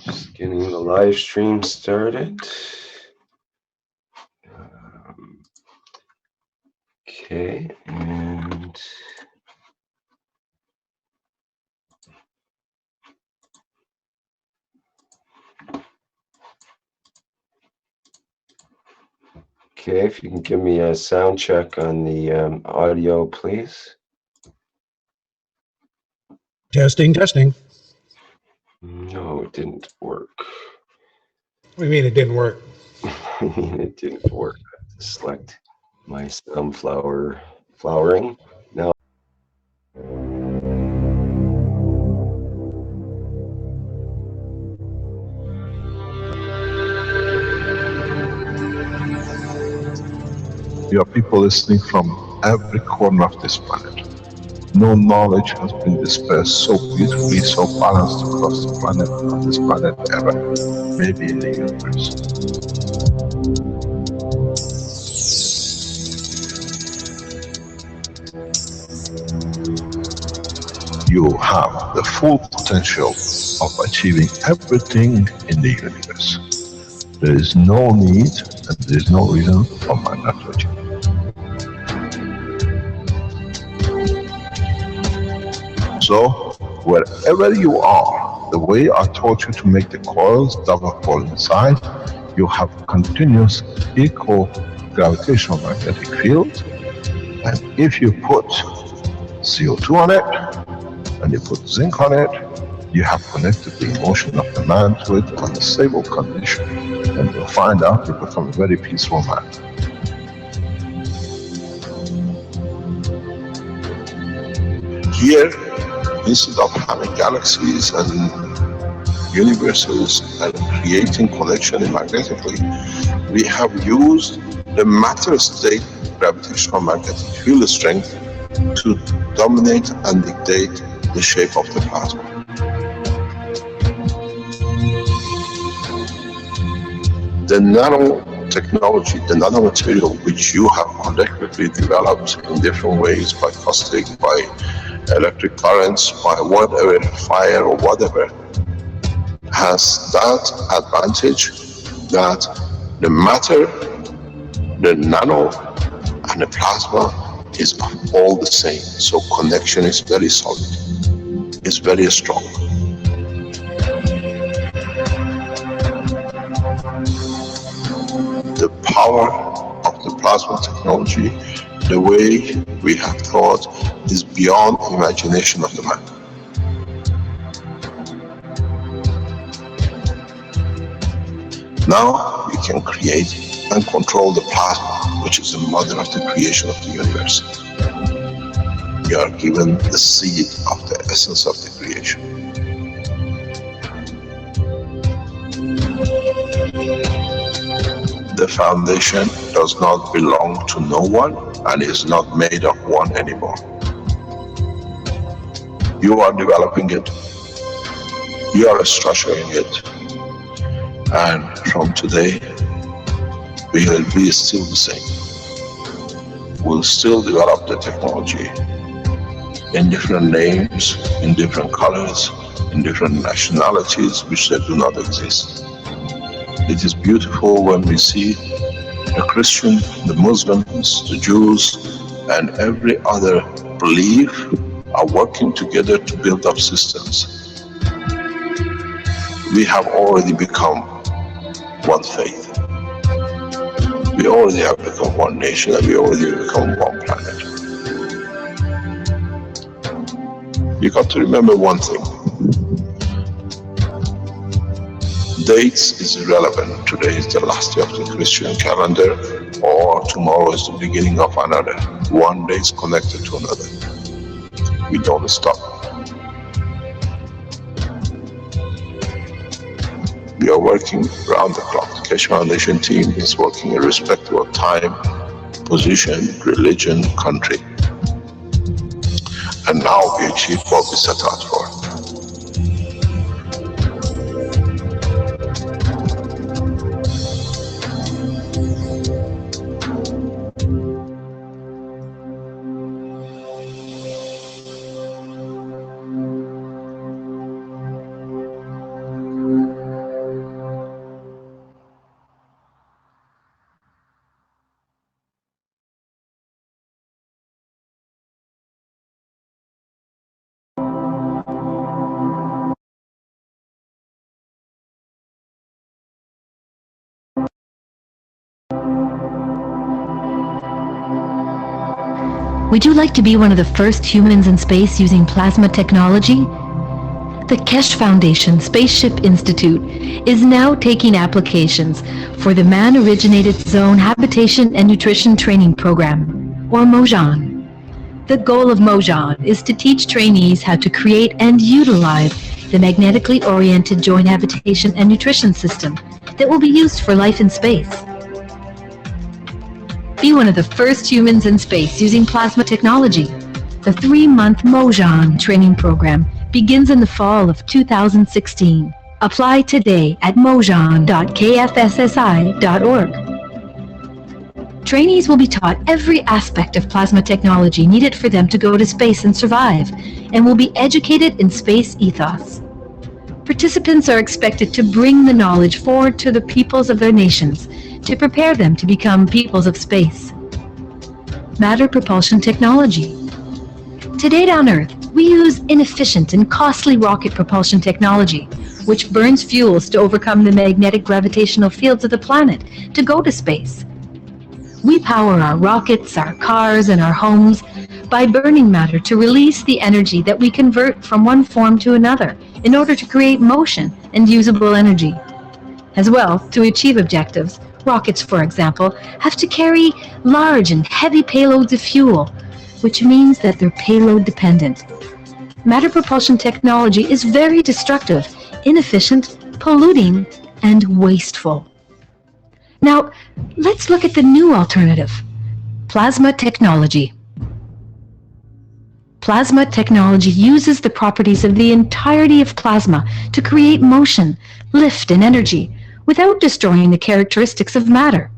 Just getting the live stream started. Okay, and okay, if you can give me a sound check on the audio, please. Testing, testing. No, it didn't work. What do you mean it didn't work? It didn't work. I have to select my sunflower flowering. Now, You have people listening from every corner of this planet. No knowledge has been dispersed so beautifully, so balanced across the planet, of this planet ever. Maybe in the universe. You have the full potential of achieving everything in the universe. There is no need and there is no reason for man not to achieve. So, wherever you are, the way I taught you to make the coils double coil inside, you have continuous equal gravitational magnetic field, and if you put CO2 on it, and you put zinc on it, you have connected the emotion of the man to it on a stable condition, and you'll find out you become a very peaceful man. Here, instead of having galaxies and universes and creating connection magnetically, we have used the matter state gravitational magnetic field strength to dominate and dictate the shape of the plasma. The nanotechnology, the nanomaterial which you have collectively developed in different ways, by caustic, by electric currents, by whatever, fire or whatever, has that advantage that the matter, the nano and the plasma is all the same. So connection is very solid, it's very strong. The power of the plasma technology, the way we have thought, is beyond imagination of the man. Now you can create and control the plasma, which is the mother of the creation of the universe. You are given the seed of the essence of the creation. The foundation does not belong to no one and is not made of one anymore. You are developing it, you are structuring it, and from today we will be still the same. We'll still develop the technology in different names, in different colors, in different nationalities which they do not exist. It is beautiful when we see the Christian, the Muslims, the Jews, and every other belief are working together to build up systems. We have already become one faith. We already have become one nation, and we already become one planet. You got to remember one thing. Dates is irrelevant. Today is the last day of the Christian calendar, or tomorrow is the beginning of another. One day is connected to another. We don't stop. We are working around the clock. The Keshe Foundation team is working irrespective of time, position, religion, country. And now we achieve what we set out for. Would you like to be one of the first humans in space using plasma technology? The Keshe Foundation Spaceship Institute is now taking applications for the Man-Originated Zone Habitation and Nutrition Training Program, or MOJAN. The goal of MOJAN is to teach trainees how to create and utilize the magnetically oriented joint habitation and nutrition system that will be used for life in space. Be one of the first humans in space using plasma technology. The 3-month MOJAN training program begins in the fall of 2016. Apply today at mojan.kfssi.org. Trainees will be taught every aspect of plasma technology needed for them to go to space and survive, and will be educated in space ethos. Participants are expected to bring the knowledge forward to the peoples of their nations to prepare them to become peoples of space. Matter propulsion technology. Today on Earth, we use inefficient and costly rocket propulsion technology, which burns fuels to overcome the magnetic gravitational fields of the planet to go to space. We power our rockets, our cars, and our homes by burning matter to release the energy that we convert from one form to another in order to create motion and usable energy. As well, to achieve objectives, rockets, for example, have to carry large and heavy payloads of fuel, which means that they're payload dependent. Matter propulsion technology is very destructive, inefficient, polluting, and wasteful. Now, let's look at the new alternative, plasma technology. Plasma technology uses the properties of the entirety of plasma to create motion, lift, and energy without destroying the characteristics of matter.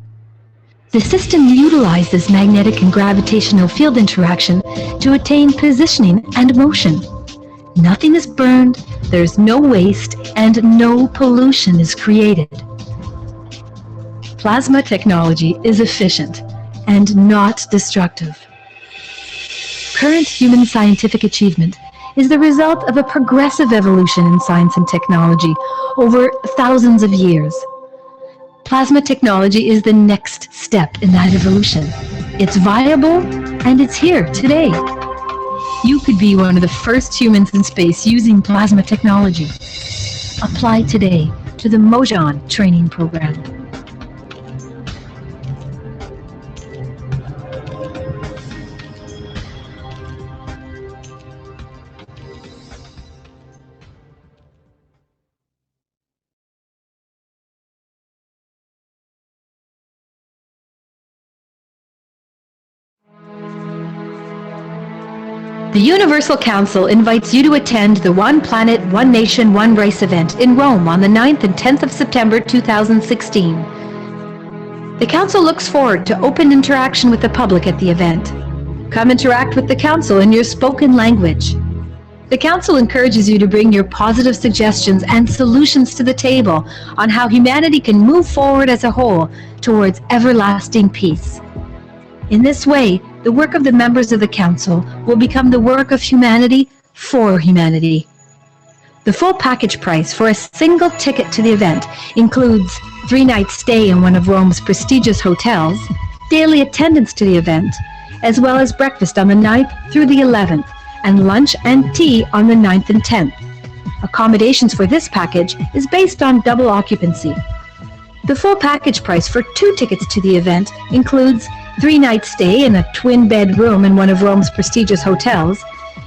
The system utilizes magnetic and gravitational field interaction to attain positioning and motion. Nothing is burned, there's no waste, and no pollution is created. Plasma technology is efficient and not destructive. Current human scientific achievement is the result of a progressive evolution in science and technology over thousands of years. Plasma technology is the next step in that evolution. It's viable and it's here today. You could be one of the first humans in space using plasma technology. Apply today to the MOJAN training program. The Universal Council invites you to attend the One Planet, One Nation, One Race event in Rome on the 9th and 10th of September 2016. The Council looks forward to open interaction with the public at the event. Come interact with the Council in your spoken language. The Council encourages you to bring your positive suggestions and solutions to the table on how humanity can move forward as a whole towards everlasting peace. In this way, the work of the members of the Council will become the work of humanity for humanity. The full package price for a single ticket to the event includes 3-night stay in one of Rome's prestigious hotels, daily attendance to the event, as well as breakfast on the 9th through the 11th, and lunch and tea on the 9th and 10th. Accommodations for this package is based on double occupancy. The full package price for 2 tickets to the event includes 3-night stay in a twin-bed room in one of Rome's prestigious hotels,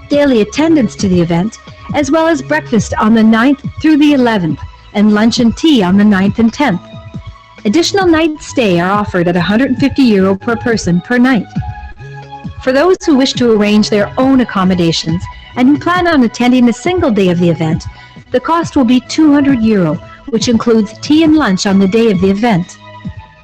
daily attendance to the event, as well as breakfast on the 9th through the 11th, and lunch and tea on the 9th and 10th. Additional night stay are offered at €150 per person per night. For those who wish to arrange their own accommodations and who plan on attending a single day of the event, the cost will be €200, which includes tea and lunch on the day of the event.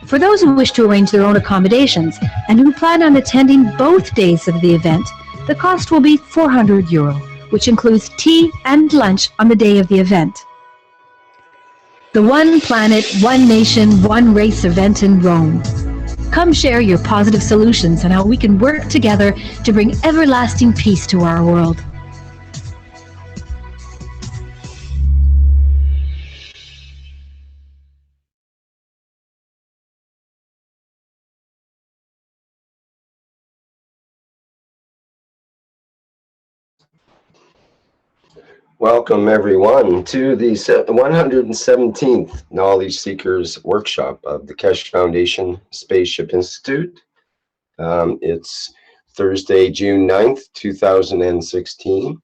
For those who wish to arrange their own accommodations and who plan on attending both days of the event, the cost will be €400, which includes tea and lunch on the day of the event. The One Planet, One Nation, One Race event in Rome. Come share your positive solutions on how we can work together to bring everlasting peace to our world. Welcome everyone to the 117th Knowledge Seekers Workshop of the Keshe Foundation Spaceship Institute. It's Thursday, June 9th, 2016.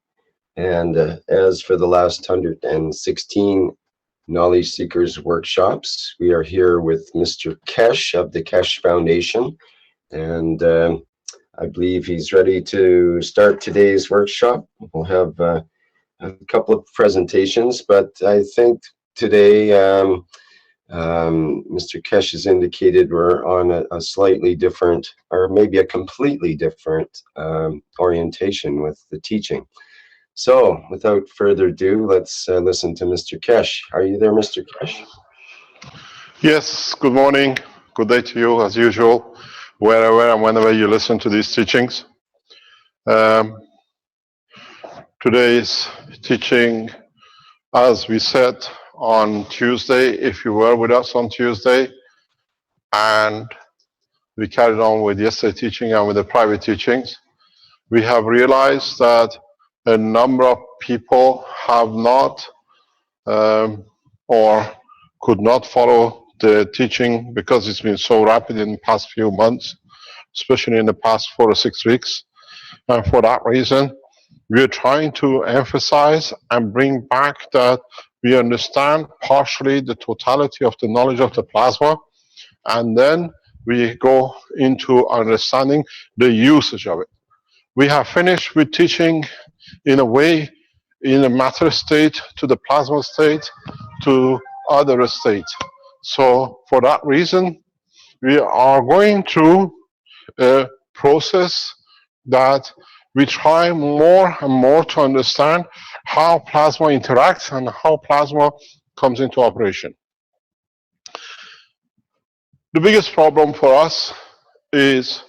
And as for the last 116 Knowledge Seekers Workshops, we are here with Mr. Keshe of the Keshe Foundation. And I believe he's ready to start today's workshop. We'll have a couple of presentations, but I think today Mr. Keshe has indicated we're on a slightly different, or maybe a completely different orientation with the teaching. So without further ado, let's listen to Mr. Keshe. Are you there, Mr. Keshe? Yes, good morning. Good day to you, as usual, wherever and whenever you listen to these teachings. Today's teaching, as we said on Tuesday, if you were with us on Tuesday, and we carried on with yesterday's teaching and with the private teachings, we have realized that a number of people have not or could not follow the teaching because it's been so rapid in the past few months, especially in the past 4 or 6 weeks. And for that reason, we are trying to emphasize and bring back that we understand partially the totality of the knowledge of the plasma, and then we go into understanding the usage of it. We have finished with teaching in a way in a matter state to the plasma state to other states. So for that reason, we are going through a process that we try more and more to understand how plasma interacts and how plasma comes into operation. The biggest problem for us is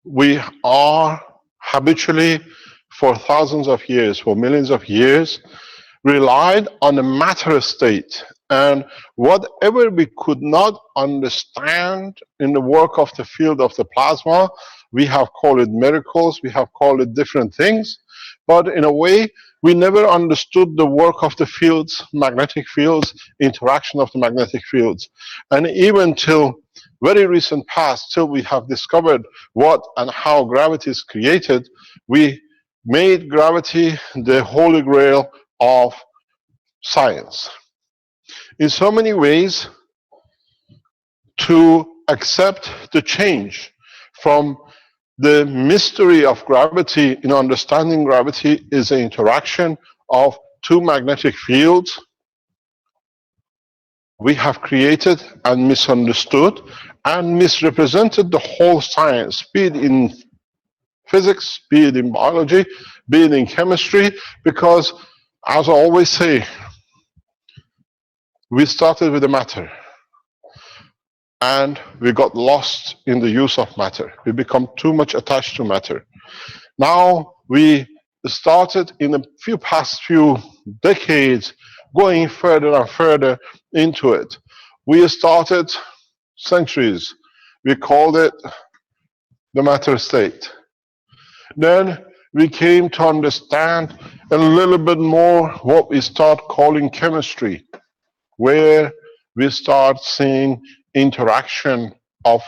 we are habitually, for thousands of years, for millions of years, relied on the matter state. And whatever we could not understand in the work of the field of the plasma, we have called it miracles, we have called it different things, but in a way, we never understood the work of the fields, magnetic fields, interaction of the magnetic fields. And even till very recent past, till we have discovered what and how gravity is created, we made gravity the holy grail of science. In so many ways, to accept the change from the mystery of gravity in understanding gravity is an interaction of two magnetic fields we have created and misunderstood and misrepresented the whole science, be it in physics, be it in biology, be it in chemistry, because as I always say, we started with the matter and we got lost in the use of matter. We become too much attached to matter. Now we started in the past few decades going further and further into it. We started centuries. We called it the matter state. Then we came to understand a little bit more what we start calling chemistry, where we start seeing interaction of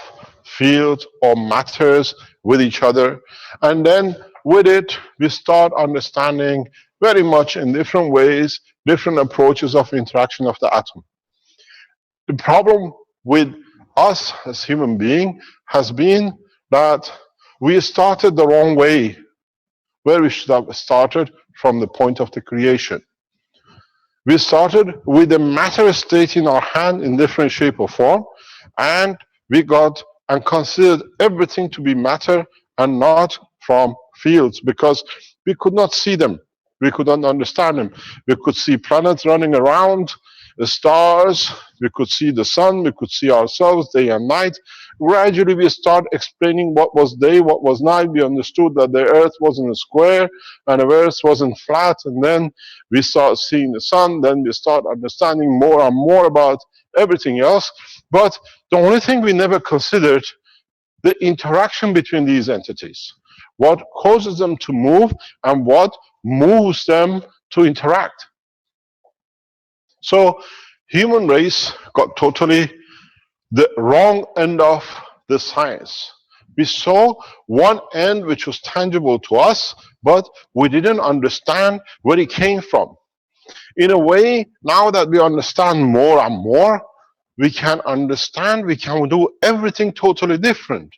fields or matters with each other. And then with it, we start understanding very much in different ways, different approaches of interaction of the atom. The problem with us as human beings has been that we started the wrong way, where we should have started from the point of the creation. We started with the matter state in our hand in different shape or form, and we got and considered everything to be matter and not from fields, because we could not see them. We could not understand them. We could see planets running around, the stars, we could see the sun, we could see ourselves day and night. Gradually we start explaining what was day, what was night. We understood that the earth wasn't a square and the earth wasn't flat, and then we start seeing the sun, then we start understanding more and more about everything else. But the only thing we never considered, the interaction between these entities. What causes them to move and what moves them to interact. So human race got totally the wrong end of the science. We saw one end which was tangible to us, but we didn't understand where it came from. In a way, now that we understand more and more, we can understand, we can do everything totally different.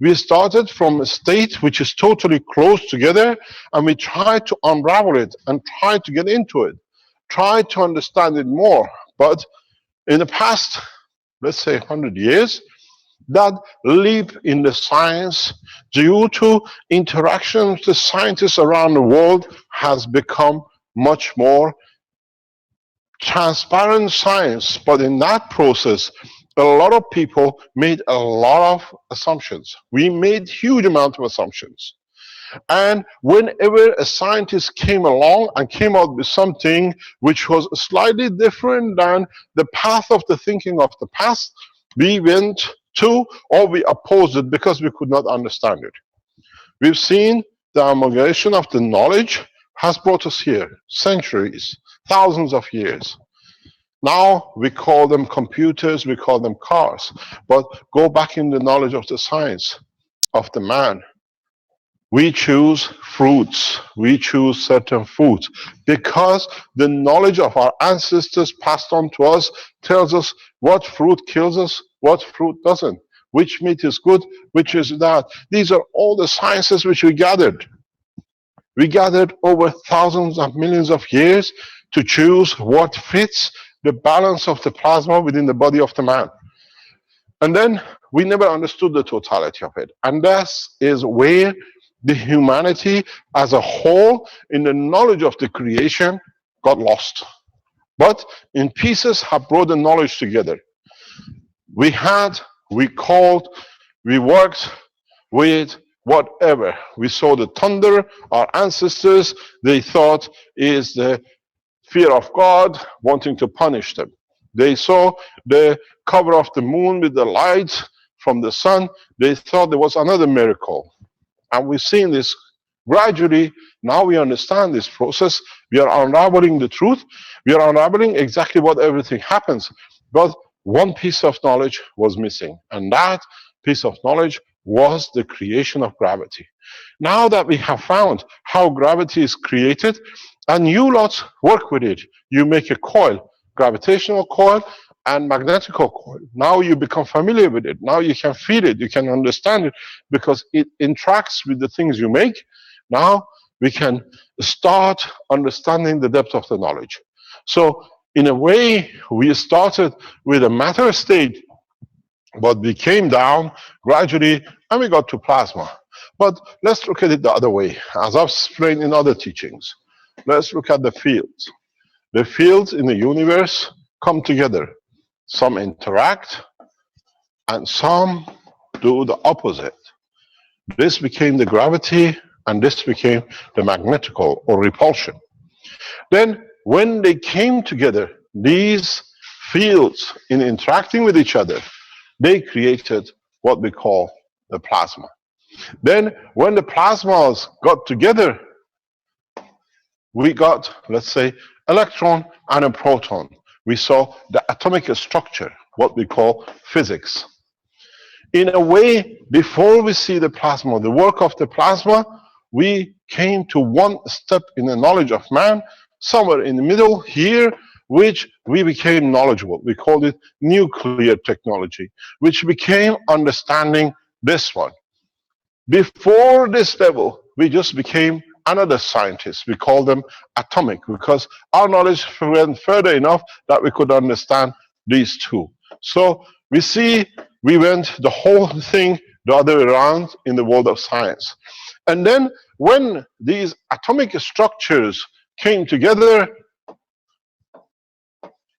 We started from a state which is totally close together, and we try to unravel it and try to get into it, try to understand it more. But in the past, let's say 100 years, that leap in the science, due to interactions with the scientists around the world, has become much more transparent science. But in that process, a lot of people made a lot of assumptions. We made huge amount of assumptions. And whenever a scientist came along and came out with something which was slightly different than the path of the thinking of the past, we went to, or we opposed it because we could not understand it. We've seen the amalgamation of the knowledge has brought us here, centuries, thousands of years. Now we call them computers, we call them cars. But go back in the knowledge of the science of the man. We choose fruits, we choose certain foods, because the knowledge of our ancestors passed on to us tells us what fruit kills us, what fruit doesn't, which meat is good, which is that. These are all the sciences which we gathered. We gathered over thousands of millions of years to choose what fits the balance of the plasma within the body of the man. And then we never understood the totality of it. And that is where the humanity as a whole, in the knowledge of the creation, got lost. But in pieces have brought the knowledge together. We called, we worked with whatever. We saw the thunder, our ancestors, they thought is the fear of God, wanting to punish them. They saw the cover of the moon with the light from the sun. They thought there was another miracle. And we've seen this gradually. Now we understand this process. We are unraveling the truth. We are unraveling exactly what everything happens. But one piece of knowledge was missing. And that piece of knowledge was the creation of gravity. Now that we have found how gravity is created, and you lots work with it. You make a coil, gravitational coil and magnetical coil. Now you become familiar with it. Now you can feel it, you can understand it, because it interacts with the things you make. Now we can start understanding the depth of the knowledge. So in a way, we started with a matter state, but we came down gradually and we got to plasma. But let's look at it the other way, as I've explained in other teachings. Let's look at the fields. The fields in the universe come together. Some interact and some do the opposite. This became the gravity and this became the magnetical or repulsion. Then when they came together, these fields in interacting with each other, they created what we call the plasma. Then when the plasmas got together, we got, let's say, electron and a proton. We saw the atomic structure, what we call physics. In a way, before we see the plasma, the work of the plasma, we came to one step in the knowledge of man, somewhere in the middle here, which we became knowledgeable. We called it nuclear technology, which became understanding this one. Before this level, we just became another scientist. We call them atomic, because our knowledge went further enough that we could understand these two. So we see we went the whole thing the other way around in the world of science. And then when these atomic structures came together,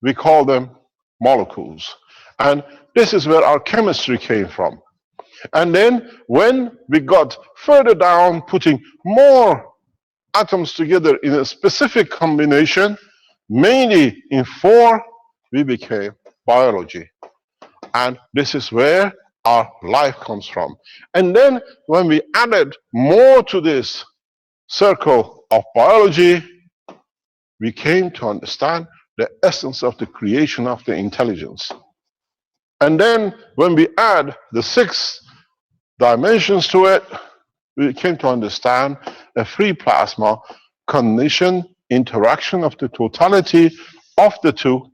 we call them molecules. And this is where our chemistry came from. And then when we got further down, putting more atoms together in a specific combination, mainly in 4, we became biology. And this is where our life comes from. And then when we added more to this, circle of biology, we came to understand the essence of the creation of the intelligence. And then when we add the 6 dimensions to it, we came to understand a free plasma condition interaction of the totality of the two,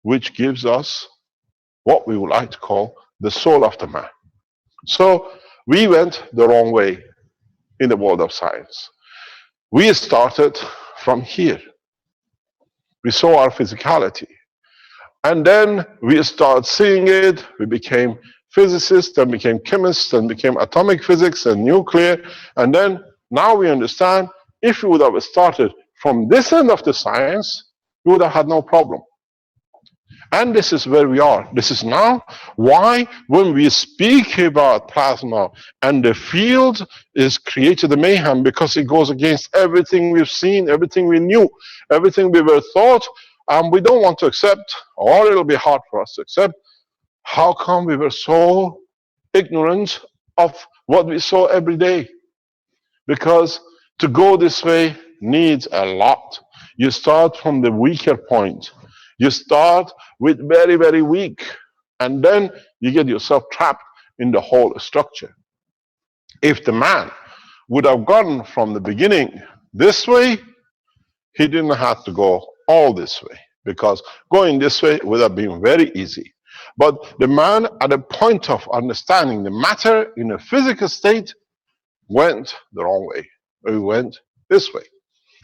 which gives us what we would like to call the soul of the man. So we went the wrong way in the world of science. We started from here. We saw our physicality. And then we started seeing it. We became physicists, then became chemists, then became atomic physics and nuclear. And then now we understand if we would have started from this end of the science, we would have had no problem. And this is where we are. This is now why when we speak about plasma and the field is created a mayhem, because it goes against everything we've seen, everything we knew, everything we were taught, and we don't want to accept, or it'll be hard for us to accept, how come we were so ignorant of what we saw every day? Because to go this way needs a lot. You start from the weaker point. You start with very, very weak, and then you get yourself trapped in the whole structure. If the man would have gone from the beginning this way, he didn't have to go all this way, because going this way would have been very easy. But the man, at the point of understanding the matter in a physical state, went the wrong way. We went this way.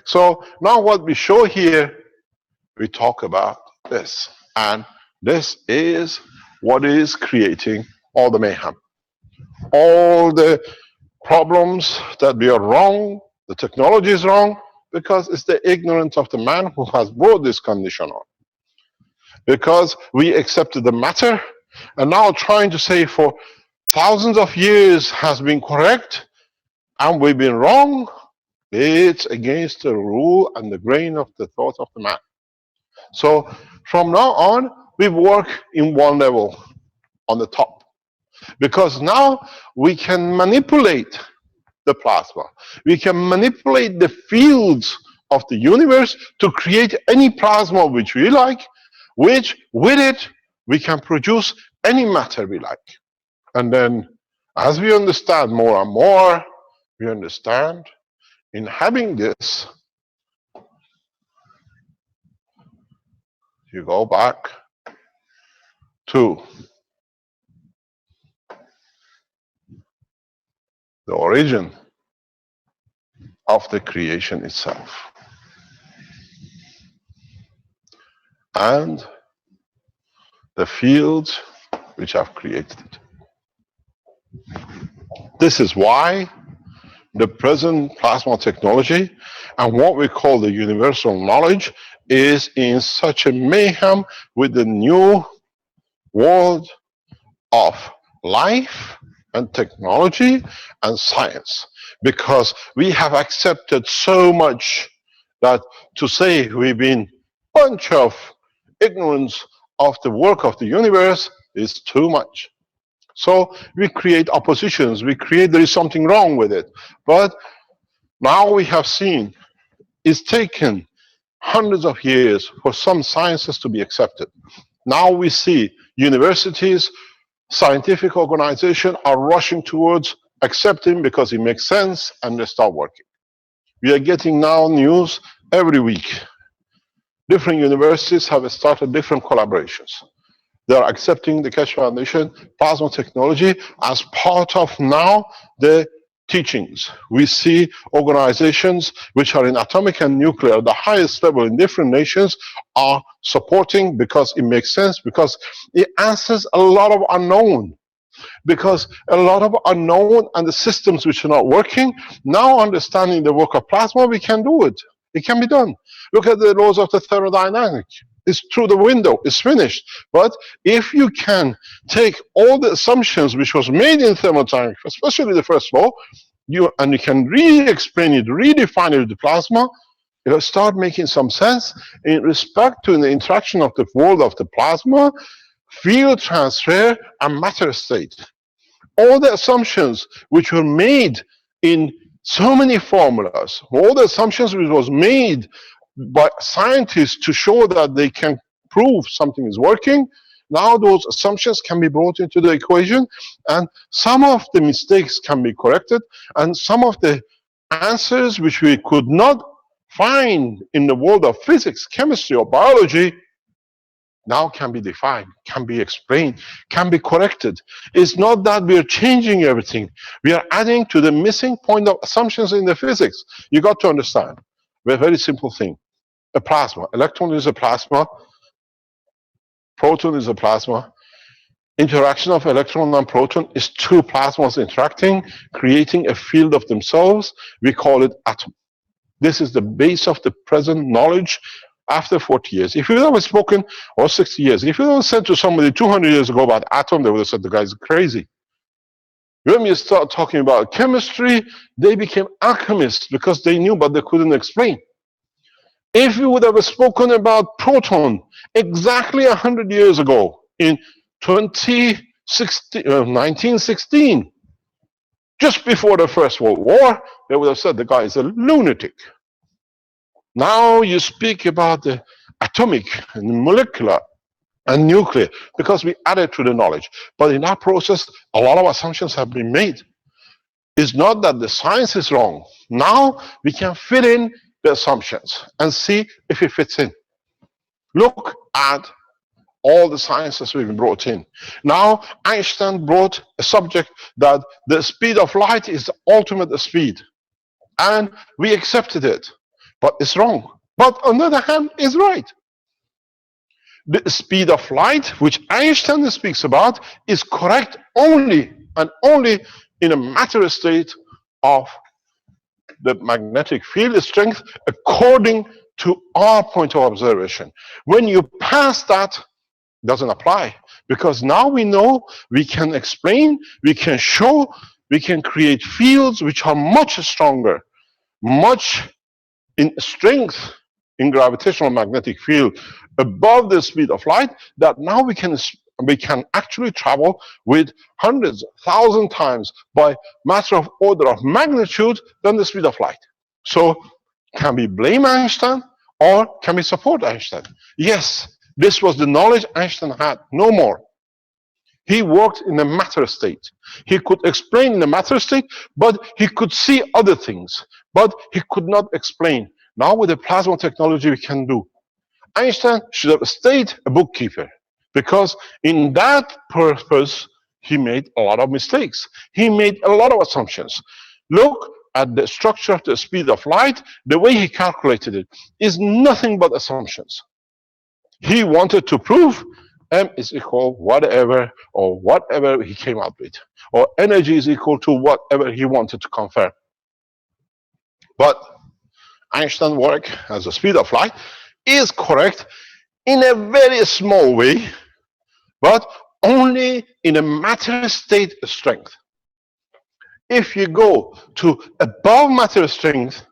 So now what we show here, we talk about this. And this is what is creating all the mayhem. All the problems that we are wrong, the technology is wrong, because it's the ignorance of the man who has brought this condition on. Because we accepted the matter, and now trying to say for thousands of years has been correct, and we've been wrong, it's against the rule and the grain of the thought of the man. So from now on, we work in one level, on the top. Because now we can manipulate the plasma. We can manipulate the fields of the universe to create any plasma which we like, which with it we can produce any matter we like. And then as we understand more and more, we understand in having this, you go back to the origin of the creation itself. And the fields which have created it. This is why the present plasma technology and what we call the universal knowledge is in such a mayhem with the new world of life and technology and science. Because we have accepted so much that to say we've been a bunch of ignorance of the work of the universe is too much. So we create oppositions, we create there is something wrong with it. But now we have seen it's taken hundreds of years for some sciences to be accepted. Now we see universities, scientific organizations are rushing towards accepting because it makes sense, and they start working. We are getting now news every week. Different universities have started different collaborations. They are accepting the Keshe Foundation plasma technology as part of now the teachings. We see organizations which are in atomic and nuclear, the highest level in different nations, are supporting because it makes sense, because it answers a lot of unknown. Because a lot of unknown and the systems which are not working, now understanding the work of plasma, we can do it. It can be done. Look at the laws of the thermodynamics. It's through the window, it's finished. But if you can take all the assumptions which was made in thermodynamics, especially the first law, you can re-explain it, redefine it with the plasma, it'll start making some sense in respect to the interaction of the world of the plasma, field transfer, and matter state. All the assumptions which were made in So many formulas, all the assumptions which was made by scientists to show that they can prove something is working, now those assumptions can be brought into the equation, and some of the mistakes can be corrected, and some of the answers which we could not find in the world of physics, chemistry, or biology now can be defined, can be explained, can be corrected. It's not that we are changing everything. We are adding to the missing point of assumptions in the physics. You got to understand a very simple thing. A plasma, electron is a plasma, proton is a plasma. Interaction of electron and proton is two plasmas interacting, creating a field of themselves. We call it atom. This is the base of the present knowledge after 40 years. If you had spoken, or 60 years, if you had said to somebody 200 years ago about atom, they would have said the guy's crazy. When you start talking about chemistry, they became alchemists because they knew but they couldn't explain. If you would have spoken about proton exactly 100 years ago in 1916, just before the First World War, they would have said the guy is a lunatic. Now you speak about the atomic and molecular and nuclear because we added to the knowledge. But in that process, a lot of assumptions have been made. It's not that the science is wrong. Now we can fit in the assumptions and see if it fits in. Look at all the sciences we've brought in. Now Einstein brought a subject that the speed of light is the ultimate speed. And we accepted it. But it's wrong. But on the other hand, it's right. The speed of light, which Einstein speaks about, is correct only and only in a matter state of the magnetic field strength according to our point of observation. When you pass that, it doesn't apply. Because now we know, we can explain, we can show, we can create fields which are much stronger, much in strength in gravitational magnetic field above the speed of light, that now we can actually travel with hundreds, 1,000 times by matter of order of magnitude than the speed of light. So can we blame Einstein or can we support Einstein? Yes, this was the knowledge Einstein had, no more. He worked in a matter state. He could explain in the matter state, but he could see other things. But he could not explain. Now with the plasma technology we can do. Einstein should have stayed a bookkeeper because in that purpose he made a lot of mistakes. He made a lot of assumptions. Look at the structure of the speed of light. The way he calculated it is nothing but assumptions. He wanted to prove m is equal whatever or whatever he came up with, or energy is equal to whatever he wanted to confirm. But Einstein's work as the speed of light is correct in a very small way, but only in a matter state strength. If you go to above matter strength,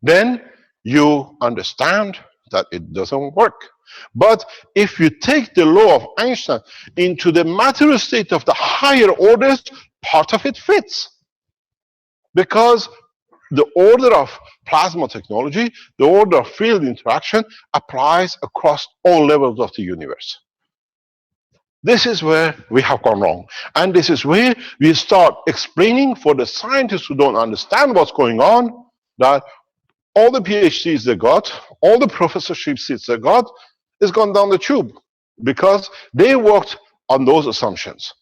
then you understand that it doesn't work. But if you take the law of Einstein into the matter state of the higher orders, part of it fits. Because the order of plasma technology, the order of field interaction applies across all levels of the universe. This is where we have gone wrong. And this is where we start explaining for the scientists who don't understand what's going on, that all the PhDs they got, all the professorship seats they got, is gone down the tube because they worked on those assumptions.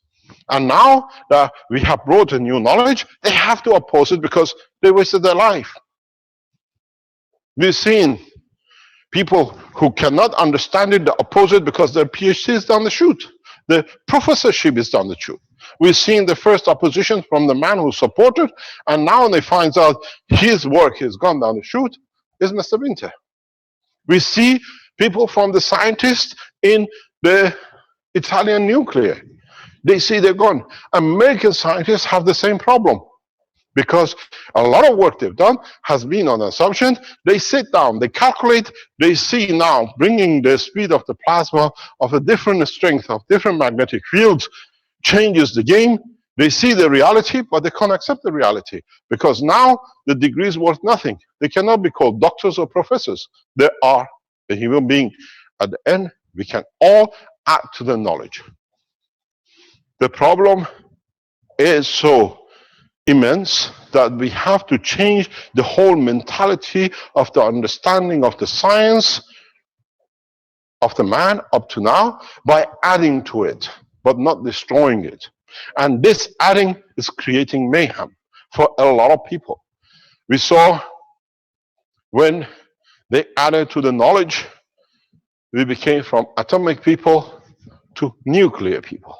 And now that we have brought a new knowledge, they have to oppose it because they wasted their life. We've seen people who cannot understand it, they oppose it because their PhD is down the chute. The professorship is down the chute. We've seen the first opposition from the man who supported, and now when they find out his work has gone down the chute, is Mr. Winter. We see people from the scientists in the Italian nuclear. They see they're gone. American scientists have the same problem because a lot of work they've done has been on assumption. They sit down, they calculate, they see now bringing the speed of the plasma of a different strength, of different magnetic fields, changes the game. They see the reality, but they can't accept the reality because now the degree is worth nothing. They cannot be called doctors or professors. They are a human being. At the end, we can all add to the knowledge. The problem is so immense that we have to change the whole mentality of the understanding of the science of the man up to now by adding to it, but not destroying it. And this adding is creating mayhem for a lot of people. We saw when they added to the knowledge, we became from atomic people to nuclear people.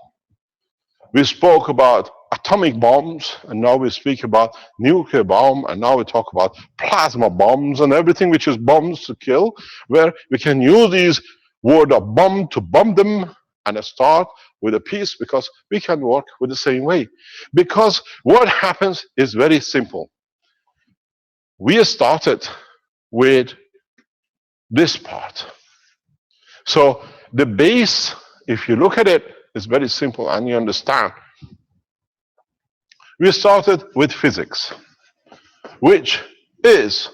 We spoke about atomic bombs, and now we speak about nuclear bomb, and now we talk about plasma bombs and everything which is bombs to kill, where we can use these word of bomb to bomb them and start with a peace because we can work with the same way. Because what happens is very simple. We started with this part. So the base, if you look at it, is very simple and you understand. We started with physics, which is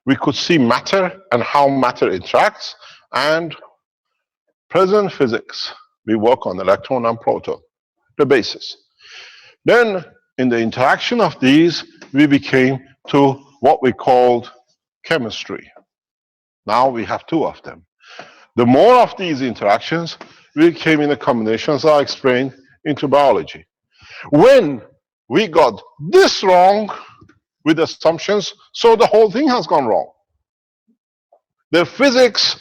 we could see matter and how matter interacts, and present physics, we work on electron and proton, the basis. Then in the interaction of these, we became to what we called chemistry. Now we have two of them. The more of these interactions, we came in a combination, as I explained, into biology. When we got this wrong with assumptions, so the whole thing has gone wrong. The physics,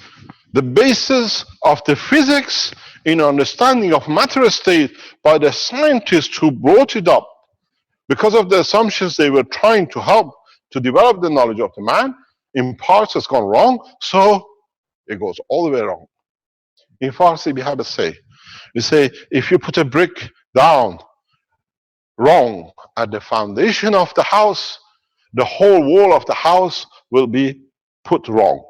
the basis of the physics in understanding of matter state by the scientists who brought it up, because of the assumptions they were trying to help to develop the knowledge of the man, in parts has gone wrong, so it goes all the way wrong. In Farsi, we have a say. We say, if you put a brick down wrong at the foundation of the house, the whole wall of the house will be put wrong.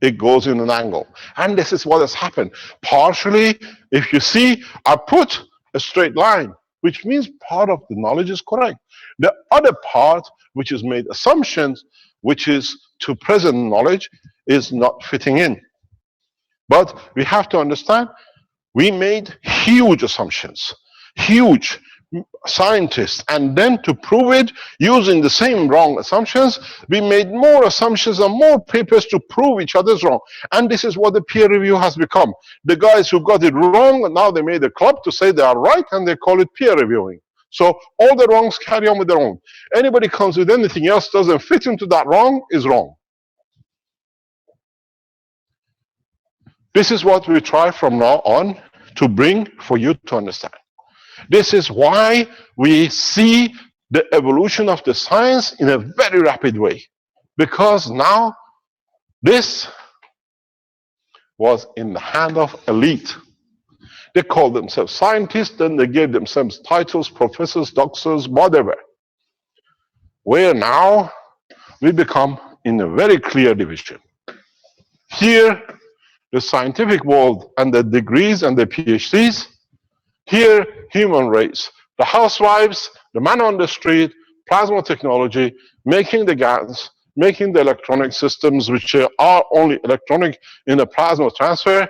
It goes in an angle. And this is what has happened. Partially, if you see, I put a straight line, which means part of the knowledge is correct. The other part, which is made assumptions, which is to present knowledge, is not fitting in. But we have to understand, we made huge assumptions, huge scientists, and then to prove it using the same wrong assumptions, we made more assumptions and more papers to prove each other's wrong. And this is what the peer review has become. The guys who got it wrong, now they made a club to say they are right, and they call it peer reviewing. So all the wrongs carry on with their own. Anybody comes with anything else doesn't fit into that wrong is wrong. This is what we try from now on to bring for you to understand. This is why we see the evolution of the science in a very rapid way. Because now this was in the hand of elite. They called themselves scientists, then they gave themselves titles, professors, doctors, whatever. Where now we become in a very clear division. Here, the scientific world and the degrees and the PhDs. Here, human race, the housewives, the man on the street, plasma technology, making the gas, making the electronic systems which are only electronic in a plasma transfer,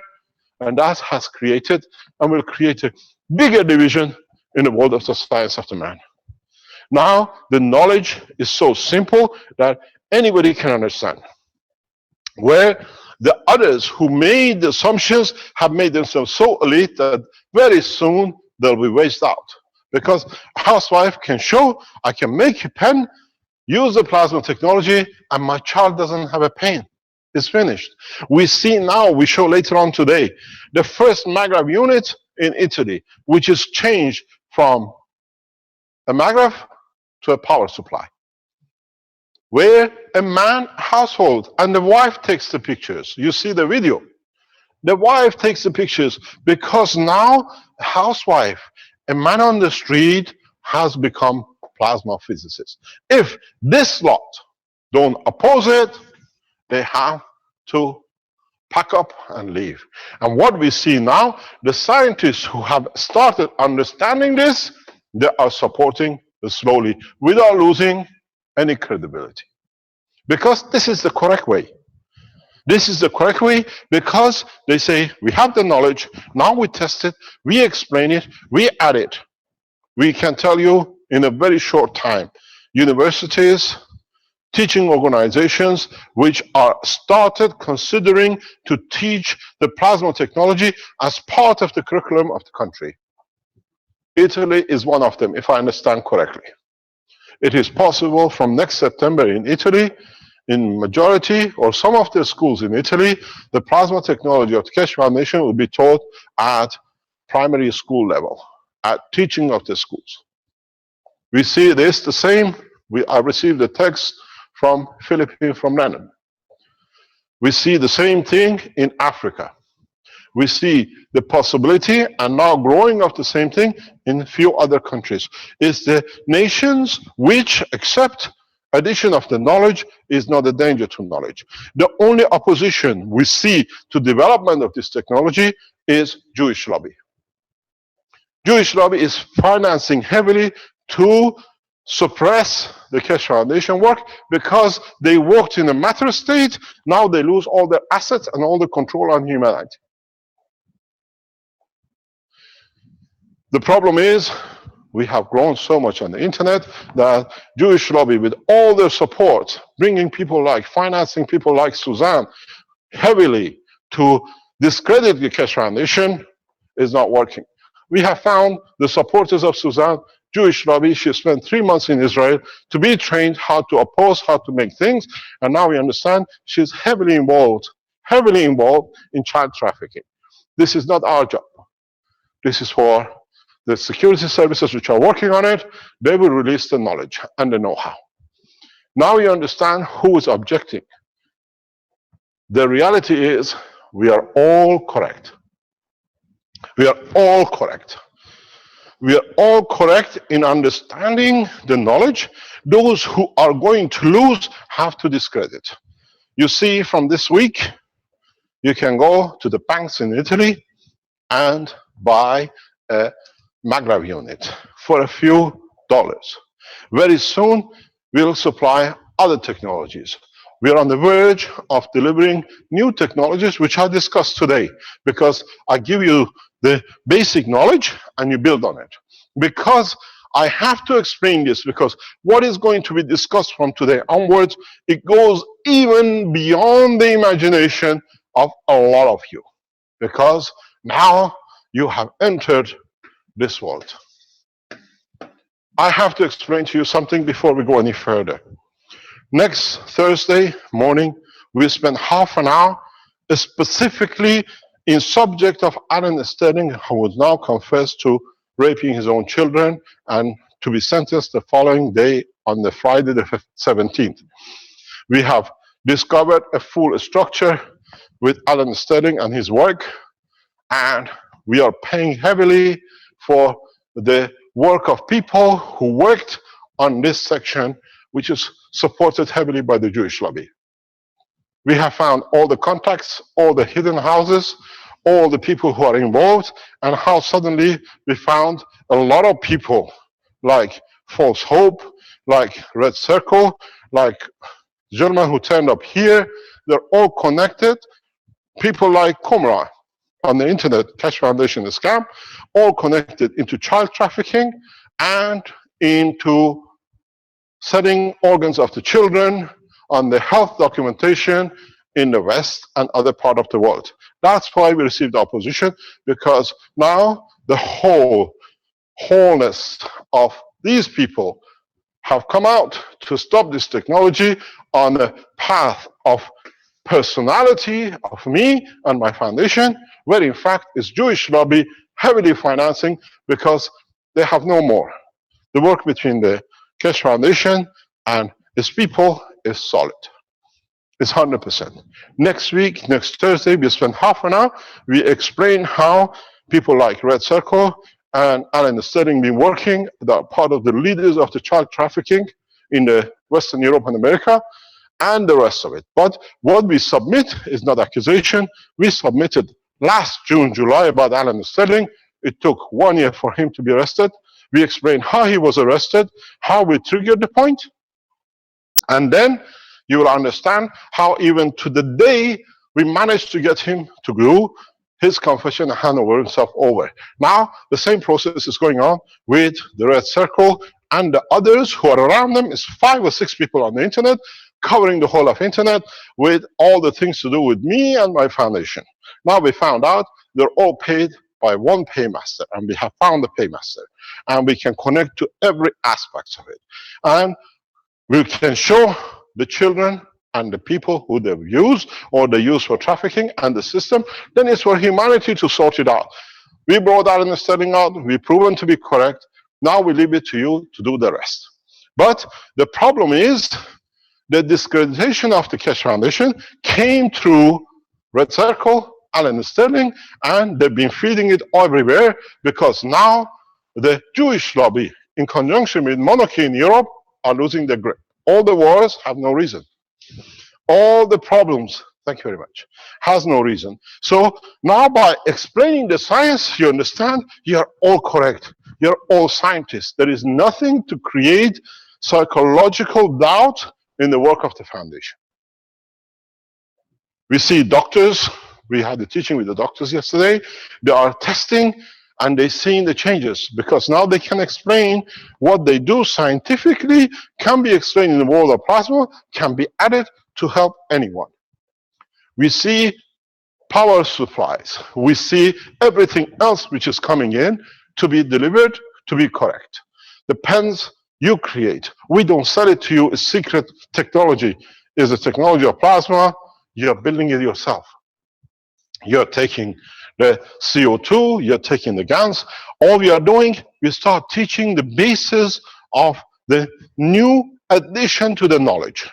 and that has created and will create a bigger division in the world of the science of the man. Now, the knowledge is so simple that anybody can understand. Where the others who made the assumptions have made themselves so elite that very soon they'll be waged out. Because a housewife can show, I can make a pen, use the plasma technology, and my child doesn't have a pain. It's finished. We see now, we show later on today, the first maggrav unit in Italy, which is changed from a maggrav to a power supply. Where a man household and the wife takes the pictures. You see the video. The wife takes the pictures because now a housewife, a man on the street has become plasma physicist. If this lot don't oppose it, they have to pack up and leave. And what we see now, the scientists who have started understanding this, they are supporting slowly without losing any credibility. Because this is the correct way. This is the correct way because they say, we have the knowledge, now we test it, we explain it, we add it. We can tell you in a very short time, universities, teaching organizations which are started considering to teach the plasma technology as part of the curriculum of the country. Italy is one of them, if I understand correctly. It is possible from next September in Italy, in majority or some of the schools in Italy, the plasma technology of the Keshe Foundation will be taught at primary school level, at teaching of the schools. We see this the same. I received a text from Philippines, from Lenin. We see the same thing in Africa. We see the possibility and now growing of the same thing in a few other countries. It's the nations which accept addition of the knowledge is not a danger to knowledge. The only opposition we see to development of this technology is Jewish lobby. Jewish lobby is financing heavily to suppress the Keshe Foundation work because they worked in a matter state. Now they lose all their assets and all the control on humanity. The problem is we have grown so much on the internet that Jewish lobby, with all their support, bringing people like, financing people like Suzanne heavily to discredit the Keshe Foundation, is not working. We have found the supporters of Suzanne, Jewish lobby. She spent 3 months in Israel to be trained how to oppose, how to make things, and now we understand she's heavily involved in child trafficking. This is not our job. This is for the security services which are working on it. They will release the knowledge and the know-how. Now you understand who is objecting. The reality is we are all correct. We are all correct. We are all correct in understanding the knowledge. Those who are going to lose have to discredit. You see, from this week, you can go to the banks in Italy and buy a maglev unit for a few dollars. Very soon, we'll supply other technologies. We are on the verge of delivering new technologies which are discussed today, because I give you the basic knowledge and you build on it. Because I have to explain this, because what is going to be discussed from today onwards, it goes even beyond the imagination of a lot of you. Because now you have entered this world. I have to explain to you something before we go any further. Next Thursday morning, we spend half an hour specifically in subject of Alan Sterling, who was now confessed to raping his own children and to be sentenced the following day on the Friday the 17th. We have discovered a full structure with Alan Sterling and his work, and we are paying heavily for the work of people who worked on this section, which is supported heavily by the Jewish lobby. We have found all the contacts, all the hidden houses, all the people who are involved, and how suddenly we found a lot of people like False Hope, like Red Circle, like the gentleman who turned up here. They're all connected. People like Kumra on the internet, Keshe Foundation scam, all connected into child trafficking and into selling organs of the children on the health documentation in the West and other part of the world. That's why we received opposition, because now the wholeness of these people have come out to stop this technology on the path of personality of me and my foundation, where in fact is Jewish lobby heavily financing, because they have no more. The work between the Keshe Foundation and its people is solid. It's 100%. Next week, next Thursday, we spend half an hour. We explain how people like Red Circle and Alan Sterling been working, that are part of the leaders of the child trafficking in the Western Europe and America, and the rest of it. But what we submit is not accusation. We submitted last June, July about Alan Sterling. It took 1 year for him to be arrested. We explain how he was arrested, how we triggered the point, and then you will understand how even to the day we managed to get him to do his confession and hand over himself over. Now, the same process is going on with the Red Circle and the others who are around them. Is 5 or 6 people on the internet, covering the whole of internet with all the things to do with me and my foundation. Now we found out they're all paid by one paymaster, and we have found the paymaster, and we can connect to every aspect of it. And we can show the children and the people who they've used or they use for trafficking and the system. Then it's for humanity to sort it out. We brought that understanding out. We've proven to be correct. Now we leave it to you to do the rest. But the problem is the discreditation of the Keshe Foundation came through Red Circle, Alan Sterling, and they've been feeding it everywhere, because now the Jewish lobby, in conjunction with monarchy in Europe, are losing their grip. All the wars have no reason. All the problems, thank you very much, has no reason. So now by explaining the science, you understand, you're all correct. You're all scientists. There is nothing to create psychological doubt in the work of the foundation. We see doctors, we had a teaching with the doctors yesterday, they are testing and they're seeing the changes, because now they can explain what they do scientifically, can be explained in the world of plasma, can be added to help anyone. We see power supplies, we see everything else which is coming in to be delivered, to be correct. The pens you create, we don't sell it to you, a secret technology. Is a technology of plasma, you're building it yourself. You're taking the CO2, you're taking the GANs. All we are doing, we start teaching the basis of the new addition to the knowledge.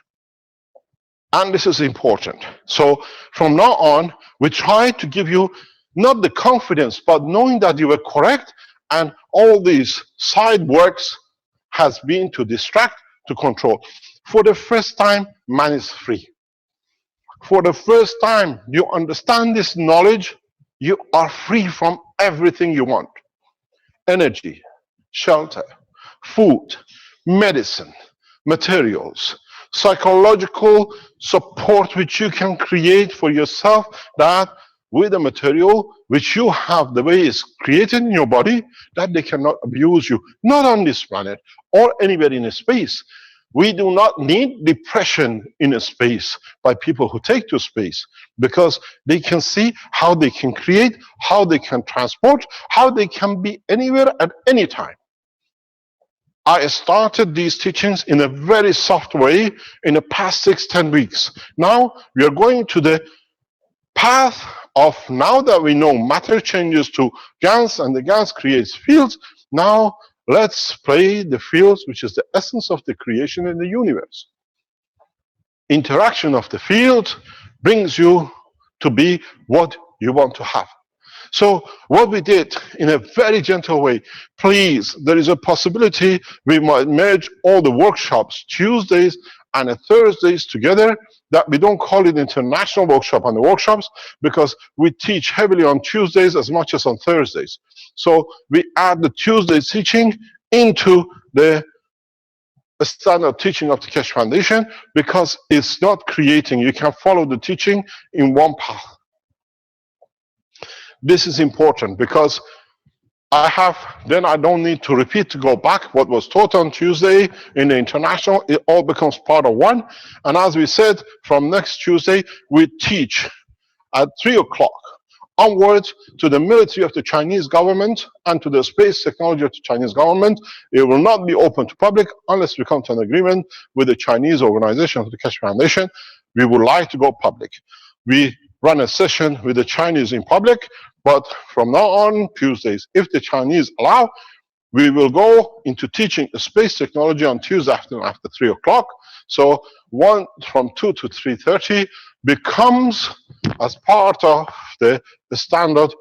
And this is important. So from now on, we try to give you not the confidence, but knowing that you were correct, and all these side works has been to distract, to control. For the first time, man is free. For the first time you understand this knowledge, you are free from everything you want. Energy, shelter, food, medicine, materials, psychological support which you can create for yourself, that with a material which you have, the way it's created in your body, that they cannot abuse you, not on this planet or anywhere in space. We do not need depression in a space by people who take to space, because they can see how they can create, how they can transport, how they can be anywhere at any time. I started these teachings in a very soft way in the past 6-10 weeks. Now we are going to the path of, now that we know matter changes to GANs and the GANs creates fields, now let's play the fields, which is the essence of the creation in the universe. Interaction of the field brings you to be what you want to have. So what we did in a very gentle way, please, there is a possibility we might merge all the workshops, Tuesdays and Thursdays together, that we don't call it international workshop on the workshops, because we teach heavily on Tuesdays as much as on Thursdays. So we add the Tuesday teaching into the standard teaching of the Keshe Foundation, because it's not creating, you can follow the teaching in one path. This is important, because then I don't need to repeat, to go back what was taught on Tuesday in the international. It all becomes part of one. And as we said, from next Tuesday, we teach at 3 o'clock onwards to the military of the Chinese government and to the space technology of the Chinese government. It will not be open to public unless we come to an agreement with the Chinese organization of the Keshe Foundation. We would like to go public. We run a session with the Chinese in public, but from now on, Tuesdays, if the Chinese allow, we will go into teaching space technology on Tuesday afternoon after 3 o'clock. So one from 2 to 3:30 becomes as part of the standard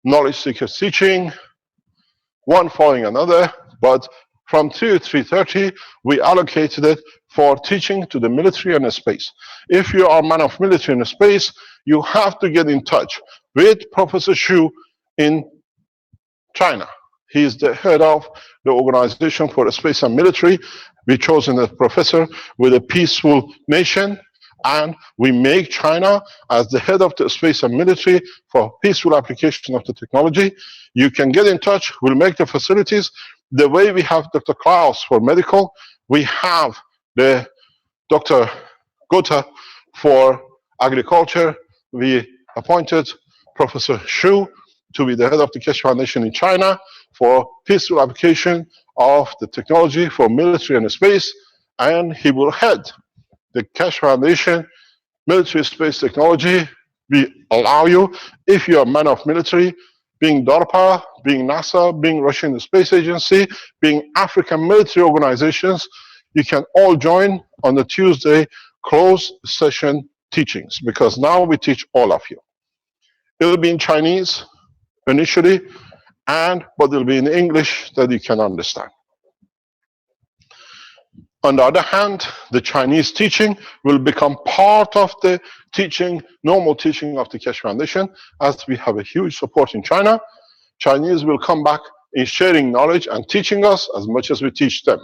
knowledge seekers teaching, one following another, but from 3 to 3:30, we allocated it for teaching to the military and the space. If you are a man of military and space, you have to get in touch with Professor Xu in China. He is the head of the Organization for Space and Military. We chosen a professor with a peaceful nation, and we make China as the head of the space and military for peaceful application of the technology. You can get in touch. We'll make the facilities. The way we have Dr. Klaus for medical, we have the Dr. Gotha for agriculture. We appointed Professor Xu to be the head of the Keshe Foundation in China for peaceful application of the technology for military and space, and he will head the Keshe Foundation Military Space Technology. We allow you, if you're a man of military, being DARPA, being NASA, being Russian Space Agency, being African military organizations, you can all join on the Tuesday closed session teachings, because now we teach all of you. It will be in Chinese initially, but it will be in English that you can understand. On the other hand, the Chinese teaching will become part of the teaching, normal teaching of the Keshe Foundation, as we have a huge support in China. Chinese will come back in sharing knowledge and teaching us as much as we teach them.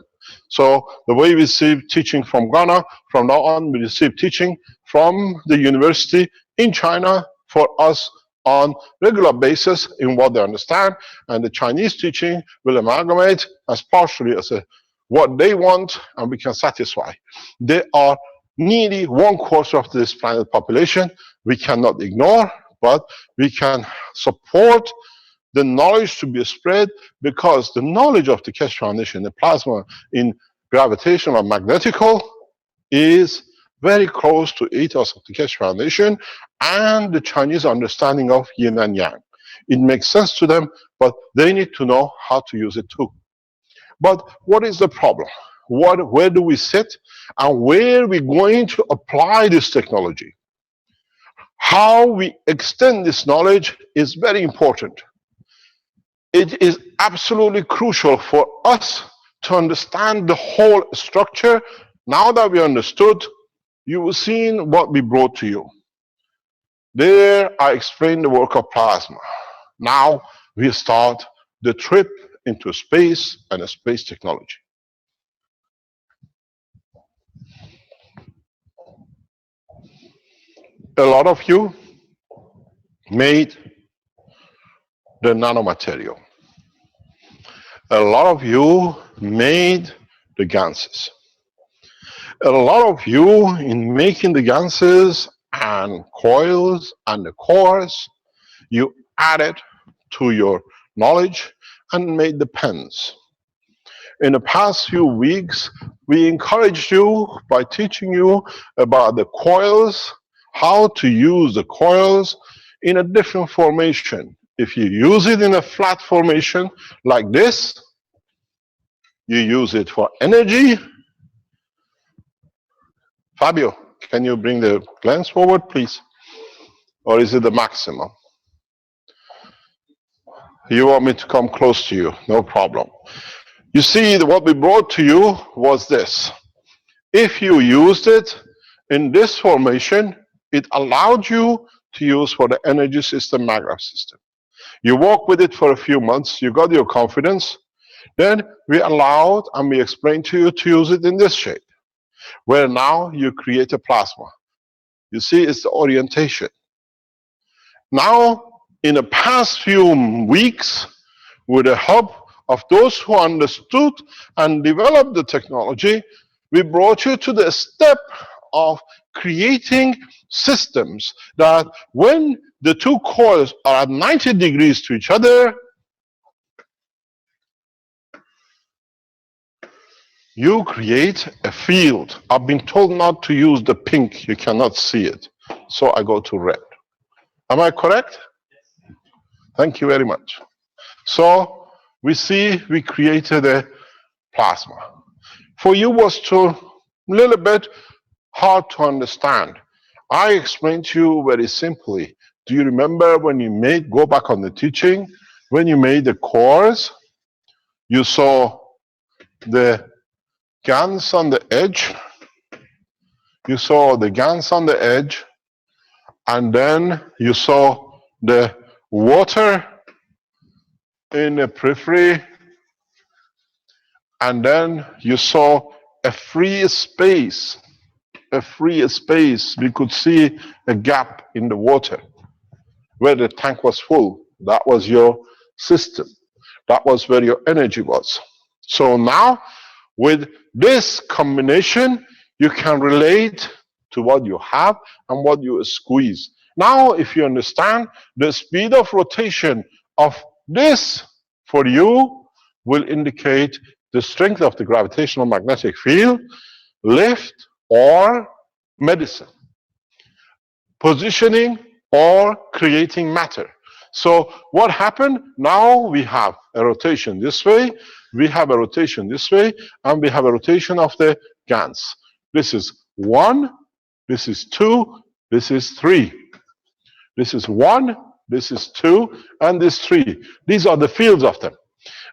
So the way we receive teaching from Ghana, from now on we receive teaching from the university in China for us on regular basis in what they understand, and the Chinese teaching will amalgamate as partially as what they want, and we can satisfy. They are nearly 1/4 of this planet population. We cannot ignore, but we can support the knowledge to be spread, because the knowledge of the Keshe Foundation, the plasma in gravitational and magnetical, is very close to ethos of the Keshe Foundation and the Chinese understanding of yin and yang. It makes sense to them, but they need to know how to use it too. But what is the problem? Where do we sit, and where are we going to apply this technology? How we extend this knowledge is very important. It is absolutely crucial for us to understand the whole structure. Now that we understood, you will see what we brought to you. There I explained the work of plasma. Now we start the trip into space and space technology. A lot of you made the nanomaterial. A lot of you made the ganses. A lot of you, in making the ganses and coils and the cores, you added to your knowledge and made the pens. In the past few weeks, we encouraged you by teaching you about the coils, how to use the coils in a different formation. If you use it in a flat formation like this, you use it for energy. Fabio, can you bring the lens forward, please? Or is it the maximum? You want me to come close to you? No problem. You see, what we brought to you was this. If you used it in this formation, it allowed you to use for the energy system, maglev system. You work with it for a few months, you got your confidence, then we allowed and we explained to you to use it in this shape, where now you create a plasma. You see, it's the orientation. Now, in the past few weeks, with the help of those who understood and developed the technology, we brought you to the step of creating systems that when the two coils are at 90 degrees to each other, you create a field. I've been told not to use the pink, you cannot see it. So I go to red. Am I correct? Thank you very much. So we see we created a plasma. For you was a little bit hard to understand. I explained to you very simply. Do you remember when you go back on the teaching, when you made the cores, you saw the GANs on the edge, you saw the GANs on the edge, and then you saw the water in the periphery, and then you saw a free space. A free space. We could see a gap in the water where the tank was full. That was your system. That was where your energy was. So now, with this combination, you can relate to what you have and what you squeeze. Now, if you understand the speed of rotation of this for you will indicate the strength of the gravitational magnetic field, lift or medicine, positioning or creating matter. So what happened? Now we have a rotation this way, we have a rotation this way, and we have a rotation of the GANs. This is 1, this is 2, this is 3. This is 1, this is 2, and this 3. These are the fields of them.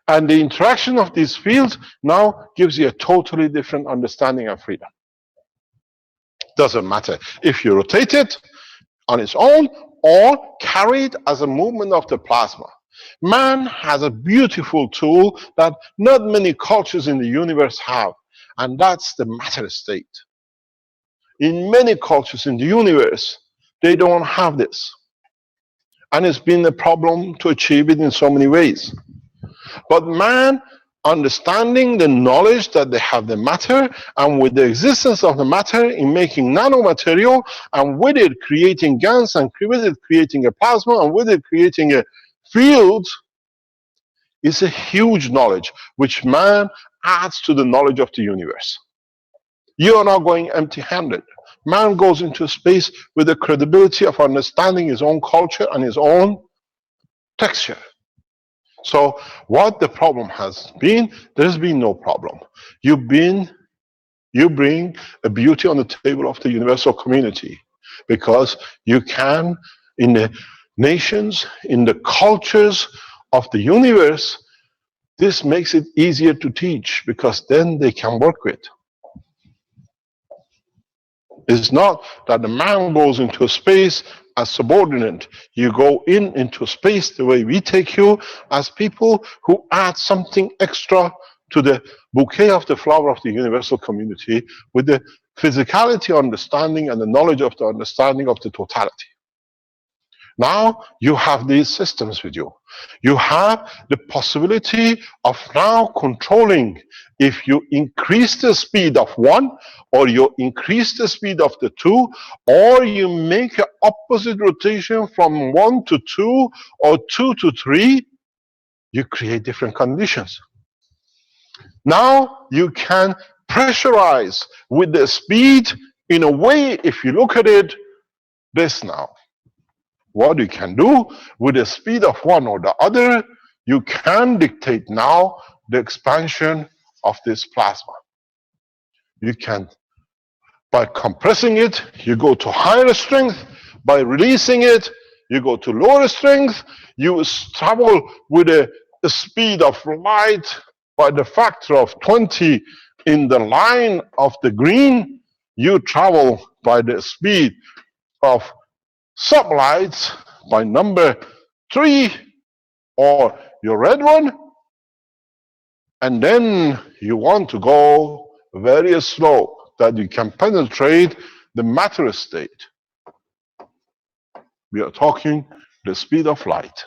And the interaction of these fields now gives you a totally different understanding of freedom. Doesn't matter if you rotate it on its own or carried as a movement of the plasma. Man has a beautiful tool that not many cultures in the universe have, and that's the matter state. In many cultures in the universe, they don't have this. And it's been a problem to achieve it in so many ways. But man, understanding the knowledge that they have the matter, and with the existence of the matter in making nanomaterial, and with it creating GANs, and with it creating a plasma, and with it creating a field, is a huge knowledge which man adds to the knowledge of the universe. You are not going empty-handed. Man goes into space with the credibility of understanding his own culture and his own texture. So what the problem has been, there's been no problem. You bring a beauty on the table of the universal community, because you can, in the nations, in the cultures of the universe, this makes it easier to teach, because then they can work with. It's not that the man goes into space as subordinate. You go into space the way we take you, as people who add something extra to the bouquet of the flower of the universal community, with the physicality understanding and the knowledge of the understanding of the totality. Now you have these systems with you. You have the possibility of now controlling if you increase the speed of one, or you increase the speed of the two, or you make an opposite rotation from 1 to 2 or 2 to 3, you create different conditions. Now you can pressurize with the speed in a way, if you look at it, this now. What you can do with the speed of one or the other, you can dictate now the expansion of this plasma. You can, by compressing it, you go to higher strength. By releasing it, you go to lower strength. You travel with a speed of light by the factor of 20 in the line of the green. You travel by the speed of sublights by number 3, or your red one, and then you want to go very slow, that you can penetrate the matter state. We are talking the speed of light.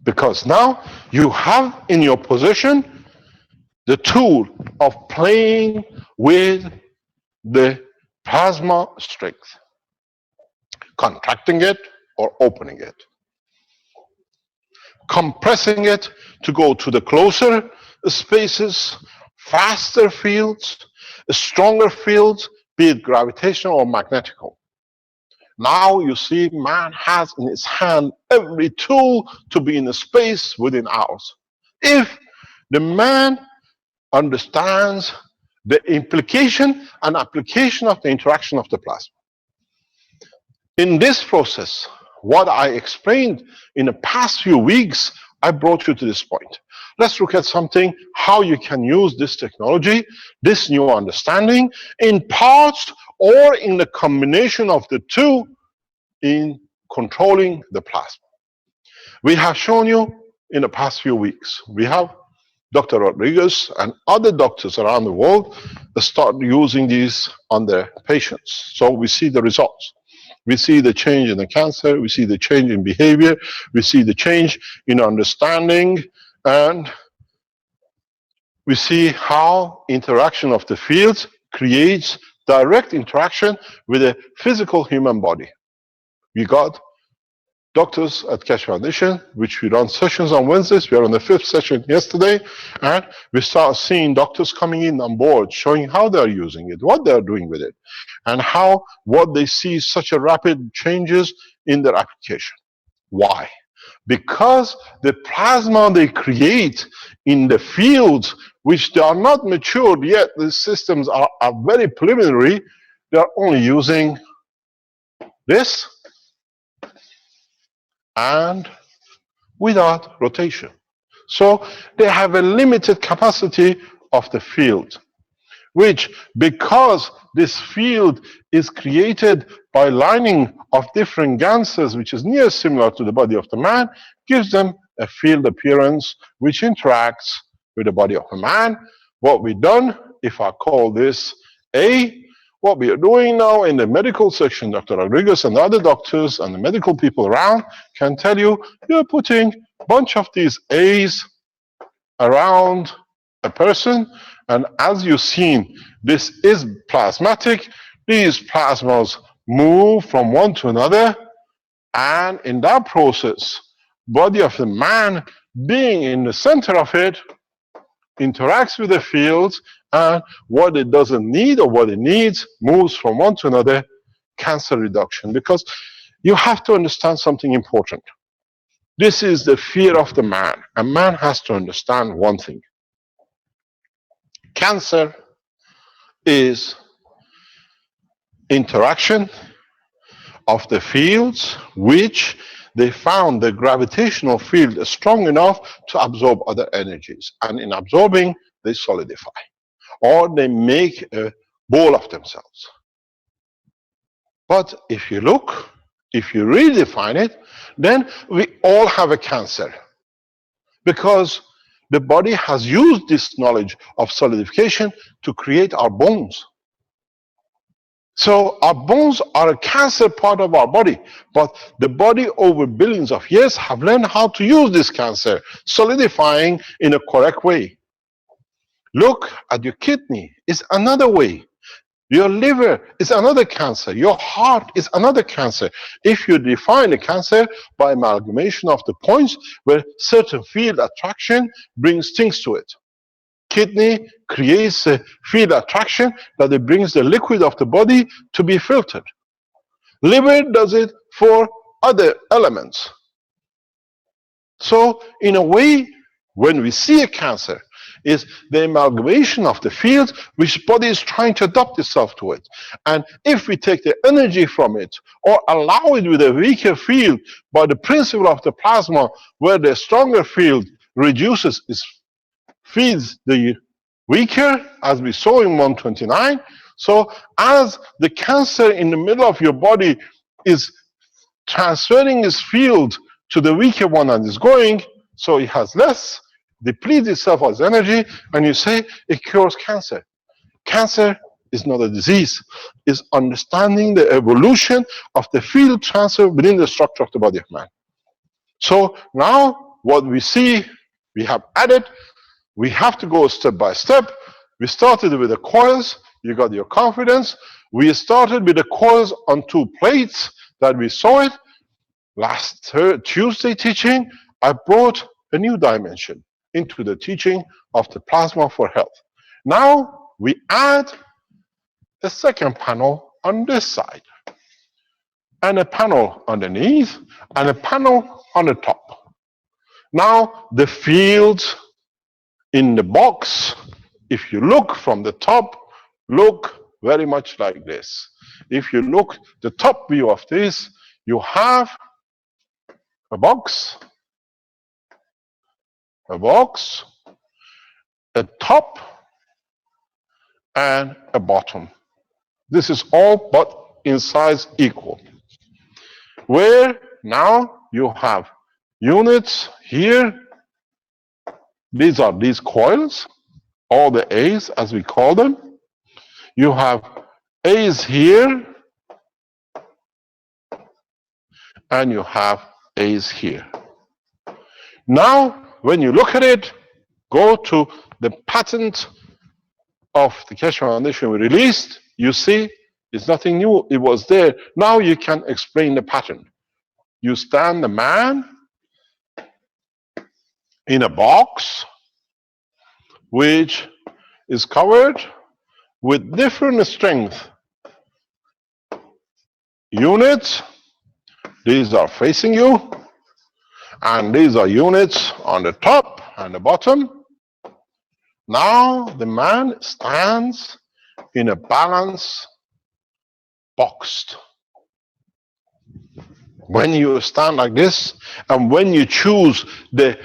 Because now you have in your possession the tool of playing with the plasma strength, contracting it or opening it, compressing it to go to the closer spaces, faster fields, stronger fields, be it gravitational or magnetical. Now you see man has in his hand every tool to be in a space within ours. If the man understands the implication and application of the interaction of the plasma. In this process, what I explained in the past few weeks, I brought you to this point. Let's look at something, how you can use this technology, this new understanding, in parts or in the combination of the two, in controlling the plasma. We have shown you in the past few weeks, we have Dr. Rodriguez and other doctors around the world start using these on their patients. So we see the results. We see the change in the cancer, we see the change in behavior, we see the change in understanding, and we see how interaction of the fields creates direct interaction with a physical human body. We got doctors at Keshe Foundation, which we run sessions on Wednesdays. We are on the 5th session yesterday, and we start seeing doctors coming in on board, showing how they're using it, what they're doing with it, and how what they see such a rapid changes in their application. Why? Because the plasma they create in the fields, which they are not matured yet, the systems are very preliminary, they are only using this and without rotation. So they have a limited capacity of the field, which, because this field is created by lining of different ganses, which is near similar to the body of the man, gives them a field appearance which interacts with the body of a man. What we've done, if I call this A, what we are doing now in the medical section, Dr. Rodriguez and the other doctors and the medical people around can tell you, you're putting a bunch of these A's around a person, and as you've seen, this is plasmatic. These plasmas move from one to another, and in that process, body of the man being in the center of it interacts with the fields, and what it doesn't need or what it needs moves from one to another. Cancer reduction. Because you have to understand something important. This is the fear of the man. A man has to understand one thing. Cancer is interaction of the fields which they found the gravitational field is strong enough to absorb other energies. And in absorbing, they solidify. Or they make a ball of themselves. But if you look, if you really define it, then we all have a cancer. Because the body has used this knowledge of solidification to create our bones. So our bones are a cancer part of our body, but the body over billions of years have learned how to use this cancer, solidifying in a correct way. Look at your kidney, it's another way. Your liver is another cancer. Your heart is another cancer. If you define a cancer by amalgamation of the points where certain field attraction brings things to it. Kidney creates a field attraction that it brings the liquid of the body to be filtered. Liver does it for other elements. So in a way, when we see a cancer, is the amalgamation of the fields which body is trying to adapt itself to it. And if we take the energy from it or allow it with a weaker field by the principle of the plasma, where the stronger field reduces its feeds the weaker, as we saw in 129. So as the cancer in the middle of your body is transferring its field to the weaker one and is going, so it has less, depletes itself as energy, and you say it cures cancer. Cancer is not a disease. It's understanding the evolution of the field transfer within the structure of the body of man. So now what we see, we have added, we have to go step by step. We started with the coils. You got your confidence. We started with the coils on 2 plates that we saw it. Last Tuesday teaching, I brought a new dimension into the teaching of the plasma for health. Now we add a second panel on this side, and a panel underneath, and a panel on the top. Now the fields in the box, if you look from the top, look very much like this. If you look the top view of this, you have a box, a top, and a bottom. This is all but in size equal. where now you have units here. These are these coils, all the A's as we call them. You have A's here, and you have A's here. Now, when you look at it, go to the patent of the Keshe Foundation we released, you see it's nothing new, it was there. Now you can explain the pattern. You stand the man in a box which is covered with different strength units. These are facing you, and these are units on the top and the bottom. Now the man stands in a balance boxed. When you stand like this, and when you choose the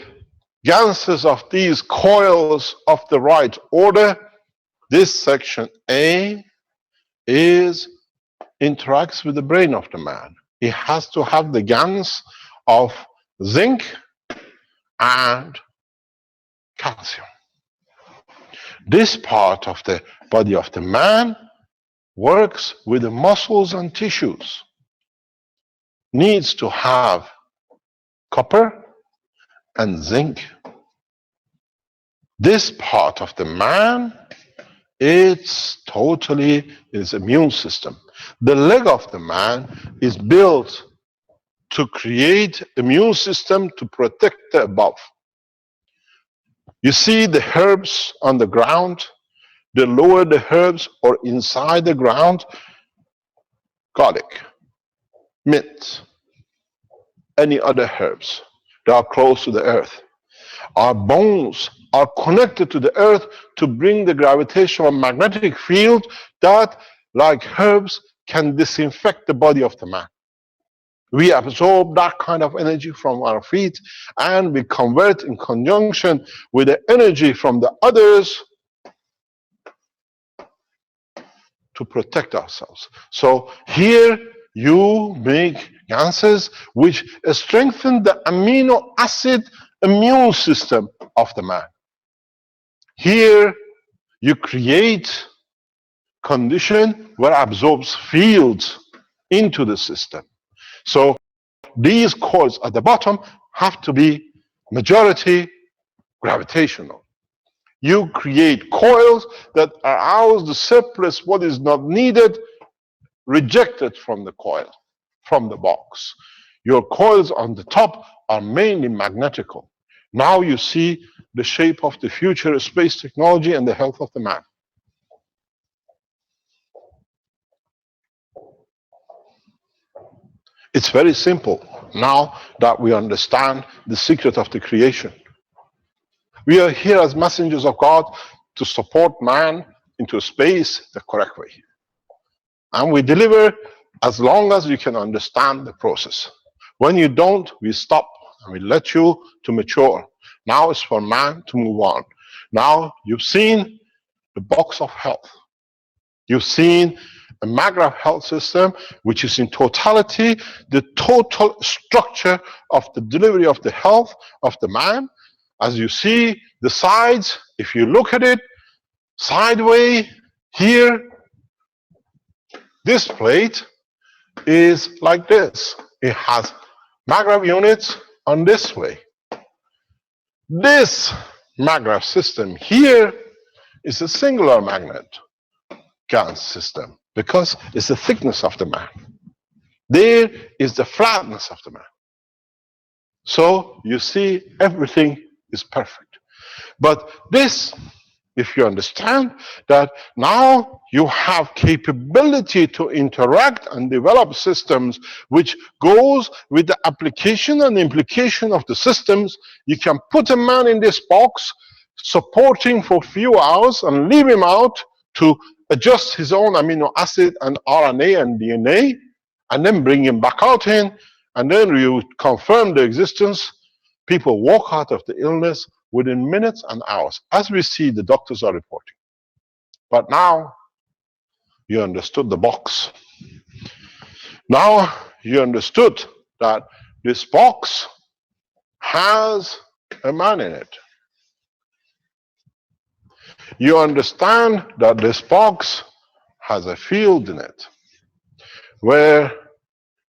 ganses of these coils of the right order, this section A interacts with the brain of the man. It has to have the GANs of zinc and calcium. This part of the body of the man works with the muscles and tissues. Needs to have copper and zinc. This part of the man, it's totally his immune system. The leg of the man is built to create immune system to protect the above. You see the herbs on the ground, the lower the herbs or inside the ground, garlic, mint, any other herbs that are close to the earth. Our bones are connected to the earth to bring the gravitational magnetic field that, like herbs, can disinfect the body of the man. We absorb that kind of energy from our feet, and we convert in conjunction with the energy from the others to protect ourselves. So here you make ganses which strengthen the amino acid immune system of the man. Here you create condition where absorbs fields into the system. So these coils at the bottom have to be majority gravitational. You create coils that allows the surplus, what is not needed, rejected from the coil, from the box. Your coils on the top are mainly magnetical. Now you see the shape of the future space technology and the health of the man. It's very simple now that we understand the secret of the creation. We are here as messengers of God to support man into space the correct way. And we deliver as long as you can understand the process. When you don't, we stop and we let you to mature. Now it's for man to move on. Now you've seen the box of health. You've seen a Magrav health system, which is in totality the total structure of the delivery of the health of the man. As you see the sides, if you look at it sideways here, this plate is like this. It has Magrav units on this way. This Magrav system here is a singular magnet GAN system because it's the thickness of the man. There is the flatness of the man. So you see everything is perfect. But this, if you understand that now you have capability to interact and develop systems which goes with the application and implication of the systems, you can put a man in this box, supporting for a few hours and leave him out to adjust his own amino acid and RNA and DNA, and then bring him back out in, and then you confirm the existence. People walk out of the illness within minutes and hours, as we see the doctors are reporting. But now you understood the box. Now you understood that this box has a man in it. You understand that this box has a field in it, where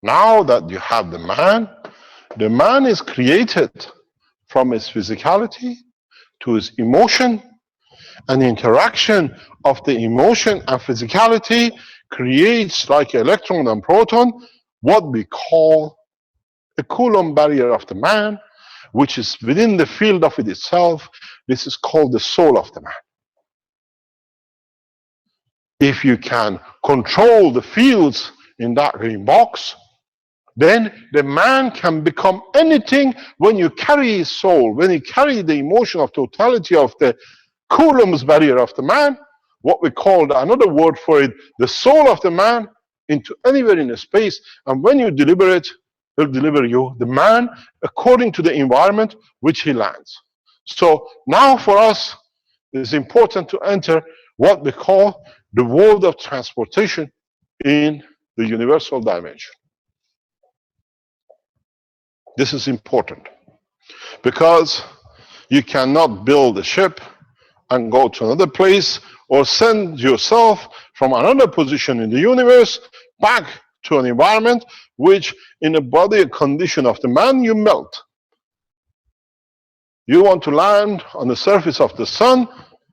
now that you have the man is created from his physicality to his emotion, and the interaction of the emotion and physicality creates, like electron and proton, what we call a Coulomb barrier of the man, which is within the field of it itself. This is called the soul of the man. If you can control the fields in that green box, then the man can become anything. When you carry his soul, when you carry the emotion of totality of the Coulomb's barrier of the man, what we call another word for it, the soul of the man, into anywhere in the space, and when you deliver it, he'll deliver you, the man, according to the environment which he lands. So now for us, it is important to enter what we call the world of transportation in the universal dimension. This is important because you cannot build a ship and go to another place, or send yourself from another position in the universe back to an environment which, in a body condition of the man, you melt. You want to land on the surface of the sun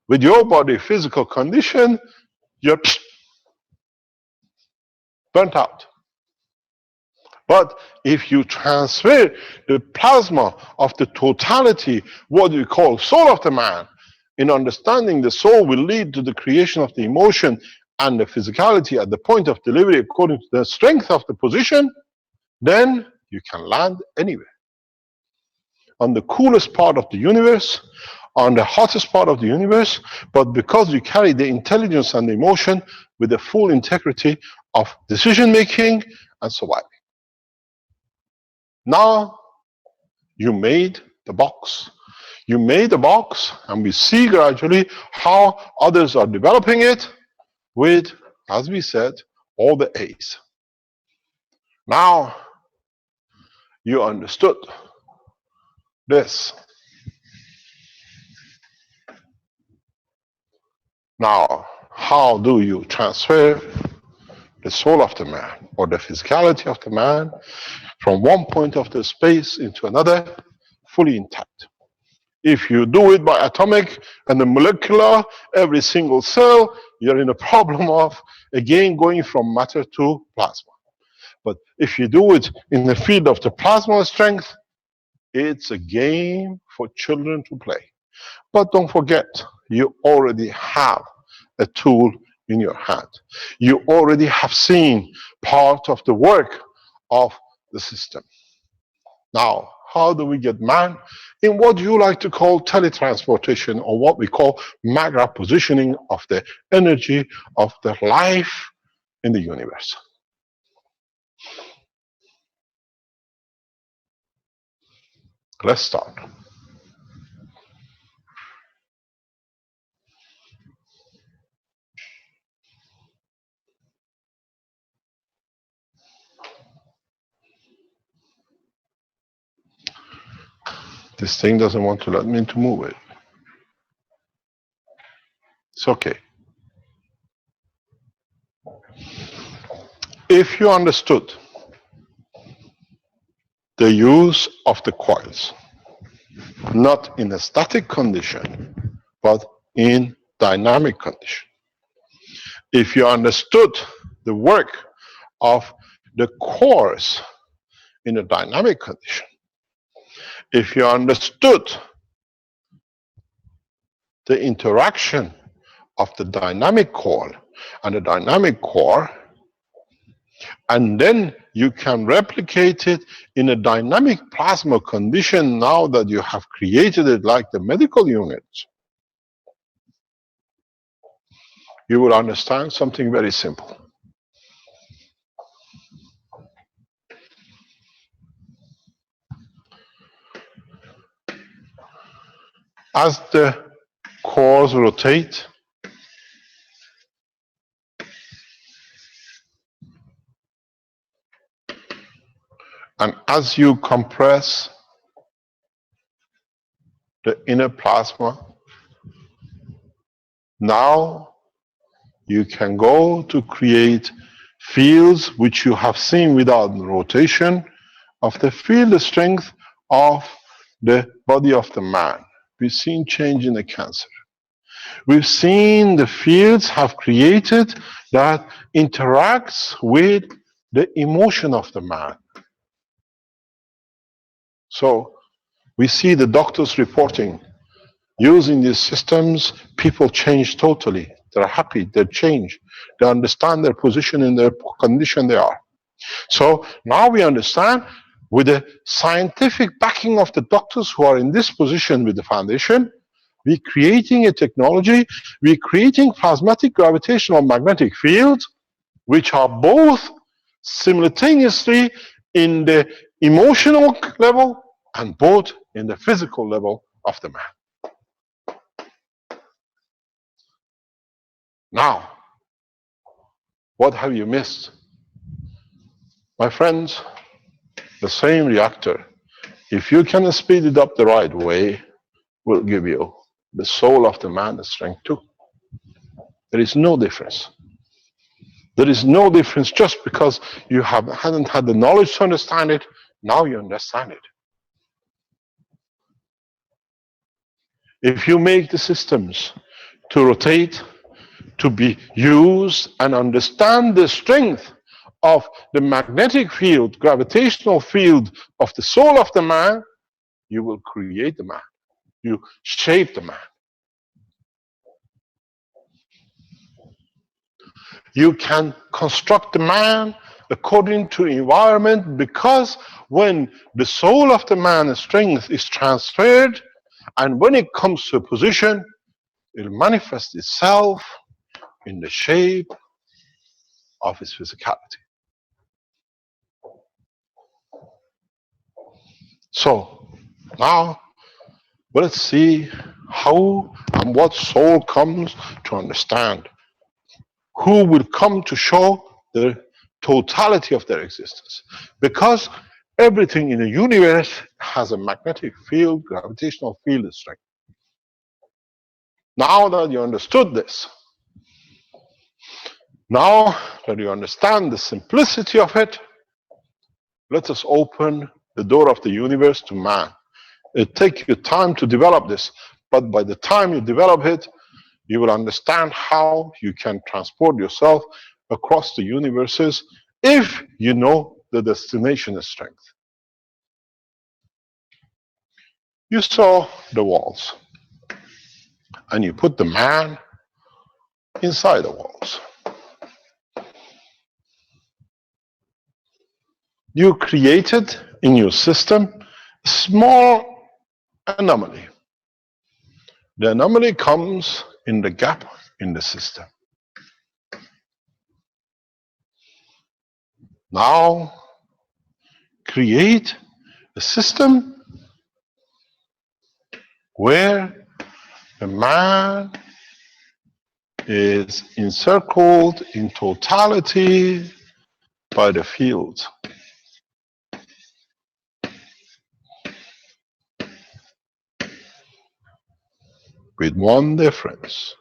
with your body physical condition, you're burnt out. But if you transfer the plasma of the totality, what we call soul of the man, in understanding the soul will lead to the creation of the emotion and the physicality at the point of delivery according to the strength of the position, then you can land anywhere. On the coolest part of the universe, on the hottest part of the universe, but because you carry the intelligence and the emotion with the full integrity of decision making and surviving. Now you made the box. You made the box, and we see gradually how others are developing it with, as we said, all the A's. Now you understood this. Now, how do you transfer the soul of the man, or the physicality of the man, from one point of the space into another, fully intact? If you do it by atomic and the molecular, every single cell, you're in a problem of, again, going from matter to plasma. But if you do it in the field of the plasma strength, it's a game for children to play. But don't forget, you already have a tool in your hand. You already have seen part of the work of the system. Now, how do we get man in what you like to call teletransportation, or what we call magra positioning of the energy of the life in the universe? Let's start. This thing doesn't want to let me to move it. It's okay. If you understood the use of the coils, not in a static condition, but in dynamic condition. If you understood the work of the cores in a dynamic condition, if you understood the interaction of the dynamic core and the dynamic core, and then you can replicate it in a dynamic plasma condition now that you have created it like the medical units, you will understand something very simple. As the cores rotate, And as you compress the inner plasma, now you can go to create fields which you have seen without rotation of the field strength of the body of the man. We've seen change in the cancer. We've seen the fields have created that interacts with the emotion of the man. So we see the doctors reporting, using these systems, people change totally. They're happy, they change. They understand their position in their condition they are. So now we understand, with the scientific backing of the doctors who are in this position with the foundation, we're creating a technology, we're creating plasmatic gravitational magnetic fields, which are both simultaneously in the emotional level and both in the physical level of the man. Now, what have you missed? My friends, the same reactor, if you can speed it up the right way, will give you the soul of the man, the strength too. There is no difference. There is no difference just because you hadn't had the knowledge to understand it. Now you understand it. If you make the systems to rotate, to be used, and understand the strength of the magnetic field, gravitational field of the soul of the man, you will create the man. You shape the man. You can construct the man according to environment, because when the soul of the man's strength is transferred, and when it comes to a position, it will manifest itself in the shape of his physicality. So now let's see how and what soul comes to understand. Who will come to show the totality of their existence? Because everything in the universe has a magnetic field, gravitational field strength. Now that you understood this, now that you understand the simplicity of it, let us open the door of the universe to man. It takes you time to develop this, but by the time you develop it, you will understand how you can transport yourself across the universes if you know the destination is strength. You saw the walls, and you put the man inside the walls. You created in your system a small anomaly. The anomaly comes in the gap in the system. Now, create a system where the man is encircled in totality by the field. With one difference.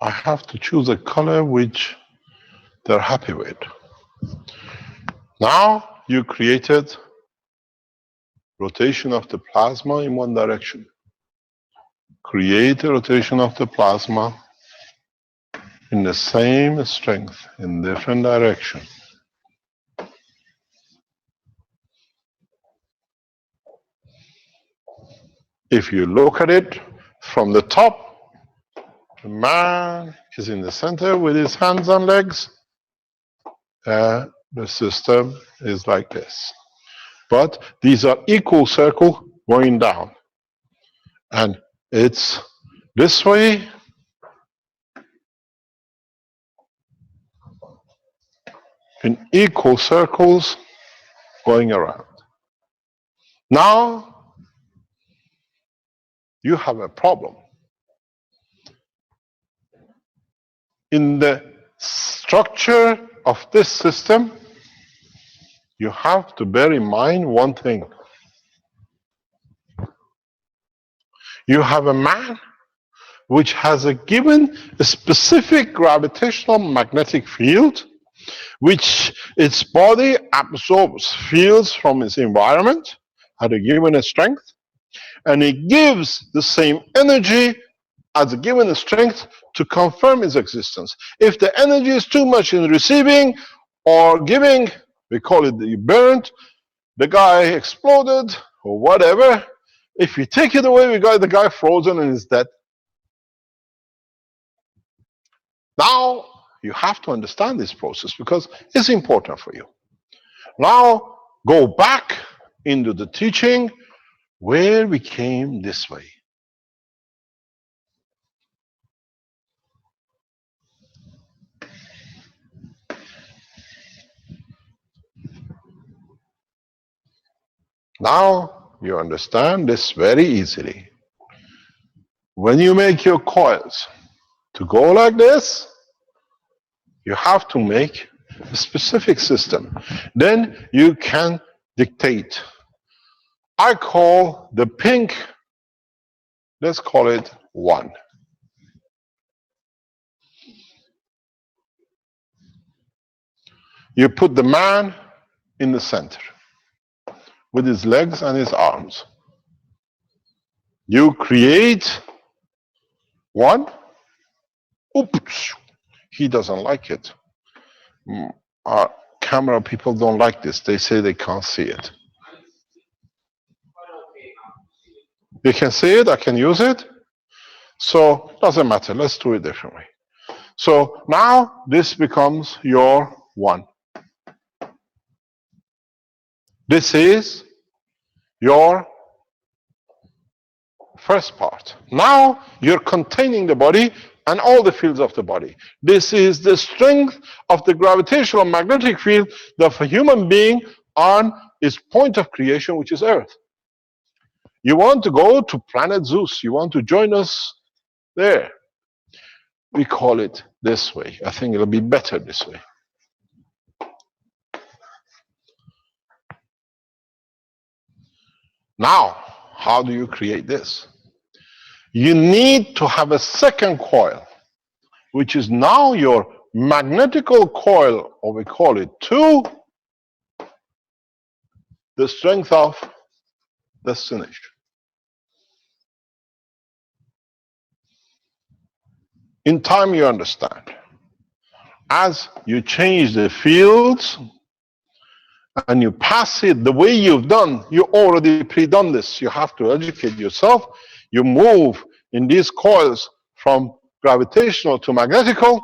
I have to choose a color which they're happy with. Now you created rotation of the plasma in one direction. Create a rotation of the plasma in the same strength in different direction. If you look at it from the top, the man is in the center with his hands and legs. The system is like this. But these are equal circles going down. And it's this way. in equal circles going around. Now, you have a problem. In the structure of this system, you have to bear in mind one thing. You have a man which has a given specific gravitational magnetic field, which its body absorbs fields from its environment at a given strength, and it gives the same energy as a given strength to confirm its existence. If the energy is too much in receiving or giving, we call it the burnt, the guy exploded or whatever. If you take it away, we got the guy frozen and is dead. Now, you have to understand this process because it's important for you. Now, go back into the teaching where we came this way. Now, you understand this very easily. When you make your coils to go like this, you have to make a specific system. Then you can dictate. I call the pink, let's call it 1. You put the man in the center with his legs and his arms. You create 1. Oops, he doesn't like it. Our camera people don't like this. They say they can't see it. You can see it, I can use it. So, it doesn't matter, let's do it differently. So, now this becomes your 1. This is your first part. Now you're containing the body and all the fields of the body. This is the strength of the gravitational magnetic field of a human being on its point of creation, which is Earth. You want to go to planet Zeus. You want to join us there. We call it this way. I think it'll be better this way. Now, how do you create this? You need to have a second coil, which is now your magnetical coil, or we call it 2, the strength of destination. In time, you understand. As you change the fields, and you pass it the way you've done, you already pre-done this. You have to educate yourself. You move in these coils from gravitational to magnetical.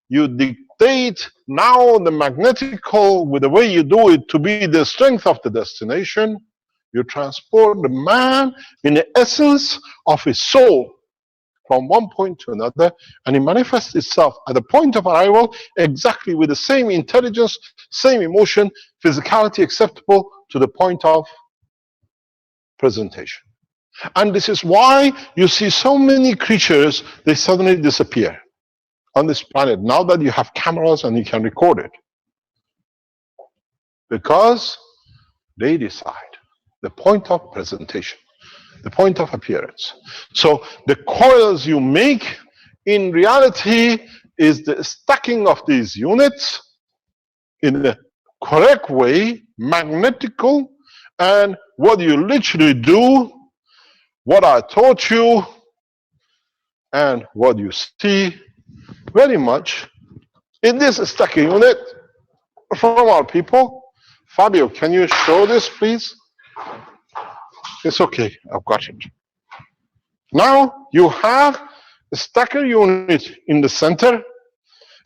You dictate now the magnetical with the way you do it to be the strength of the destination. You transport the man in the essence of his soul from one point to another, and it manifests itself at the point of arrival exactly with the same intelligence, same emotion, physicality acceptable to the point of presentation. And this is why you see so many creatures, they suddenly disappear on this planet now that you have cameras and you can record it. Because they decide the point of presentation, the point of appearance. So the coils you make in reality is the stacking of these units in the correct way, magnetical, and what you literally do, what I taught you, and what you see very much in this stacking unit from our people. Fabio, can you show this, please? It's okay, I've got it. Now you have a stacker unit in the center.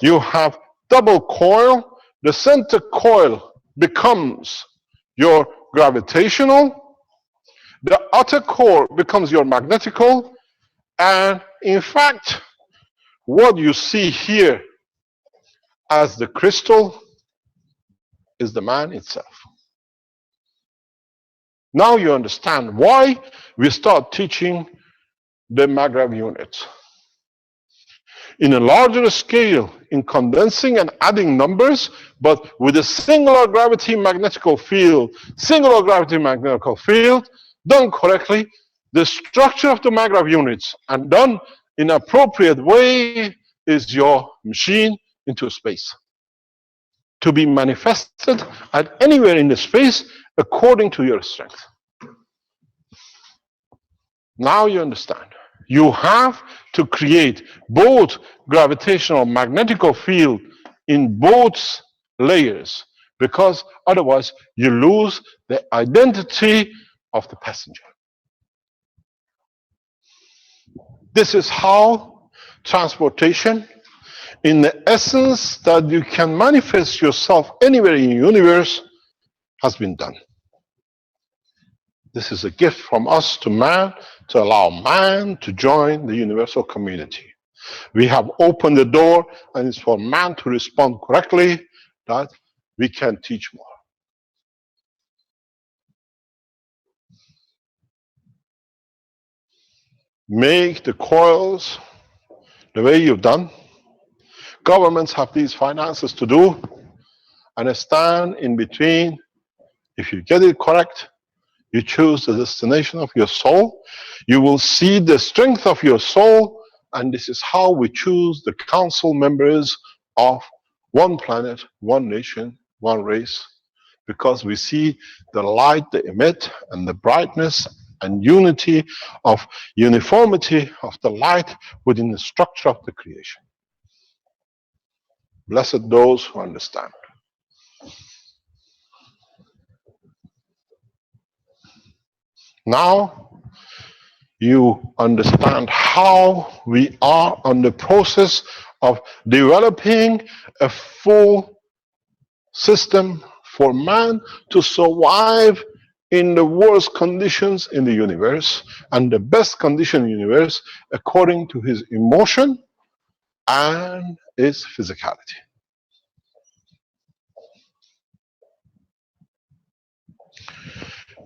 You have double coil. The center coil becomes your gravitational. The outer core becomes your magnetical. And in fact, what you see here as the crystal is the man itself. Now you understand why we start teaching the MAGRAV units. In a larger scale, in condensing and adding numbers, but with a singular gravity magnetical field, done correctly, the structure of the MAGRAV units and done in an appropriate way is your machine into space, to be manifested at anywhere in the space according to your strength. Now you understand. You have to create both gravitational magnetical field in both layers, because otherwise you lose the identity of the passenger. This is how transportation, in the essence that you can manifest yourself anywhere in the universe, has been done. This is a gift from us to man, to allow man to join the universal community. We have opened the door, and it's for man to respond correctly that we can teach more. Make the coils the way you've done. Governments have these finances to do, and a stand in between. If you get it correct, you choose the destination of your soul. You will see the strength of your soul, and this is how we choose the council members of one planet, one nation, one race, because we see the light they emit and the brightness and unity of uniformity of the light within the structure of the creation. Blessed those who understand. Now you understand how we are on the process of developing a full system for man to survive in the worst conditions in the universe and the best condition in the universe according to his emotion and his physicality.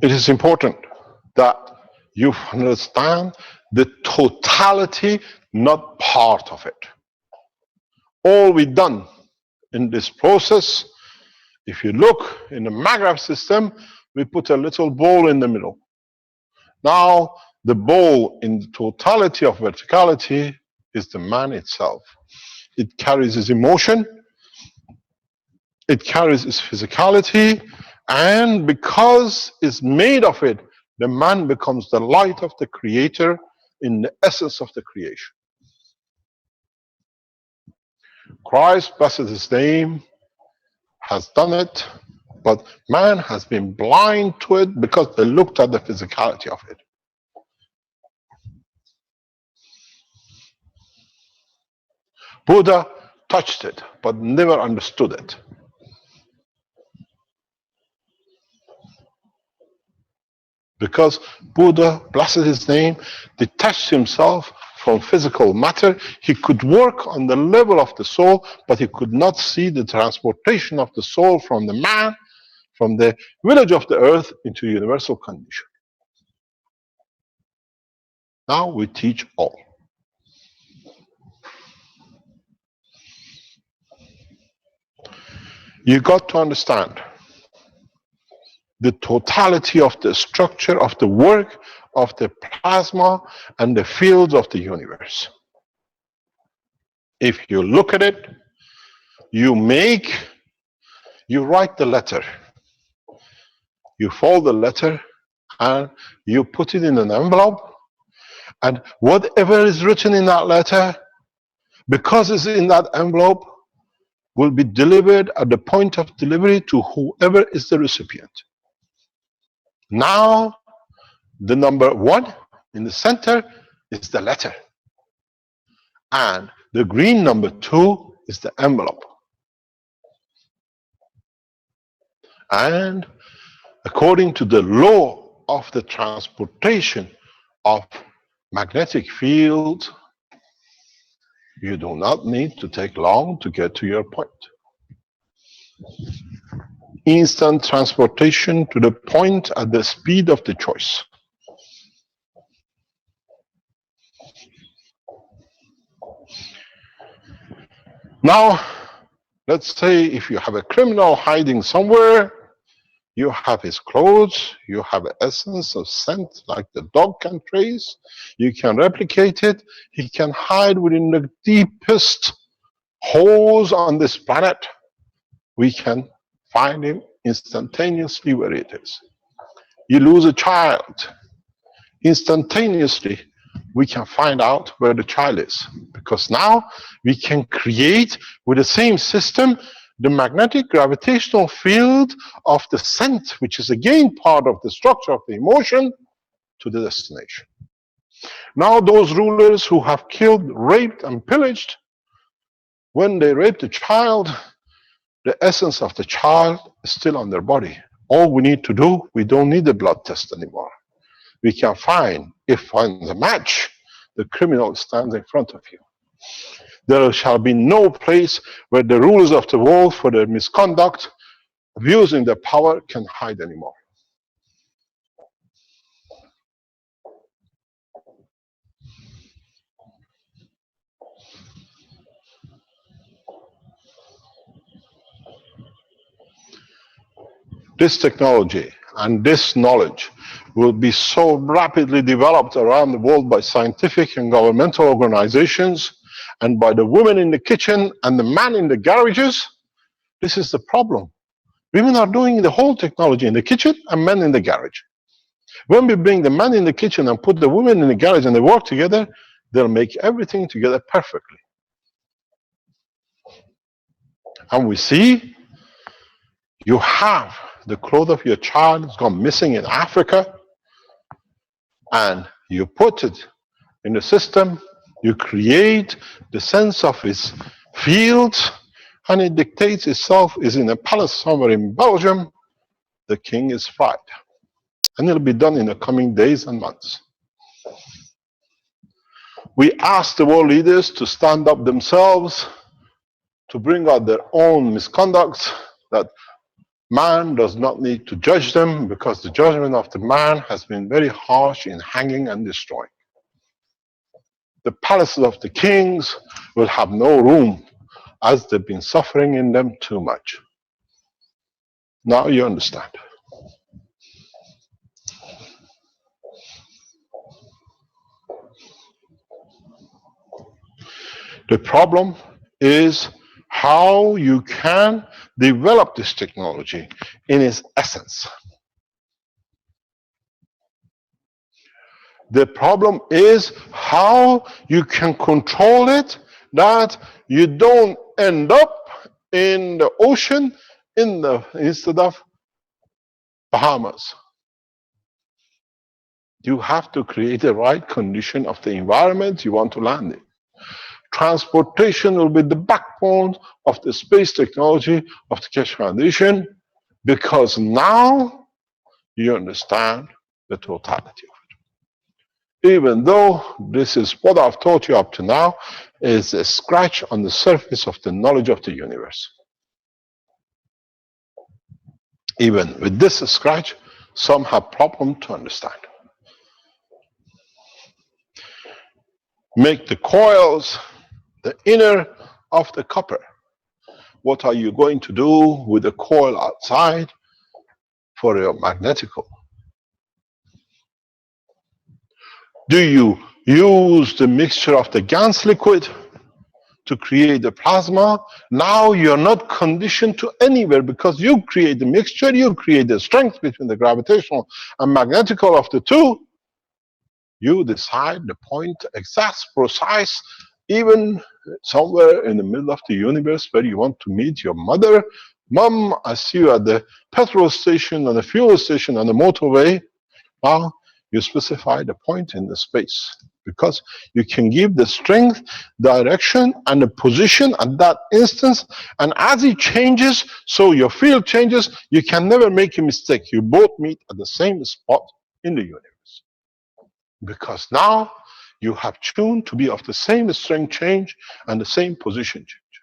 It is important that you understand the totality, not part of it. All we've done in this process, if you look in the MAGRAV system, we put a little ball in the middle. Now, the ball in the totality of verticality is the man itself. It carries his emotion, it carries his physicality, and because it's made of it, the man becomes the light of the creator in the essence of the creation. Christ, blessed his name, has done it, but man has been blind to it because they looked at the physicality of it. Buddha touched it, but never understood it. Because Buddha, blessed his name, detached himself from physical matter, he could work on the level of the soul, but he could not see the transportation of the soul from the man, from the village of the earth into universal condition. Now we teach all. You got to understand the totality of the structure of the work of the plasma and the fields of the universe. If you look at it, you write the letter, you fold the letter, and you put it in an envelope, and whatever is written in that letter, because it's in that envelope, will be delivered at the point of delivery to whoever is the recipient. Now, the number 1 in the center is the letter, and the green number 2 is the envelope. And according to the law of the transportation of magnetic field, you do not need to take long to get to your point. instant transportation to the point at the speed of the choice. Now, let's say if you have a criminal hiding somewhere, you have his clothes, you have an essence of scent like the dog can trace, you can replicate it, he can hide within the deepest holes on this planet. We can find him instantaneously where it is. You lose a child, instantaneously we can find out where the child is, because now we can create with the same system the magnetic gravitational field of the scent, which is again part of the structure of the emotion, to the destination. Now those rulers who have killed, raped and pillaged, when they raped a child, the essence of the child is still on their body. All we need to do, we don't need a blood test anymore. We can find, if on the match, the criminal stands in front of you. There shall be no place where the rulers of the world, for their misconduct, abusing their power, can hide anymore. This technology and this knowledge will be so rapidly developed around the world by scientific and governmental organizations and by the women in the kitchen and the man in the garages. This is the problem. Women are doing the whole technology in the kitchen and men in the garage. When we bring the man in the kitchen and put the women in the garage and they work together, they'll make everything together perfectly. And we see you have the clothes of your child has gone missing in Africa, and you put it in the system, you create the sense of its fields, and it dictates itself is in a palace somewhere in Belgium. The king is fried. And it'll be done in the coming days and months. We ask the world leaders to stand up themselves, to bring out their own misconducts, that man does not need to judge them, because the judgment of the man has been very harsh in hanging and destroying. The palaces of the kings will have no room, as they've been suffering in them too much. Now you understand. The problem is how you can develop this technology in its essence. The problem is how you can control it, that you don't end up in the ocean instead of Bahamas. You have to create the right condition of the environment you want to land in. Transportation will be the backbone of the space technology of the Keshe Foundation, because now you understand the totality of it. Even though this is what I've taught you up to now, is a scratch on the surface of the knowledge of the universe. Even with this scratch, some have problem to understand. Make the coils the inner of the copper. What are you going to do with the coil outside for your magnetical? Do you use the mixture of the GaNs liquid to create the plasma? Now you're not conditioned to anywhere, because you create the mixture, you create the strength between the gravitational and magnetical of the two. You decide the point, exact, precise, even somewhere in the middle of the universe where you want to meet your mother. Mom, I see you at the petrol station, on the fuel station, on the motorway. Now you specify the point in the space, because you can give the strength, direction, and the position at that instance. And as it changes, so your field changes, you can never make a mistake. You both meet at the same spot in the universe. Because now you have tuned to be of the same strength change and the same position change.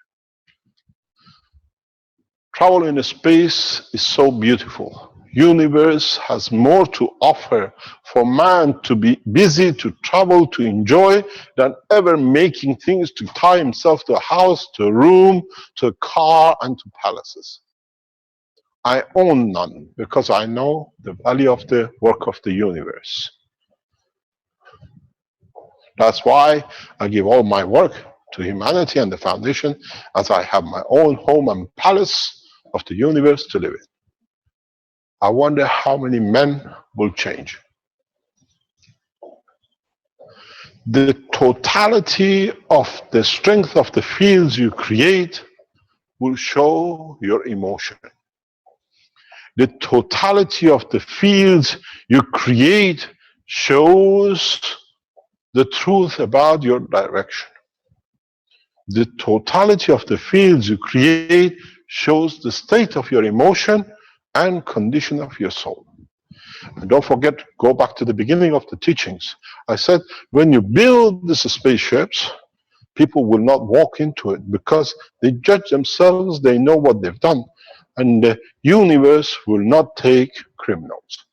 Travel in space is so beautiful. Universe has more to offer for man to be busy, to travel, to enjoy, than ever making things to tie himself to a house, to a room, to a car, and to palaces. I own none because I know the value of the work of the universe. That's why I give all my work to humanity and the foundation, as I have my own home and palace of the universe to live in. I wonder how many men will change. The totality of the strength of the fields you create will show your emotion. The totality of the fields you create shows the truth about your direction. The totality of the fields you create shows the state of your emotion and condition of your soul. And don't forget, go back to the beginning of the teachings. I said, when you build these spaceships, people will not walk into it because they judge themselves, they know what they've done, and the universe will not take criminals.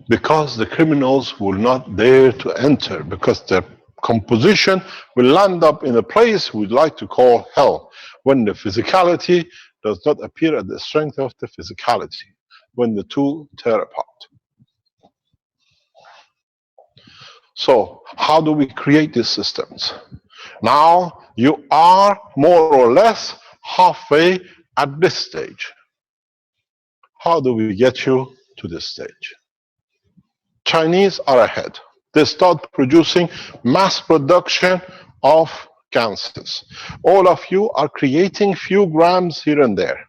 Because the criminals will not dare to enter, because their composition will land up in a place we'd like to call hell, when the physicality does not appear at the strength of the physicality, when the two tear apart. So, how do we create these systems? Now, you are more or less halfway at this stage. How do we get you to this stage? Chinese are ahead. They start producing mass production of gases. All of you are creating few grams here and there.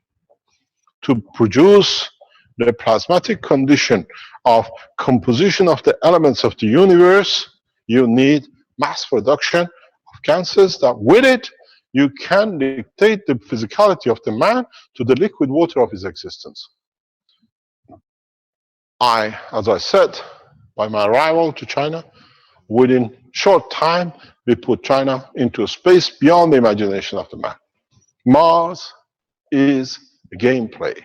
To produce the plasmatic condition of composition of the elements of the universe, you need mass production of gases that with it, you can dictate the physicality of the man to the liquid water of his existence. As I said, by my arrival to China, within short time, we put China into a space beyond the imagination of the man. Mars is a gameplay.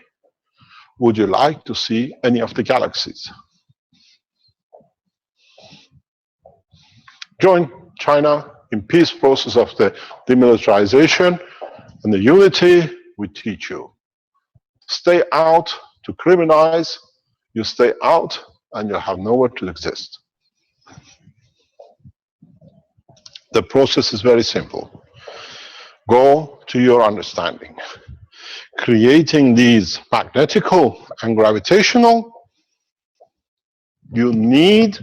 Would you like to see any of the galaxies? Join China in peace process of the demilitarization and the unity we teach you. Stay out to criminalize, you stay out and you have nowhere to exist. The process is very simple. Go to your understanding. Creating these magnetical and gravitational, you need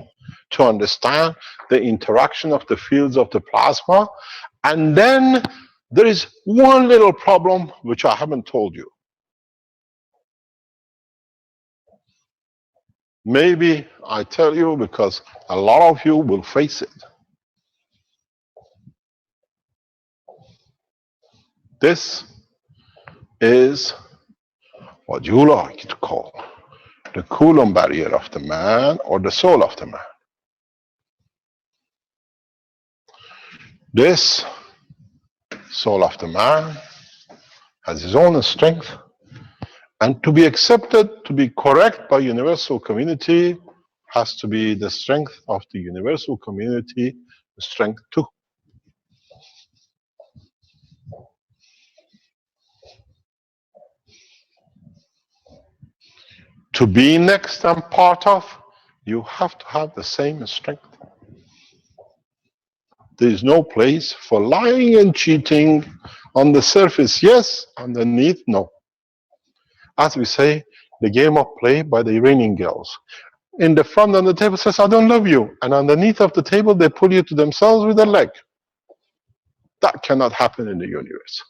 to understand the interaction of the fields of the plasma. And then there is one little problem which I haven't told you. Maybe I tell you because a lot of you will face it. This is what you like to call the Coulomb barrier of the man or the soul of the man. This soul of the man has his own strength, and to be accepted, to be correct by universal community, has to be the strength of the universal community, the strength too. To be next and part of, you have to have the same strength. There is no place for lying and cheating. On the surface, yes, underneath, no. As we say, the game of play by the Iranian girls. In the front on the table says, I don't love you. And underneath of the table, they pull you to themselves with a leg. That cannot happen in the universe.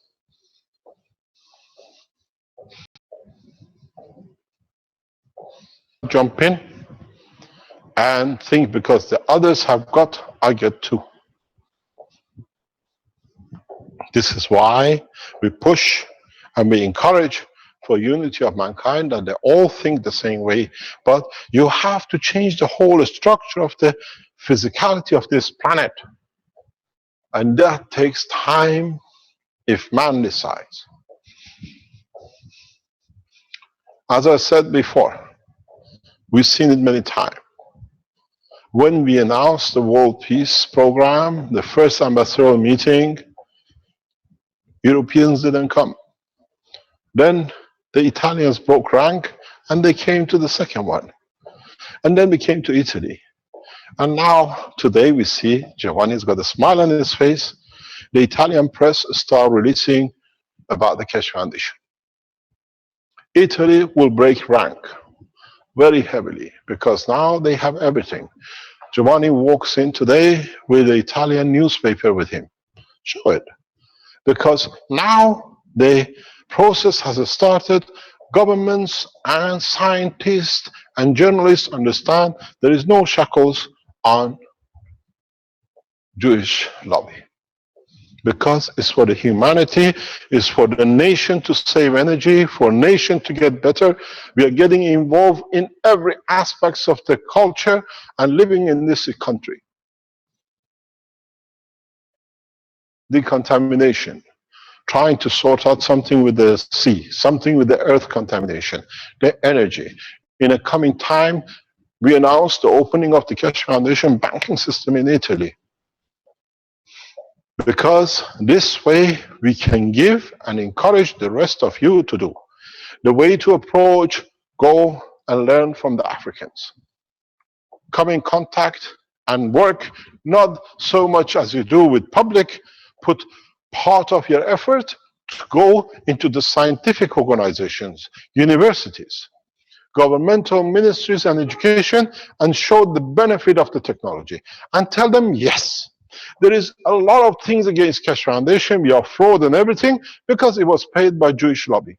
Jump in and think because the others have got, I get too. This is why we push and we encourage for unity of mankind, and they all think the same way. But you have to change the whole structure of the physicality of this planet. And that takes time if man decides. As I said before, we've seen it many times. When we announced the World Peace Program, the first ambassadorial meeting, Europeans didn't come. Then the Italians broke rank and they came to the second one. And then we came to Italy. And now, today, we see Giovanni's got a smile on his face. The Italian press start releasing about the Keshe Foundation. Italy will break rank very heavily because now they have everything. Giovanni walks in today with the Italian newspaper with him. Show it. Because now the process has started. Governments and scientists and journalists understand there is no shackles on Jewish lobby. Because it's for the humanity, it's for the nation to save energy, for nation to get better. We are getting involved in every aspect of the culture and living in this country. Decontamination, trying to sort out something with the sea, something with the earth contamination, the energy. In a coming time, we announced the opening of the Keshe Foundation banking system in Italy. Because this way we can give and encourage the rest of you to do. The way to approach, go and learn from the Africans. Come in contact and work, not so much as you do with public, put part of your effort to go into the scientific organizations, universities, governmental ministries and education, and show the benefit of the technology. And tell them, yes, there is a lot of things against Keshe Foundation. We are fraud and everything because it was paid by Jewish lobby.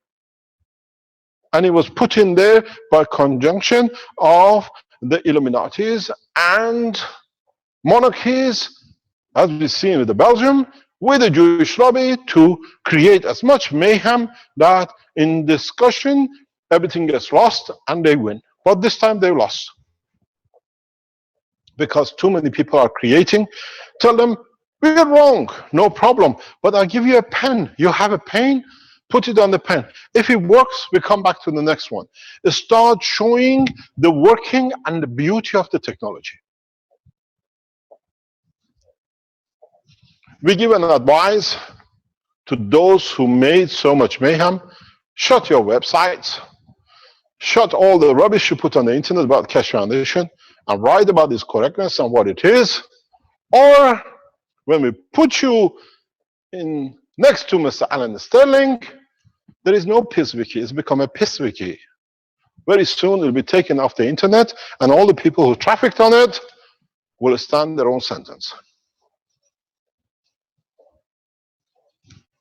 And it was put in there by conjunction of the Illuminatis and monarchies, as we see in the Belgium, with the Jewish lobby to create as much mayhem that in discussion, everything gets lost and they win. But this time they lost. Because too many people are creating. Tell them, we're wrong, no problem. But I'll give you a pen. You have a pen, put it on the pen. If it works, we come back to the next one. Start showing the working and the beauty of the technology. We give an advice to those who made so much mayhem. Shut your websites. Shut all the rubbish you put on the internet about Keshe Foundation and write about its correctness and what it is. Or when we put you in next to Mr. Alan Sterling, there is no Peace Wiki. It's become a Peace Wiki. Very soon it will be taken off the internet and all the people who trafficked on it will stand their own sentence.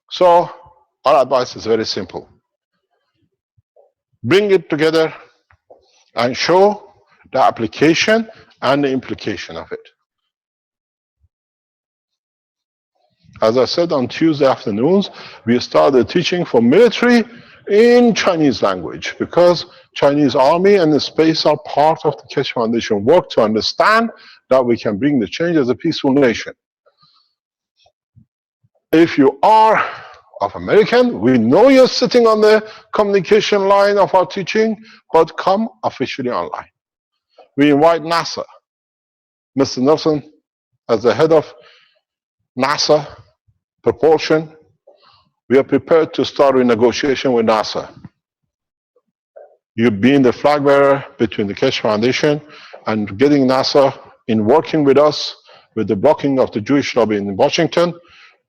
So our advice is very simple. Bring it together and show the application and the implication of it. As I said, on Tuesday afternoons, we started teaching for military in Chinese language because Chinese army and the space are part of the Keshe Foundation work to understand that we can bring the change as a peaceful nation. If you are of American, we know you're sitting on the communication line of our teaching, but come officially online. We invite NASA. Mr. Nelson, as the head of NASA, Propulsion, we are prepared to start a negotiation with NASA. You being the flag bearer between the Keshe Foundation and getting NASA in working with us with the blocking of the Jewish lobby in Washington.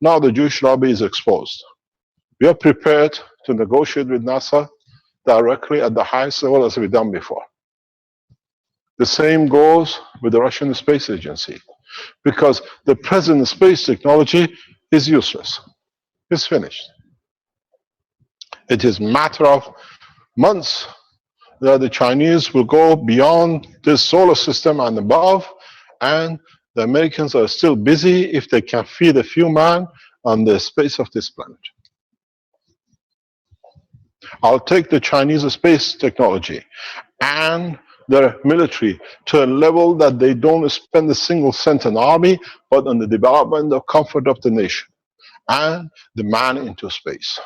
Now the Jewish lobby is exposed. We are prepared to negotiate with NASA directly at the highest level as we've done before. The same goes with the Russian Space Agency, because the present space technology is useless. It's finished. It is a matter of months that the Chinese will go beyond this solar system and above, and the Americans are still busy if they can feed a few men on the space of this planet. I'll take the Chinese space technology and their military to a level that they don't spend a single cent on army, but on the development of comfort of the nation and the man into space.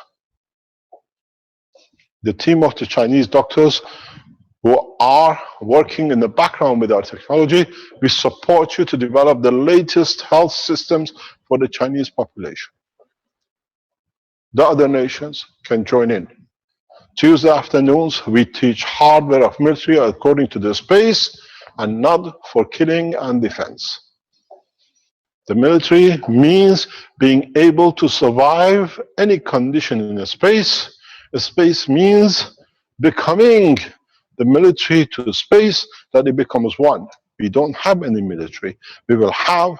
The team of the Chinese doctors who are working in the background with our technology, we support you to develop the latest health systems for the Chinese population. The other nations can join in. Tuesday afternoons, we teach hardware of military according to the space and not for killing and defense. The military means being able to survive any condition in a space. A space means becoming the military to space, that it becomes one. We don't have any military. We will have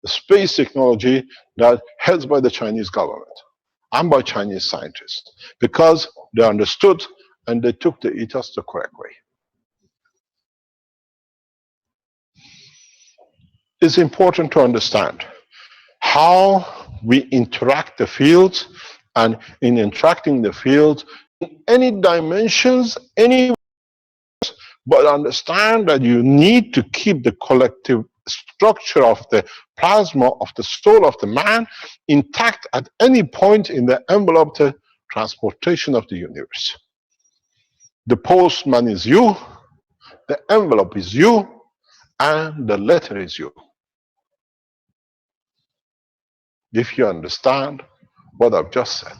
a space technology that heads by the Chinese government and by Chinese scientists, because they understood and they took the ethos the correct way. It's important to understand how we interact the fields, and in interacting the fields, in any dimensions, any, but understand that you need to keep the collective structure of the plasma of the soul of the man intact at any point in the envelope of the transportation of the universe. The postman is you, the envelope is you, and the letter is you. If you understand what I've just said.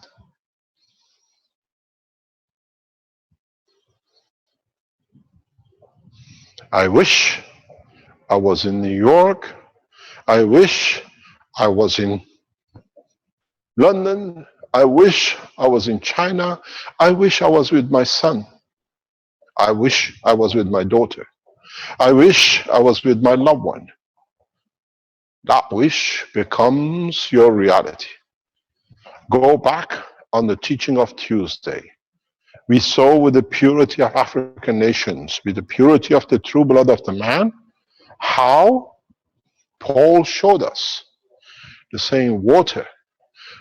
I wish I was in New York. I wish I was in London. I wish I was in China. I wish I was with my son. I wish I was with my daughter. I wish I was with my loved one. That wish becomes your reality. Go back on the teaching of Tuesday. We saw with the purity of African nations, with the purity of the true blood of the man, how Paul showed us the same water,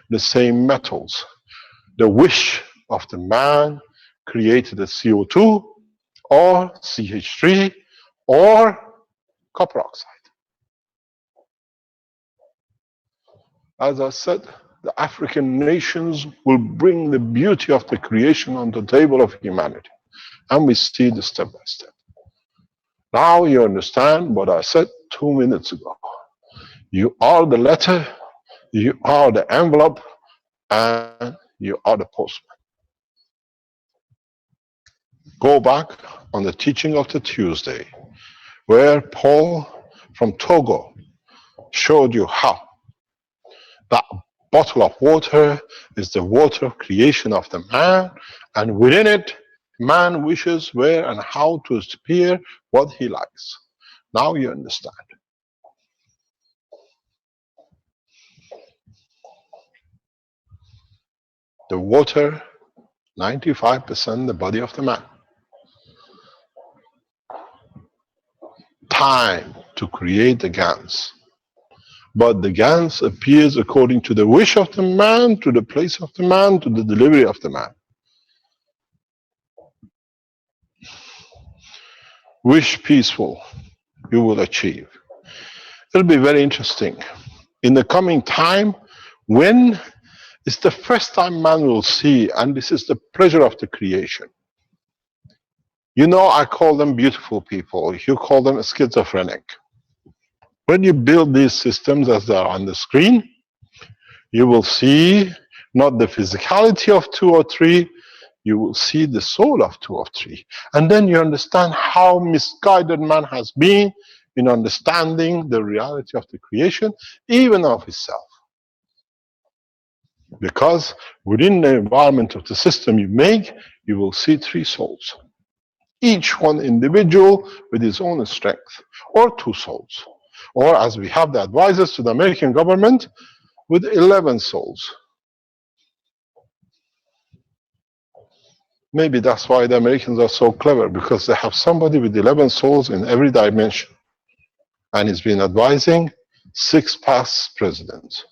the same metals. The wish of the man created a CO2 or CH3 or copper oxide. As I said, the African nations will bring the beauty of the creation on the table of humanity. And we see this step by step. Now you understand what I said 2 minutes ago. You are the letter, you are the envelope, and you are the postman. Go back on the teaching of the Tuesday, where Paul from Togo showed you how that bottle of water is the water of creation of the man, and within it, man wishes where and how to appear what he likes. Now you understand. The water, 95% the body of the man. Time to create the GANs. But the GANs appears according to the wish of the man, to the place of the man, to the delivery of the man. Wish peaceful, you will achieve. It'll be very interesting. In the coming time, when it's the first time man will see, and this is the pleasure of the creation. You know, I call them beautiful people. You call them schizophrenic. When you build these systems as they are on the screen, you will see not the physicality of 2 or 3, you will see the soul of 2 or 3. And then you understand how misguided man has been in understanding the reality of the creation, even of himself. Because within the environment of the system you make, you will see 3 souls. Each one individual with his own strength, or 2 souls. Or as we have the advisors to the American government, with 11 souls. Maybe that's why the Americans are so clever, because they have somebody with 11 souls in every dimension. And he's been advising 6 past presidents.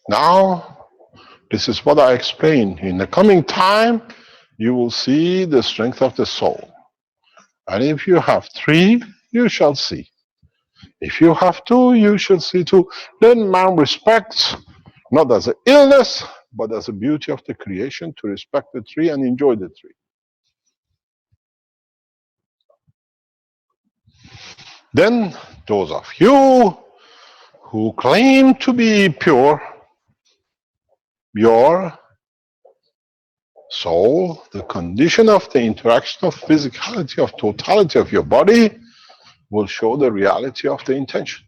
Now, This is what I explained. In the coming time, you will see the strength of the soul. And if you have 3, you shall see. If you have 2, you shall see too. Then man respects, not as an illness, but as a beauty of the creation, to respect the 3 and enjoy the 3. Then those of you who claim to be pure, your soul, the condition of the interaction of physicality, of totality of your body, will show the reality of the intention.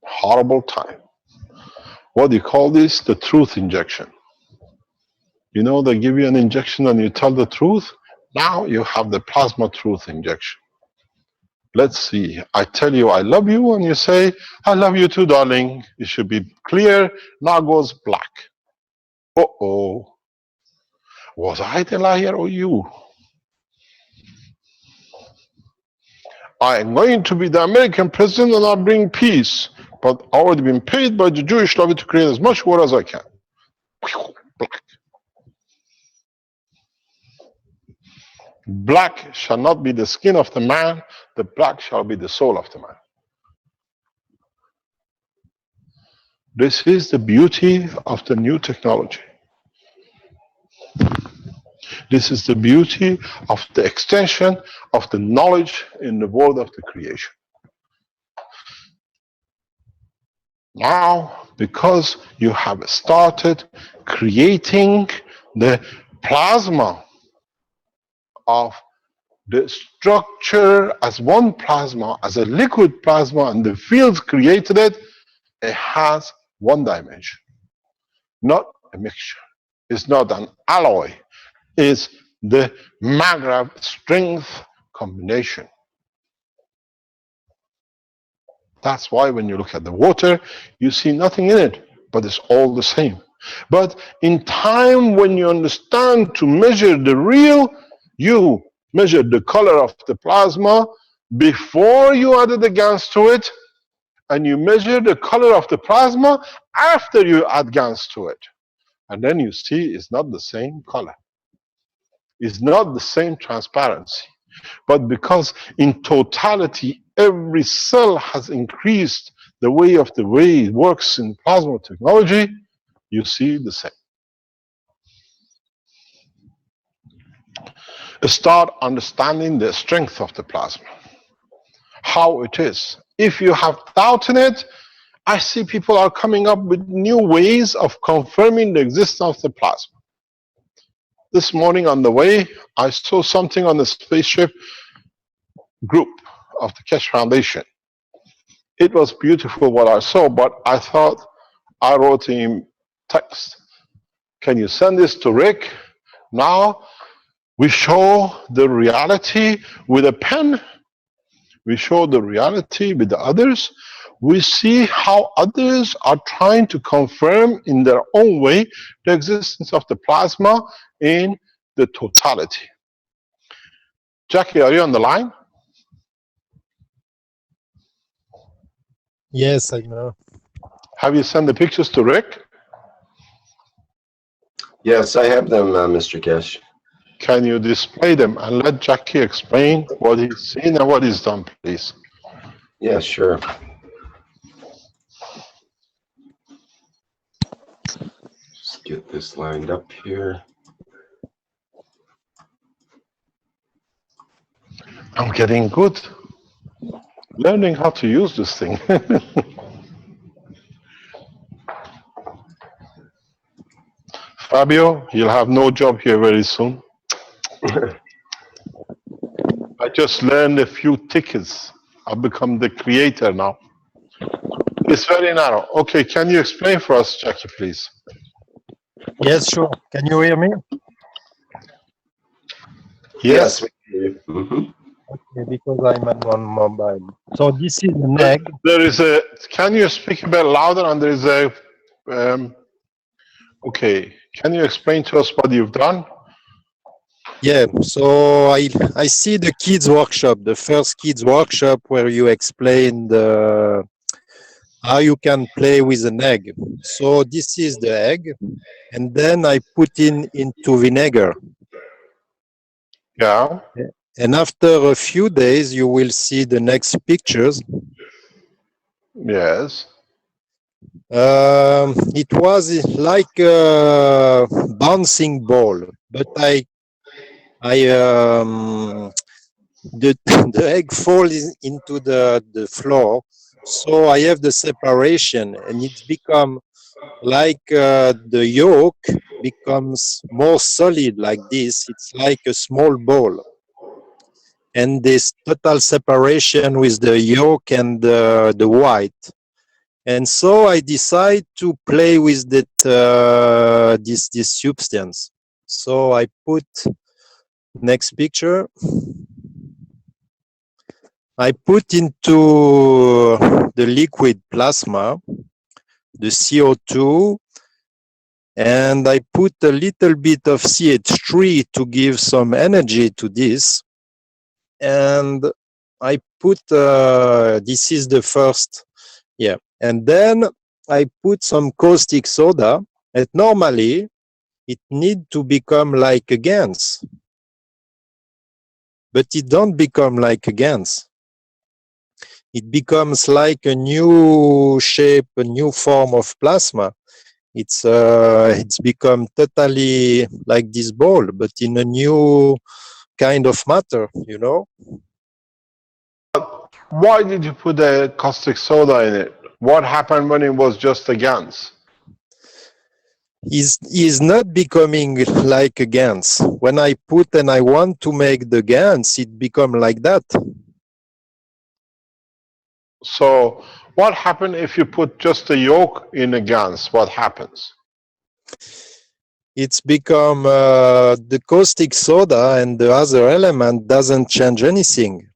Horrible time. What do you call this? The truth injection. You know, they give you an injection and you tell the truth. Now you have the plasma truth injection. Let's see. I tell you I love you and you say, I love you too, darling. It should be clear. Now goes black. Uh-oh. Was I the liar or you? I am going to be the American president and I'll bring peace. But I've already been paid by the Jewish lobby to create as much war as I can. Black. Black shall not be the skin of the man, the black shall be the soul of the man. This is the beauty of the new technology. This is the beauty of the extension of the knowledge in the world of the creation. Now, because you have started creating the plasma of the structure as one plasma, as a liquid plasma, and the fields created it, it has one dimension, not a mixture. It's not an alloy. It's the Maghreb strength combination. That's why when you look at the water, you see nothing in it, but it's all the same. But in time, when you understand to measure the real, you measure the color of the plasma before you added the GANs to it, and you measure the color of the plasma after you add GANs to it. And then you see it's not the same color. It's not the same transparency. But because in totality, every cell has increased the way it works in plasma technology, you see the same. Start understanding the strength of the plasma, how it is. If you have doubt in it, I see people are coming up with new ways of confirming the existence of the plasma. This morning on the way, I saw something on the spaceship group of the Keshe Foundation. It was beautiful what I saw, but I thought, I wrote him text. Can you send this to Rick? Now we show the reality with a pen. We show the reality with the others. We see how others are trying to confirm in their own way the existence of the plasma in the totality. Jackie, are you on the line? Yes, I know. Have you sent the pictures to Rick? Yes, I have them, Mr. Keshe. Can you display them and let Jackie explain what he's seen and what he's done, please? Yeah, sure. Just get this lined up here. I'm getting good. Learning how to use this thing. Fabio, you'll have no job here very soon. I just learned a few tickets. I've become the creator now. It's very narrow. Okay, can you explain for us, Jackie, please? Yes, sure. Can you hear me? Yes. Mm-hmm. Okay, because I'm on mobile. So this is the neck. There is a, can you speak a bit louder? And there is a, okay, can you explain to us what you've done? Yeah, so I see the kids workshop, the first kids workshop where you explain the how you can play with an egg. So this is the egg, and then I put into vinegar. Yeah. And after a few days, you will see the next pictures. Yes. It was like a bouncing ball, but the, the egg falls into the floor. So I have the separation, and it's become like the yolk becomes more solid like this. It's like a small ball. And this total separation with the yolk and the white. And so I decide to play with this substance. So I put next picture. I put into the liquid plasma the CO2, and I put a little bit of CH3 to give some energy to this. And I put, this is the first, yeah. And then I put some caustic soda, and normally it need to become like a GANS, but it don't become like a GANS. It becomes like a new shape, a new form of plasma. It's become totally like this ball, but in a new kind of matter, you know? Why did you put the caustic soda in it? What happened when it was just a GANS? Is not becoming like a GANS. When I put and I want to make the GANS, it become like that. So what happened if you put just the yolk in a GANS? What happens? It's become the caustic soda and the other element doesn't change anything.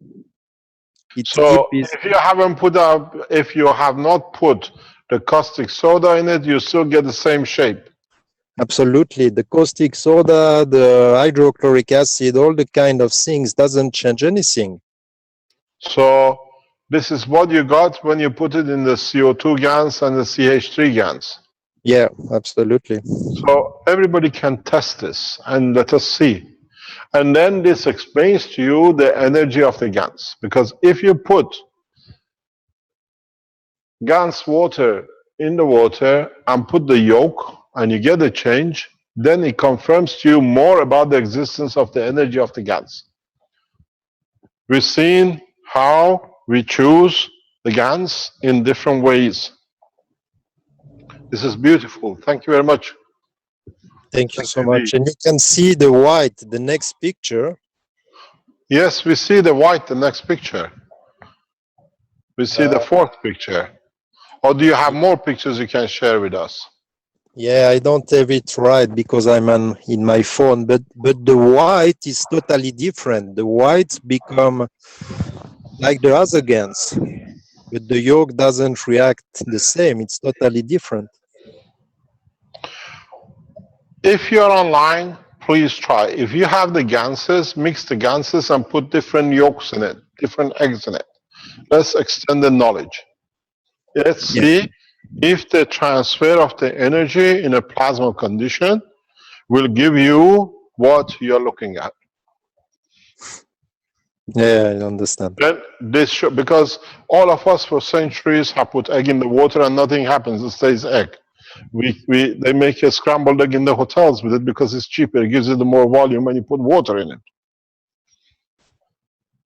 It So keeps if you haven't put up, if you have not put the caustic soda in it, you still get the same shape. absolutely the caustic soda, the hydrochloric acid, all the kind of things doesn't change anything. So this is what you got when you put it in the CO2 GANS and the CH3 GANS. Yeah, absolutely. So everybody can test this and let us see. And then this explains to you the energy of the GANS. Because if you put GANS water in the water and put the yolk and you get a change, then it confirms to you more about the existence of the energy of the GANS. We've seen how we choose the GANS in different ways. This is beautiful. Thank you very much. Thank you Thank so you, much. Lee. And you can see the white, the next picture. Yes, we see the white, the next picture. We see the fourth picture. Or do you have more pictures you can share with us? Yeah, I don't have it right because I'm in my phone, but the white is totally different. The whites become like the other GANs, but the yolk doesn't react the same. It's totally different. If you're online, please try. If you have the ganses, mix the ganses and put different yolks in it, different eggs in it. Let's extend the knowledge. Let's Yeah, see if the transfer of the energy in a plasma condition will give you what you're looking at. yeah, I understand. Then this should, because all of us for centuries have put egg in the water and nothing happens, it stays egg. They make a scrambled egg in the hotels with it because it's cheaper. It gives it more volume and you put water in it.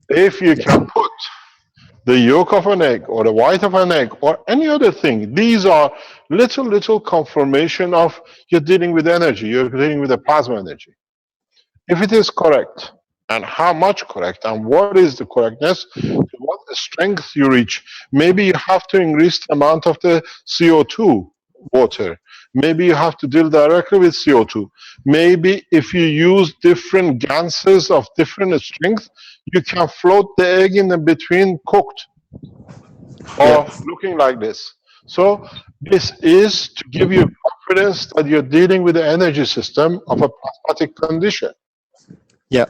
If you can put the yolk of an egg or the white of an egg or any other thing, these are little confirmation of you're dealing with energy, you're dealing with a plasma energy. If it is correct, and how much correct, and what is the correctness, to what strength you reach. Maybe you have to increase the amount of the CO2 water. Maybe you have to deal directly with CO2. Maybe if you use different ganses of different strength, you can float the egg in between cooked or looking like this. So this is to give you confidence that you're dealing with the energy system of a plasmatic condition. Yeah,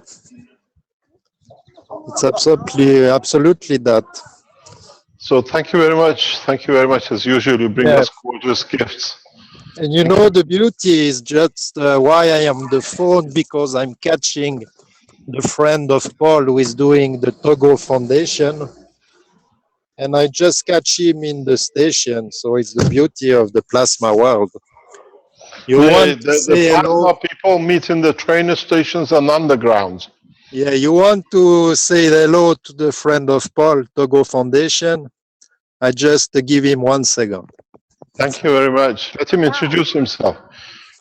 it's absolutely that. So thank you very much. Thank you very much. As usual, you bring Yeah. us gorgeous gifts. And you know, the beauty is just why I am the phone, because I'm catching the friend of Paul who is doing the Togo Foundation. And I just catch him in the station. So it's the beauty of the plasma world. You want to The say hello? plasma people meet in the train stations and undergrounds. Yeah, you want to say hello to the friend of Paul, Togo Foundation? I just give him 1 second. Thank you very much. Let him introduce himself.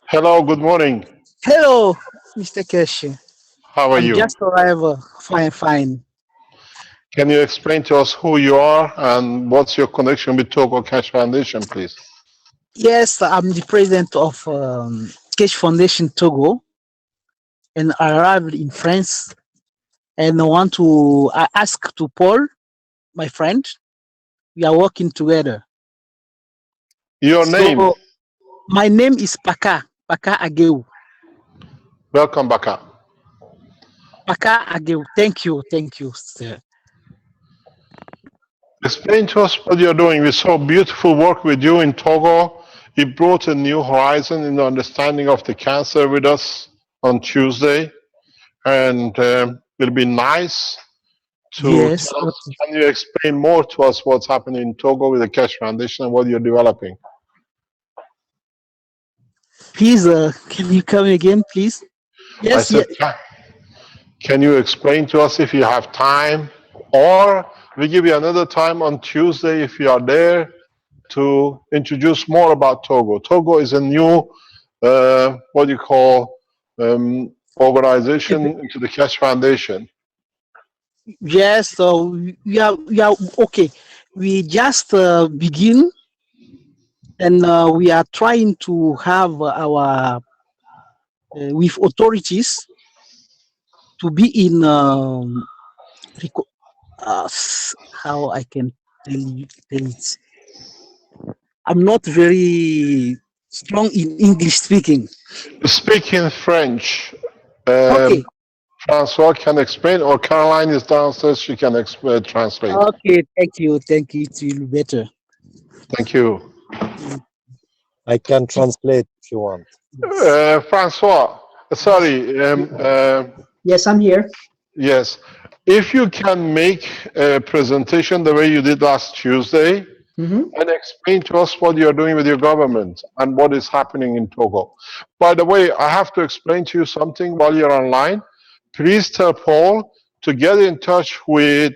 Hello, good morning. Hello, Mr. Keshe. How are I'm you? just arrived. Fine, fine. Can you explain to us who you are and what's your connection with Togo Keshe Foundation, please? Yes, I'm the president of Keshe Foundation Togo, and I arrived in France. And I ask to Paul, my friend. We are working together. Your name? So my name is Paka Ageu. Welcome, Baka. Paka Ageu. Thank you, sir. Explain to us what you're doing. We saw beautiful work with you in Togo. You brought a new horizon in the understanding of the cancer with us on Tuesday. And it'll be nice to Yes. tell us, Okay. can you explain more to us what's happening in Togo with the Keshe Foundation and what you're developing? Please, can you come again, please? I Yes. said, can you explain to us if you have time? Or we give you another time on Tuesday if you are there to introduce more about Togo. Togo is a new, what you call, organization into the Keshe Foundation. Yes, so we are okay. We just begin, and we are trying to have our with authorities to be in how I can tell it. I'm not very strong in English speaking. Speaking French, Okay, Francois can explain, or Caroline is downstairs, she can translate. okay, thank you. It will be better. Thank you. I can translate if you want. Yes. Francois, sorry, Yes, I'm here. yes. If you can make a presentation the way you did last Tuesday and explain to us what you're doing with your government and what is happening in Togo. By the way, I have to explain to you something while you're online. Please tell Paul to get in touch with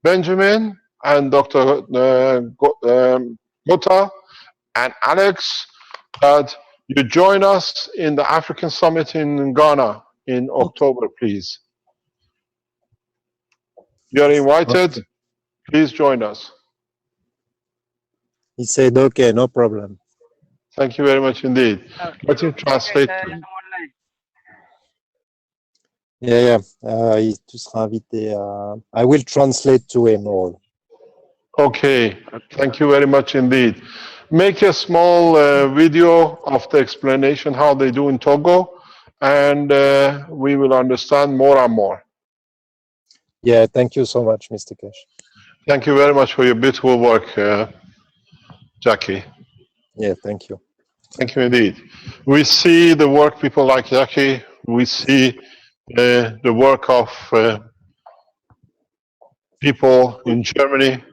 Benjamin and Dr. Gota and Alex, that you join us in the African Summit in Ghana in October, please. You're invited. Okay. Please join us. He said, okay, no problem. Thank you very much indeed. Let him translate. Yeah. Tu seras invité I will translate to him all. Okay, thank you very much indeed. Make a small video of the explanation how they do in Togo, and we will understand more and more. Yeah, thank you so much, Mr. Keshe. Thank you very much for your beautiful work, Jackie. Yeah, thank you. Thank you indeed. We see the work people like Jackie. We see the work of people in Germany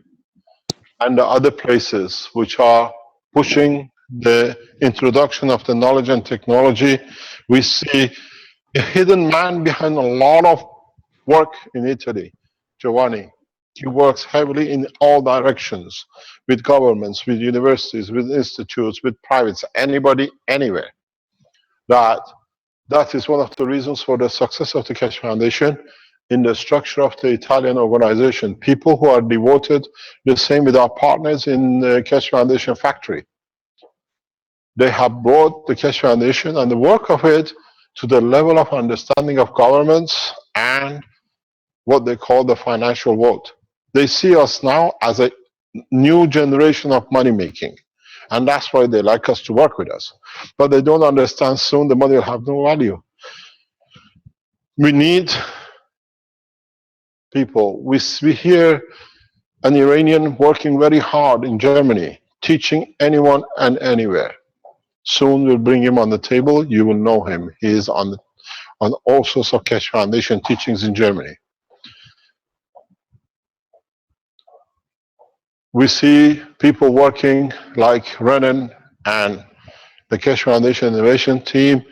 and the other places which are pushing the introduction of the knowledge and technology. We see a hidden man behind a lot of work in Italy, Giovanni. He works heavily in all directions, with governments, with universities, with institutes, with privates, anybody, anywhere. That is one of the reasons for the success of the Keshe Foundation in the structure of the Italian organization. People who are devoted, the same with our partners in the Keshe Foundation factory. They have brought the Keshe Foundation and the work of it to the level of understanding of governments and what they call the financial world. They see us now as a new generation of money making. And that's why they like us to work with us. But they don't understand soon the money will have no value. We need people. We hear an Iranian working very hard in Germany, teaching anyone and anywhere. Soon we'll bring him on the table. You will know him. He is on all sorts of Keshe Foundation teachings in Germany. We see people working like Renan and the Keshe Foundation Innovation Team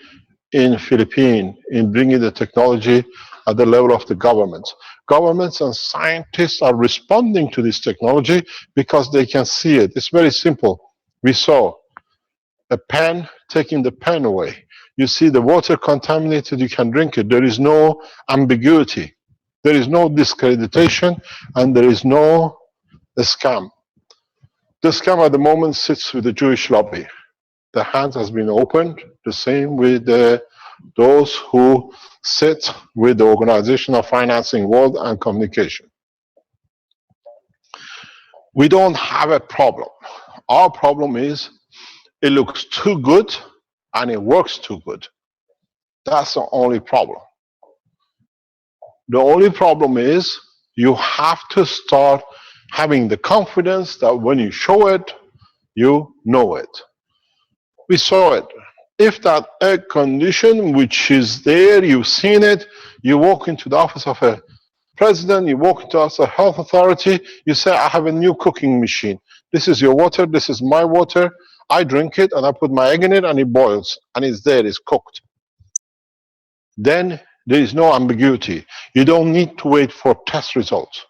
in Philippines in bringing the technology at the level of the governments. Governments and scientists are responding to this technology because they can see it. It's very simple. We saw a pen taking the pen away. You see the water contaminated, you can drink it. There is no ambiguity. There is no discreditation, and there is no scam. The scam at the moment sits with the Jewish lobby. The hand has been opened, the same with those who sit with the Organization of Financing World and Communication. We don't have a problem. Our problem is it looks too good and it works too good. That's the only problem. The only problem is you have to start having the confidence that when you show it, you know it. We saw it. If that air condition, which is there, you've seen it, you walk into the office of a president, you walk into a health authority, you say, I have a new cooking machine. This is your water, this is my water. I drink it and I put my egg in it and it boils and it's there, it's cooked. Then there is no ambiguity. You don't need to wait for test results.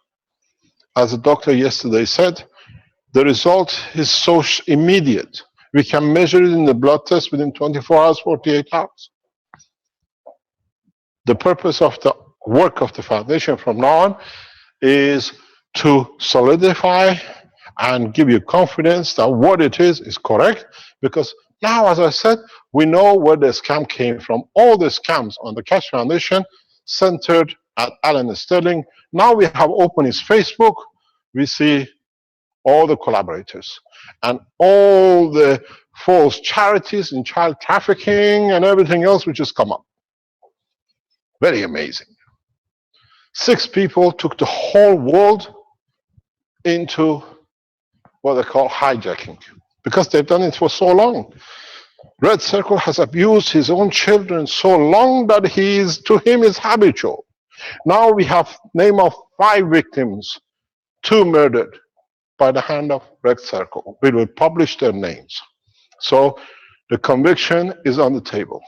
As the doctor yesterday said, the result is so immediate. We can measure it in the blood test within 24 hours, 48 hours. The purpose of the work of the foundation from now on is to solidify and give you confidence that what it is correct, because now, as I said, we know where the scam came from. All the scams on the Keshe Foundation centered at Alan Sterling. Now we have opened his Facebook. We see all the collaborators and all the false charities in child trafficking and everything else which has come up. Very amazing. 6 people took the whole world into what they call hijacking, because they've done it for so long. Red Circle has abused his own children so long that to him is habitual. Now we have name of 5 victims, 2 murdered by the hand of Red Circle. We will publish their names. So the conviction is on the table.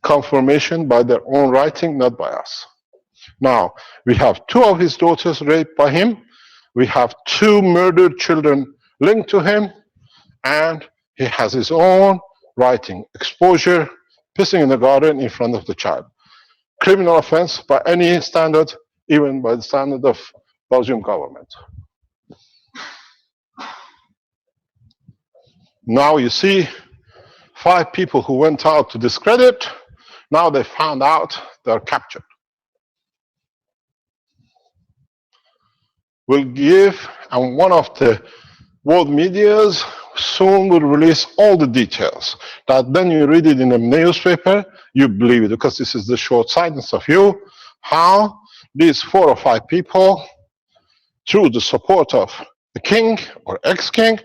Confirmation by their own writing, not by us. Now, we have 2 of his daughters raped by him. We have 2 murdered children linked to him. And he has his own writing. Exposure, pissing in the garden in front of the child. Criminal offense by any standard, even by the standard of Belgian government. Now you see 5 people who went out to discredit. Now they found out they're captured. We'll give, and one of the world medias soon will release all the details. That then you read it in a newspaper, you believe it, because this is the short-sightedness of you, how these 4 or 5 people, through the support of the king or ex-king,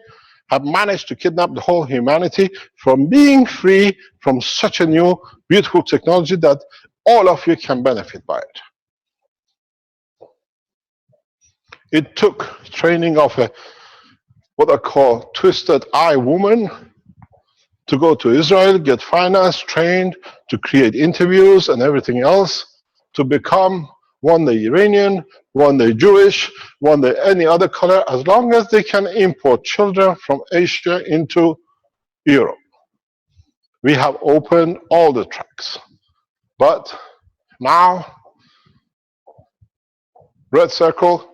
have managed to kidnap the whole humanity from being free from such a new, beautiful technology that all of you can benefit by it. It took training of what I call twisted eye woman to go to Israel, get financed, trained, to create interviews and everything else, to become one day Iranian, one day Jewish, one day any other color, as long as they can import children from Asia into Europe. We have opened all the tracks. But now, Red Circle,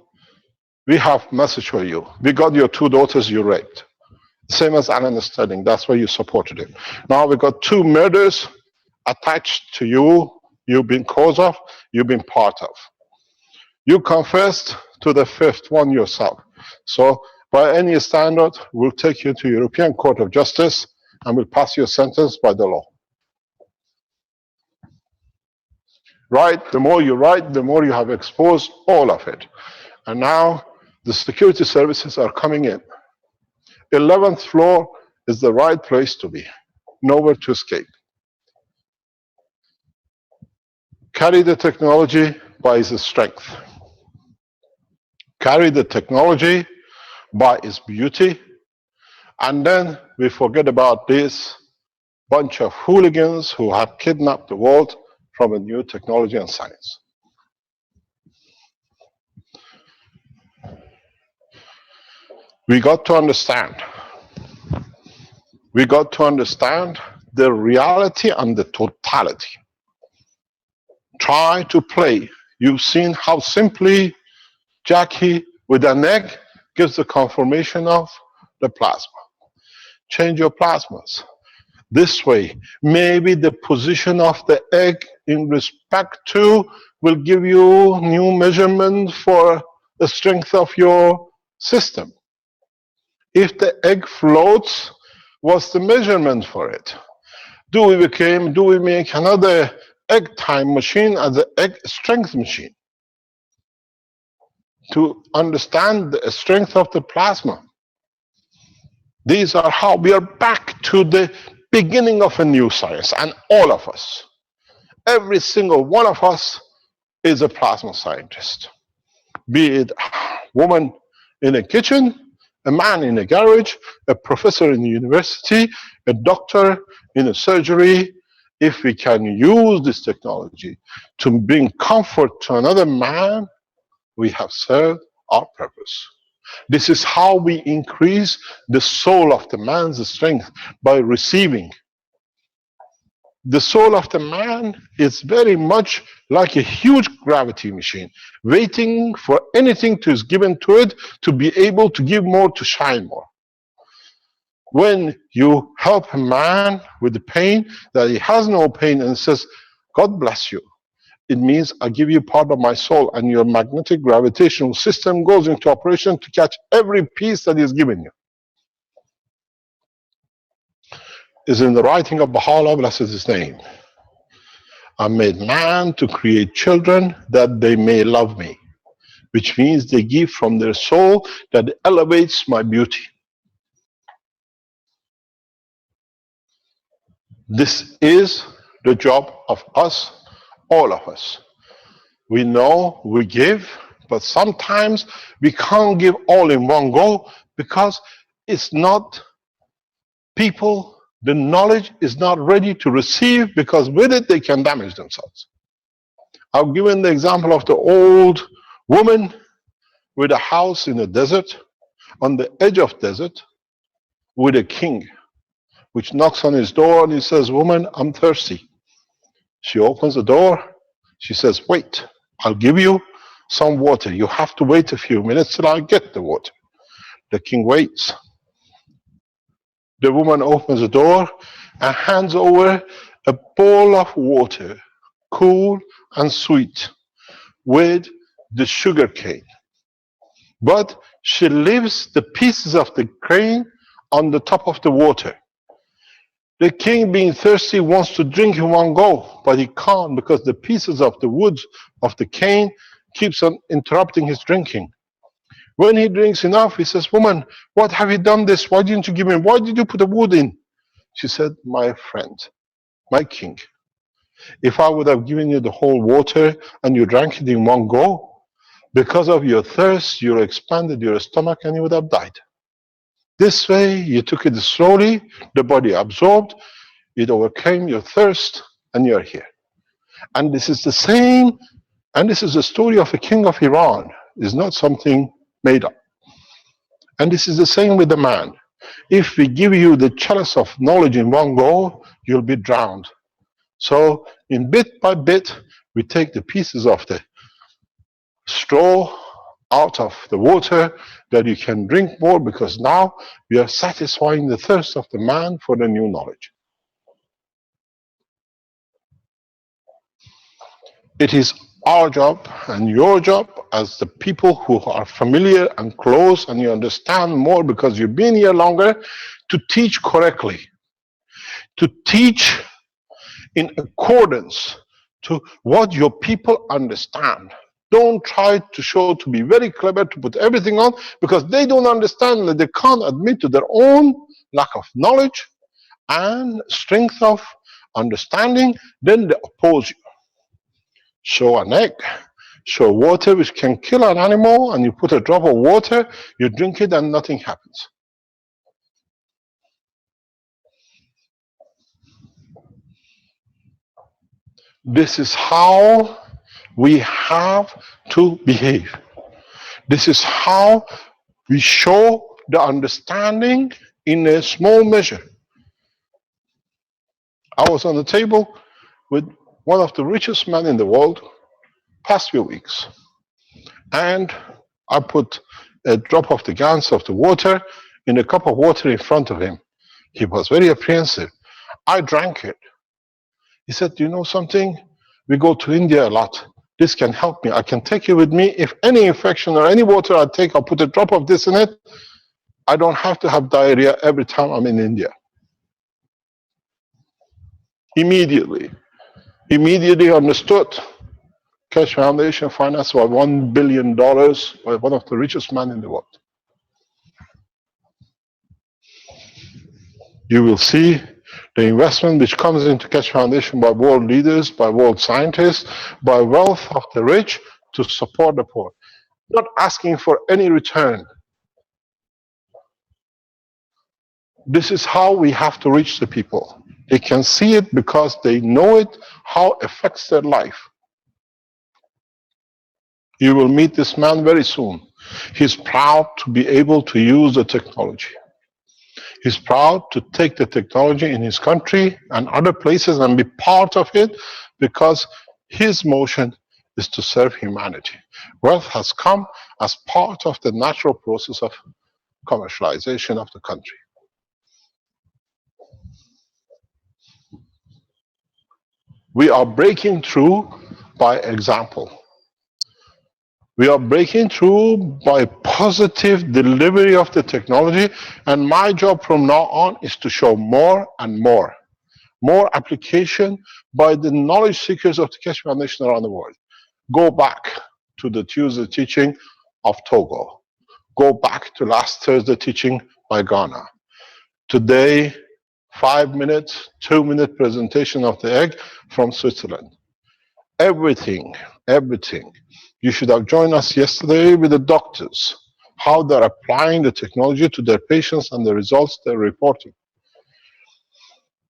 we have message for you. We got your 2 daughters you raped. Same as Alan Sterling, that's why you supported it. Now we got 2 murders attached to you, you've been cause of, you've been part of. You confessed to the 5th one yourself. So by any standard, we'll take you to European Court of Justice and we'll pass your sentence by the law. Write, the more you write, the more you have exposed all of it. And now The security services are coming in. 11th floor is the right place to be. Nowhere to escape. Carry the technology by its strength. Carry the technology by its beauty. And then we forget about this bunch of hooligans who have kidnapped the world from a new technology and science. We got to understand. We got to understand the reality and the totality. Try to play. You've seen how simply Jackie with an egg gives the conformation of the plasma. Change your plasmas. This way, maybe the position of the egg in respect to will give you new measurement for the strength of your system. If the egg floats, what's the measurement for it? Do we make another egg time machine as an egg strength machine? To understand the strength of the plasma. These are how we are back to the beginning of a new science, and all of us, every single one of us is a plasma scientist. Be it a woman in a kitchen, a man in a garage, a professor in a university, a doctor in a surgery. If we can use this technology to bring comfort to another man, we have served our purpose. This is how we increase the soul of the man's strength, by receiving. The soul of the man is very much like a huge gravity machine, waiting for anything to is given to it to be able to give more, to shine more. When you help a man with the pain, that he has no pain, and says, God bless you, it means I give you part of my soul, and your magnetic gravitational system goes into operation to catch every piece that is given you. Is in the writing of Baha'u'llah, blessed his name. I made man to create children that they may love me, which means they give from their soul that elevates my beauty. This is the job of us, all of us. We know we give, but sometimes we can't give all in one go because it's not people, the knowledge is not ready to receive, because with it they can damage themselves. I've given the example of the old woman with a house in the desert, on the edge of desert, with a king, which knocks on his door and he says, woman, I'm thirsty. She opens the door. She says, wait, I'll give you some water. You have to wait a few minutes till I get the water. The king waits. The woman opens the door and hands over a bowl of water, cool and sweet, with the sugar cane. But she leaves the pieces of the cane on the top of the water. The king, being thirsty, wants to drink in one go, but he can't, because the pieces of the wood of the cane keeps on interrupting his drinking. When he drinks enough, he says, woman, what have you done this? Why didn't you give me? Why did you put the wood in? She said, my friend, my king, if I would have given you the whole water and you drank it in one go, because of your thirst, you expanded your stomach and you would have died. This way, you took it slowly, the body absorbed, it overcame your thirst, and you're here. And this is the same, and this is the story of a king of Iran. It's not something made up. And this is the same with the man. If we give you the chalice of knowledge in one go, you'll be drowned. So, in bit by bit, we take the pieces of the straw out of the water, that you can drink more, because now we are satisfying the thirst of the man for the new knowledge. It is our job and your job as the people who are familiar and close, and you understand more because you've been here longer, to teach correctly, to teach in accordance to what your people understand. Don't try to show to be very clever, to put everything on, because they don't understand that they can't admit to their own lack of knowledge and strength of understanding, then they oppose you. Show an egg, show water which can kill an animal, and you put a drop of water, you drink it and nothing happens. This is how we have to behave. This is how we show the understanding in a small measure. I was on the table with one of the richest men in the world past few weeks, and I put a drop of the gans of the water in a cup of water in front of him. He was very apprehensive. I drank it. He said, "Do you know something? We go to India a lot. This can help me. I can take it with me. If any infection or any water I take, I'll put a drop of this in it. I don't have to have diarrhea every time I'm in India." Immediately understood. Keshe Foundation financed by $1 billion by one of the richest men in the world. You will see the investment which comes into Keshe Foundation by world leaders, by world scientists, by wealth of the rich to support the poor. Not asking for any return. This is how we have to reach the people. They can see it because they know it, how it affects their life. You will meet this man very soon. He's proud to be able to use the technology. He's proud to take the technology in his country and other places and be part of it, because his motion is to serve humanity. Wealth has come as part of the natural process of commercialization of the country. We are breaking through by example. We are breaking through by positive delivery of the technology, and my job from now on is to show more and more application by the knowledge seekers of the Keshe Foundation around the world. Go back to the Tuesday teaching of Togo. Go back to last Thursday teaching by Ghana. Today, 5-minute, 2-minute presentation of the egg from Switzerland. Everything. You should have joined us yesterday with the doctors, how they're applying the technology to their patients and the results they're reporting.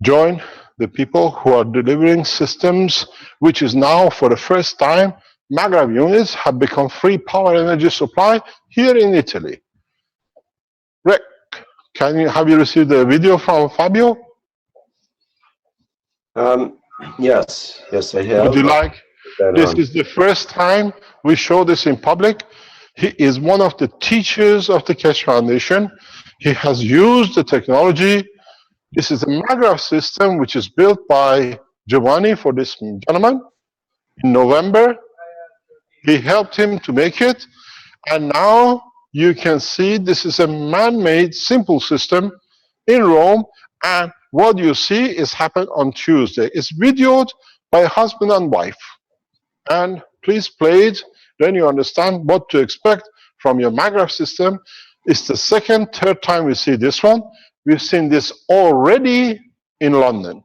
Join the people who are delivering systems, which is now for the first time, Maghreb units have become free power energy supply here in Italy. Rick, have you received the video from Fabio? Yes, I have. Would you like? This is the first time we show this in public. He is one of the teachers of the Keshe Foundation. He has used the technology. This is a Maghreb system which is built by Giovanni for this gentleman. In November, he helped him to make it. And now you can see this is a man-made simple system in Rome. And what you see is happened on Tuesday. It's videoed by husband and wife. And please play it, then you understand what to expect from your Maghreb system. It's the second, third time we see this one. We've seen this already in London.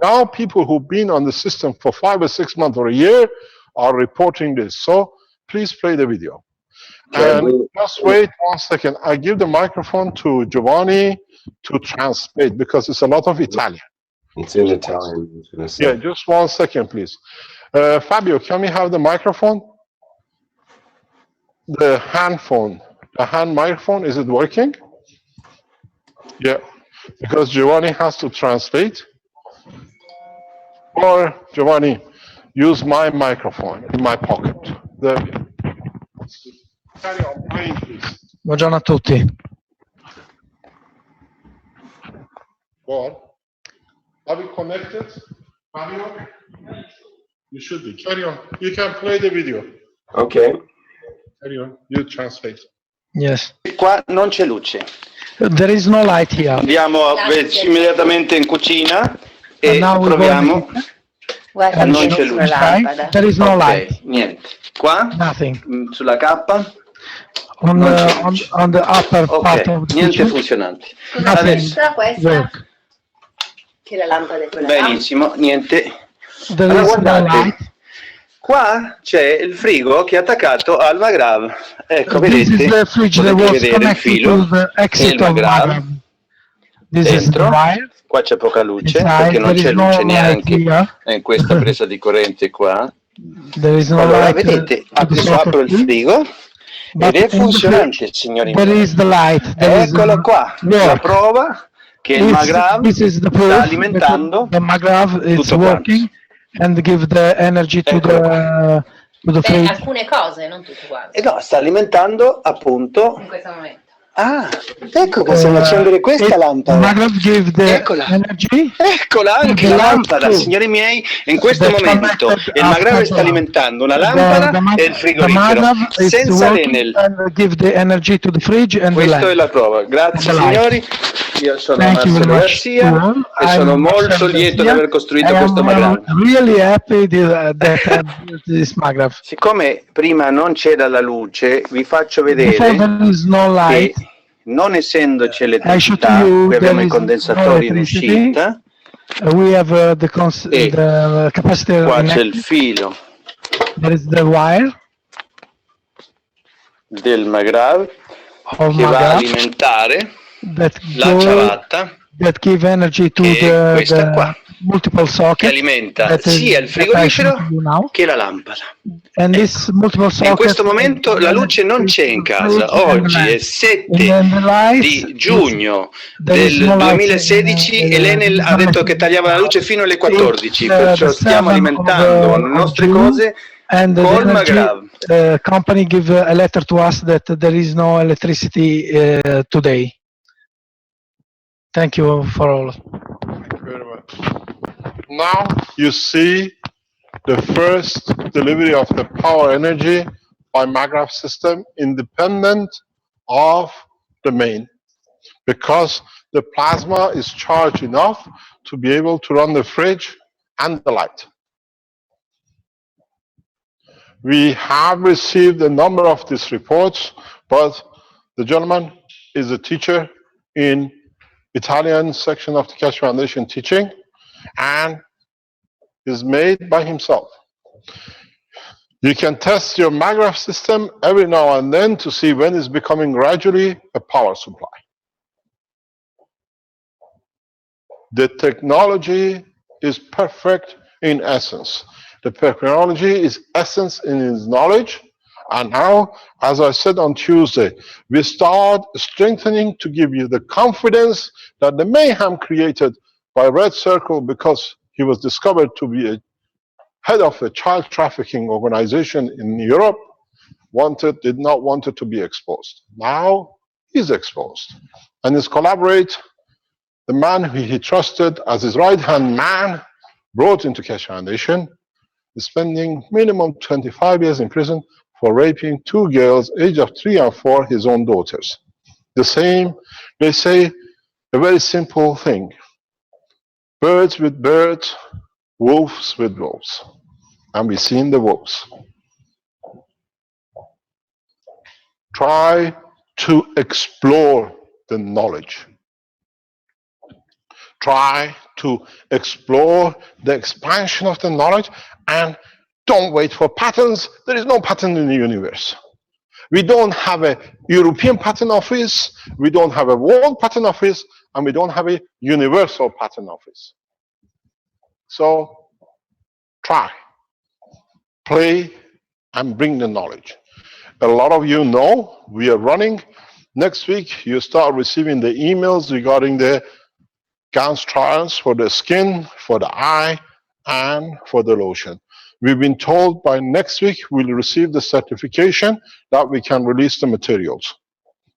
Now people who've been on the system for 5 or 6 months or a year are reporting this. So please play the video. And just wait 1 second. I give the microphone to Giovanni to translate, because it's a lot of Italian. It's in Italian. I was gonna say. Yeah, just 1 second, please. Fabio, can we have the microphone? The hand phone, the hand microphone, is it working? Yeah, because Giovanni has to translate. Or, Giovanni, use my microphone in my pocket. There we go. Carry on, playing, please. Buongiorno a tutti. Go on. Are we connected? Fabio? You should be. Carry on. You can play the video. Okay. Carry on. You translate. Yes. Qua non c'è luce. There is no light here. Andiamo immediatamente in cucina e And now we go proviamo. Guarda, Non non c'è c'è luce. lampada. There is no Ok, light. niente. Qua? Nothing. Sulla K? On Non the c'è luce. on the upper part Ok, of the niente kitchen, funzionante. Scusa, Adesso, questa, work. che la lampada è quella là. benissimo, niente. There Allora is no guardate, light. qua c'è il frigo che è attaccato al Magrav. Ecco, This is vedete? the fridge that Potete was vedere il connected filo to the e exit il of Magrav Magrav. This is the dentro. wire. Qua c'è poca luce Inside, perché non there c'è is no luce light neanche here. in questa presa di corrente qua. There is no Allora, light vedete, to the adesso apro il socket. frigo But ed è in the funzionante, fridge, signori there miei. is the light. There is Eccolo qua, la work. prova che il Magrav This is the sta proof alimentando that the Magrav is tutto quanto. working and give the energy to Eccolo the Beh, fridge. alcune cose, non tutte quante. E no, sta alimentando appunto. In questo momento. Ah, ecco, possiamo accendere questa lampada. Magrav give the Eccola. energy. Eccola anche The la light lampada, too. signori miei. In questo That's momento connected il Magrav after sta the- alimentando una lampada e il the frigorifero Magrav is senza working l'Enel. and give the energy to the fridge and the Questa è light. la prova. Grazie The light. signori. Io sono Thank you very Marcello much. Garcia e sono I'm molto Marcello lieto di Garcia. aver costruito I am questo Magrav. really happy that I built this Magrav. Siccome prima non c'era la luce, vi faccio Before vedere there is no che light, non essendoci I showed to elettricità, you qui abbiamo there i is no condensatori in electricity. uscita, We have the E capacitor qua c'è il connected. filo There is the wire del Magrav of che va a Magrav alimentare that la ciabatta, that give energy to che è questa the qua, multiple che sockets alimenta that is sia il attached frigorifero to you now. che la lampada. And this multiple In sockets questo momento la luce non c'è in casa. Oggi è 7 di giugno del 2016 e l'Enel ha detto che tagliava la luce fino alle 14, perciò stiamo alimentando le nostre cose and the col energy Magrav. company give a letter to us that there is no electricity today. Thank you for all. Thank you very much. Now you see the first delivery of the power energy by Magrav system independent of the main, because the plasma is charged enough to be able to run the fridge and the light. We have received a number of these reports, but the gentleman is a teacher in Italian section of the Keshe Foundation teaching and is made by himself. You can test your Magrav system every now and then to see when it's becoming gradually a power supply. The technology is perfect in essence. The technology is essence in its knowledge. And now, as I said on Tuesday, we start strengthening to give you the confidence that the mayhem created by Red Circle because he was discovered to be a head of a child trafficking organization in Europe, did not want it to be exposed. Now he's exposed. And his collaborate, the man who he trusted as his right-hand man, brought into Keshe Foundation, is spending minimum 25 years in prison for raping 2 girls, age of 3 and 4, his own daughters. The same, they say a very simple thing. Birds with birds, wolves with wolves. And we've seen the wolves. Try to explore the knowledge. Try to explore the expansion of the knowledge and don't wait for patterns. There is no pattern in the universe. We don't have a European pattern office, we don't have a world pattern office, and we don't have a universal pattern office. So try, play, and bring the knowledge. A lot of you know we are running. Next week, you start receiving the emails regarding the GANS trials for the skin, for the eye, and for the lotion. We've been told by next week we'll receive the certification that we can release the materials.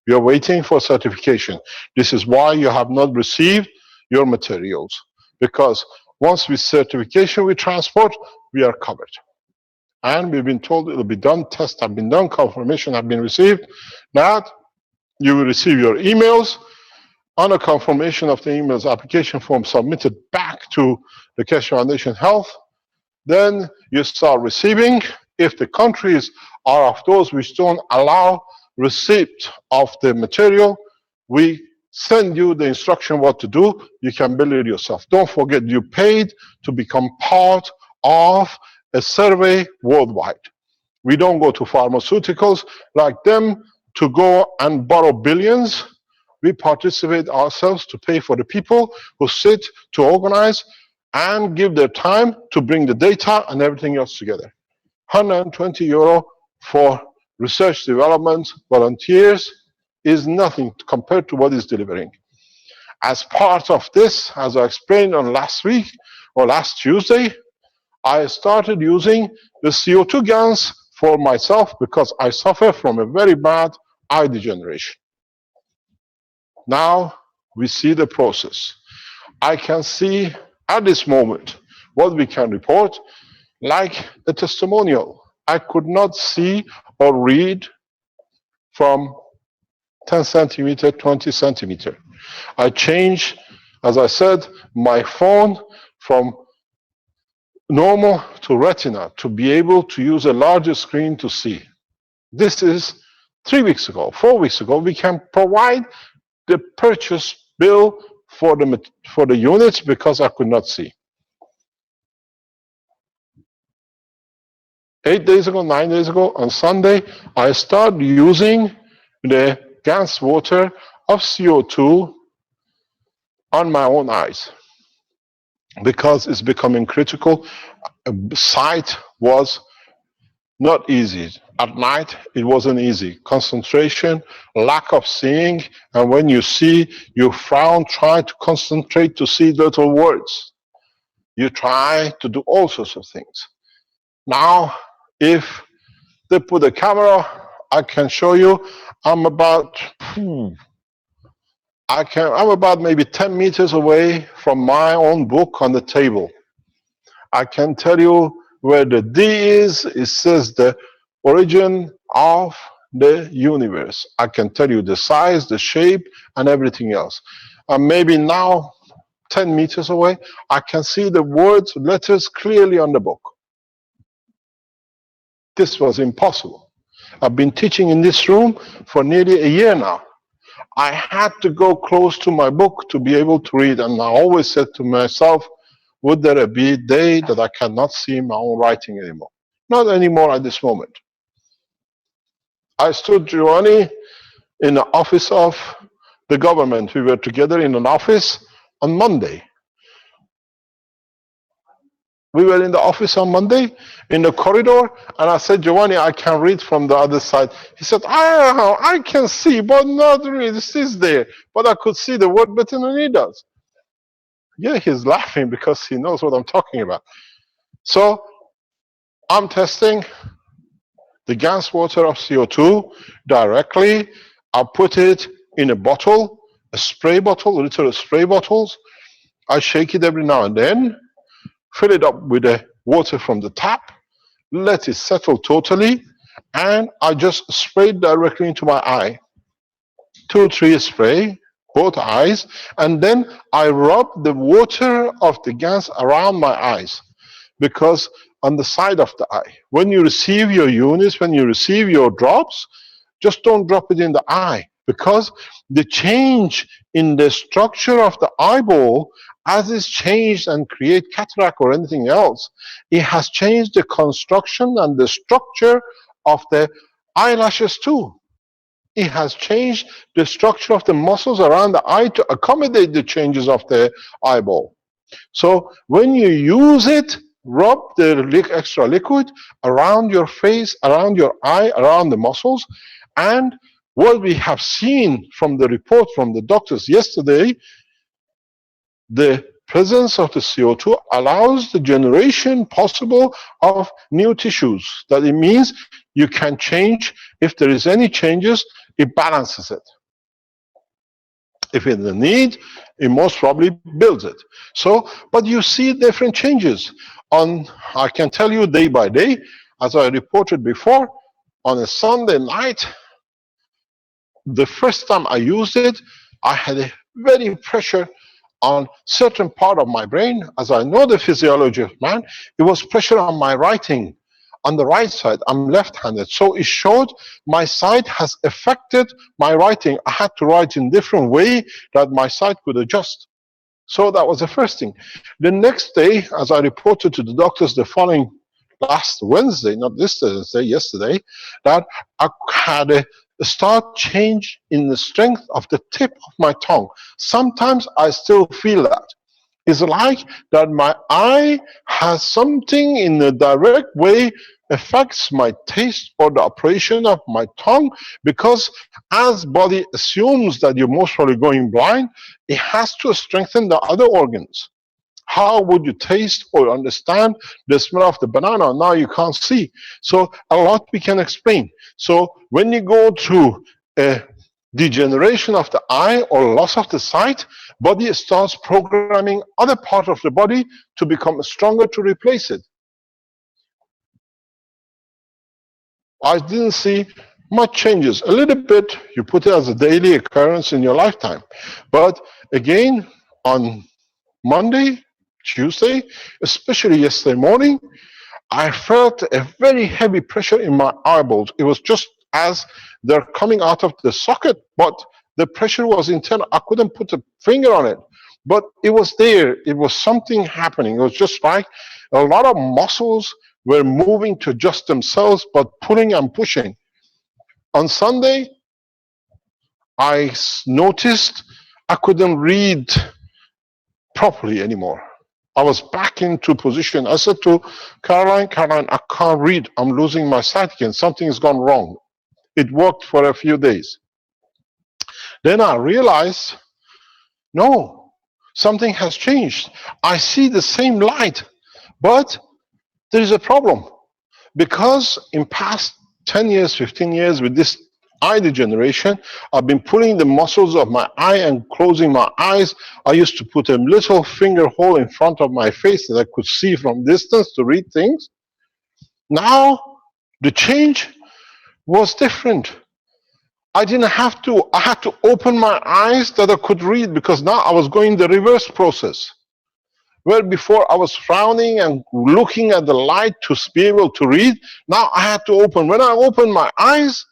We are waiting for certification. This is why you have not received your materials. Because once with certification we transport, we are covered. And we've been told it will be done, tests have been done, confirmation have been received. That you will receive your emails. On a confirmation of the emails, application form submitted back to the Keshe Foundation Health. Then you start receiving If the countries are of those which don't allow receipt of the material, we send you the instruction what to do. You can build it yourself. Don't forget, you paid to become part of a survey worldwide. We don't go to pharmaceuticals like them to go and borrow billions. We participate ourselves to pay for the people who sit to organize and give their time to bring the data and everything else together. 120 euro for research development volunteers is nothing compared to what is delivering. As part of this, as I explained on last week or last Tuesday, I started using the CO2 guns for myself because I suffer from a very bad eye degeneration. Now we see the process. I can see at this moment what we can report, like a testimonial. I could not see or read from 10 centimeter, 20 centimeter. I changed, as I said, my phone from normal to retina to be able to use a larger screen to see. This is 3 weeks ago, 4 weeks ago. We can provide the purchase bill for the units because I could not see. 8 days ago, 9 days ago, on Sunday, I started using the gas water of CO2 on my own eyes because it's becoming critical. Sight was not easy. At night, it wasn't easy. Concentration, lack of seeing, and when you see, you frown, try to concentrate to see little words. You try to do all sorts of things. Now, if they put a camera, I can show you, I'm about maybe 10 meters away from my own book on the table. I can tell you where the D is. It says the origin of the universe. I can tell you the size, the shape, and everything else. And maybe now, 10 meters away, I can see the words, letters clearly on the book. This was impossible. I've been teaching in this room for nearly a year now. I had to go close to my book to be able to read, and I always said to myself, would there be a day that I cannot see my own writing anymore? Not anymore at this moment. I stood, Giovanni, in the office of the government. We were together in an office on Monday. We were in the office on Monday, in the corridor, and I said, Giovanni, I can read from the other side. He said, I can see, but not really. This is there. But I could see the word better than he does. Yeah, he's laughing because he knows what I'm talking about. So I'm testing the gas water of CO2 directly. I put it in a bottle, a spray bottle, little spray bottles. I shake it every now and then, fill it up with the water from the tap, let it settle totally, and I just spray it directly into my eye. 2 or 3 spray, both eyes, and then I rub the water of the gas around my eyes, because on the side of the eye, when you receive your units, when you receive your drops, just don't drop it in the eye, because the change in the structure of the eyeball, as it's changed and create cataract or anything else, it has changed the construction and the structure of the eyelashes too. It has changed the structure of the muscles around the eye to accommodate the changes of the eyeball. So when you use it, rub the extra liquid around your face, around your eye, around the muscles. And what we have seen from the report from the doctors yesterday, the presence of the CO2 allows the generation possible of new tissues. That it means you can change, if there is any changes, it balances it. If it's a need, it most probably builds it. So, but you see different changes. I can tell you day by day, as I reported before, on a Sunday night, the first time I used it, I had a very pressure on certain part of my brain. As I know the physiology of man, it was pressure on my writing. on the right side. I'm left-handed. So it showed my sight has affected my writing. I had to write in different way that my sight could adjust. So that was the first thing. The next day, as I reported to the doctors the following last Wednesday, not this Thursday, yesterday, that I had a stark change in the strength of the tip of my tongue. Sometimes I still feel that. It's like that my eye has something in a direct way affects my taste or the operation of my tongue, because as body assumes that you're most probably going blind, it has to strengthen the other organs. How would you taste or understand the smell of the banana? Now you can't see. So a lot we can explain. So when you go to a degeneration of the eye or loss of the sight, body starts programming other part of the body to become stronger to replace it. I didn't see much changes. A little bit, you put it as a daily occurrence in your lifetime. But again, on Monday, Tuesday, especially yesterday morning, I felt a very heavy pressure in my eyeballs. It was just as they're coming out of the socket, but the pressure was internal. I couldn't put a finger on it, but it was there. It was something happening. It was just like a lot of muscles were moving to adjust themselves, but pulling and pushing. On Sunday, I noticed I couldn't read properly anymore. I was back into position. I said to Caroline, I can't read. I'm losing my sight again. Something's gone wrong. It worked for a few days. Then I realized, no, something has changed. I see the same light, but there is a problem. Because in past 10 years, 15 years with this eye degeneration, I've been pulling the muscles of my eye and closing my eyes. I used to put a little finger hole in front of my face that I could see from distance to read things. Now, the change was different. I didn't have to, I had to open my eyes that I could read, because now I was going the reverse process. Where before I was frowning and looking at the light to be able to read, now I had to open. When I opened my eyes,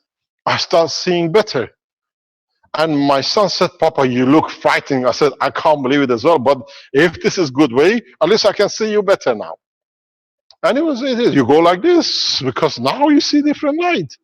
I start seeing better. And my son said, Papa, you look frightening. I said, I can't believe it as well, but if this is good way, at least I can see you better now. And it is. You go like this, because now you see different light.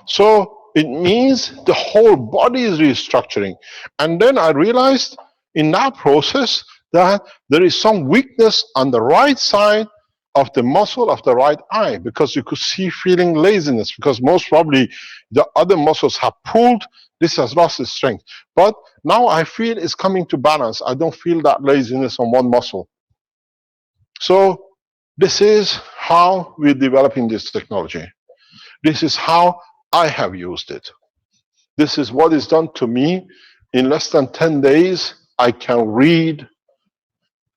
So it means the whole body is restructuring. And then I realized in that process that there is some weakness on the right side of the muscle of the right eye, because you could see feeling laziness, because most probably the other muscles have pulled, this has lost its strength. But now I feel it's coming to balance. I don't feel that laziness on one muscle. So this is how we're developing this technology. This is how I have used it. This is what is done to me. In less than 10 days, I can read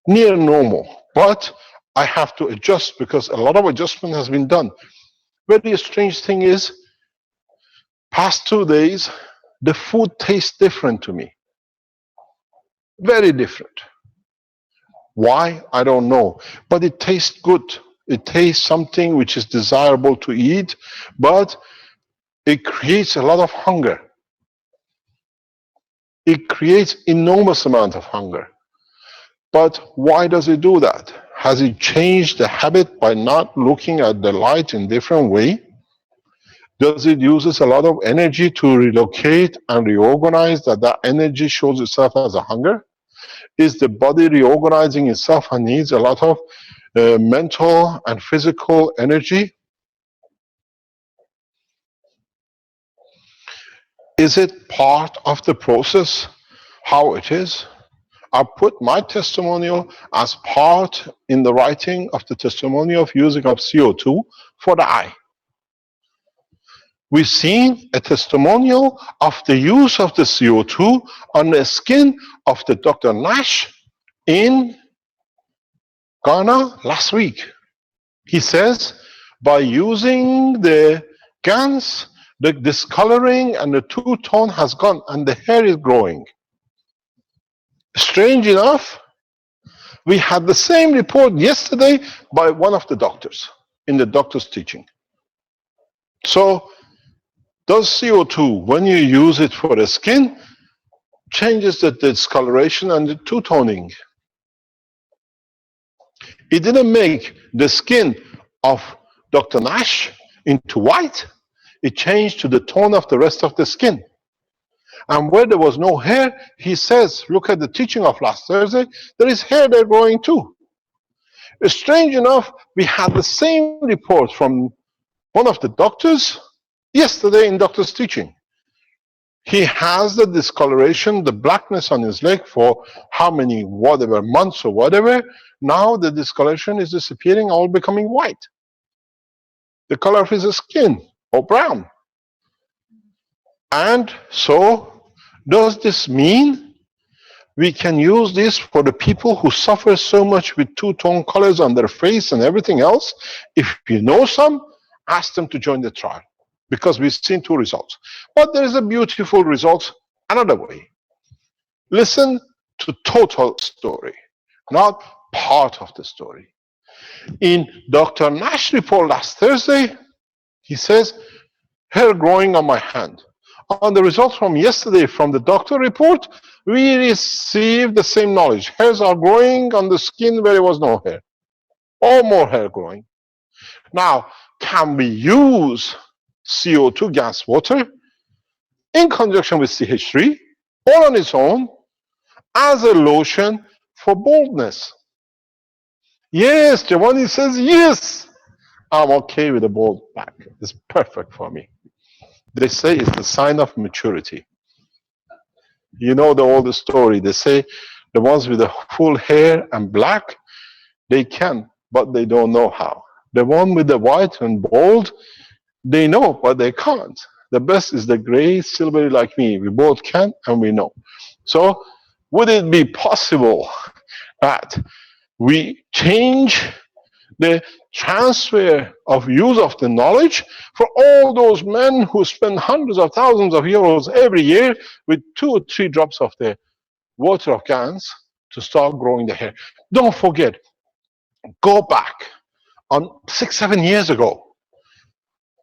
near normal, but I have to adjust because a lot of adjustment has been done. Very strange thing is, past 2 days, the food tastes different to me. Very different. Why? I don't know. But it tastes good. It tastes something which is desirable to eat, but it creates a lot of hunger. It creates enormous amount of hunger. But why does it do that? Has it changed the habit by not looking at the light in different way? Does it use a lot of energy to relocate and reorganize, that energy shows itself as a hunger? Is the body reorganizing itself and needs a lot of mental and physical energy? Is it part of the process, how it is? I put my testimonial as part in the writing of the testimonial of using of CO2 for the eye. We've seen a testimonial of the use of the CO2 on the skin of the Dr. Nash in Ghana last week. He says, by using the GANs, the discoloring and the two-tone has gone and the hair is growing. Strange enough, We had the same report yesterday by one of the doctors in the doctor's teaching. So does CO2, when you use it for the skin, changes the discoloration and the two-toning? It didn't make the skin of Dr. Nash into white. It changed to the tone of the rest of the skin. And where there was no hair, he says, look at the teaching of last Thursday, there is hair there growing too. Strange enough, we had the same report from one of the doctors yesterday in doctor's teaching. He has the discoloration, the blackness on his leg for how many, whatever, months or whatever. Now the discoloration is disappearing, all becoming white. The color of his skin, or brown. And so, does this mean we can use this for the people who suffer so much with two-tone colors on their face and everything else? If you know some, ask them to join the trial, because we've seen two results. But there is a beautiful result another way. Listen to total story, not part of the story. In Dr. Nash's report last Thursday, he says, hair growing on my hand. On the results from yesterday from the doctor report, we received the same knowledge. Hairs are growing on the skin where there was no hair, or more hair growing. Now, can we use CO2 gas water in conjunction with CH3 or on its own as a lotion for baldness? Yes, Giovanni says yes. I'm okay with a bald back. It's perfect for me. They say it's the sign of maturity. You know the old story. They say the ones with the full hair and black, they can, but they don't know how. The one with the white and bald, they know, but they can't. The best is the gray, silvery like me. We both can and we know. So would it be possible that we change the transfer of use of the knowledge for all those men who spend hundreds of thousands of euros every year with 2 or 3 drops of the water of Gans to start growing the hair? Don't forget, go back on 6-7 years ago.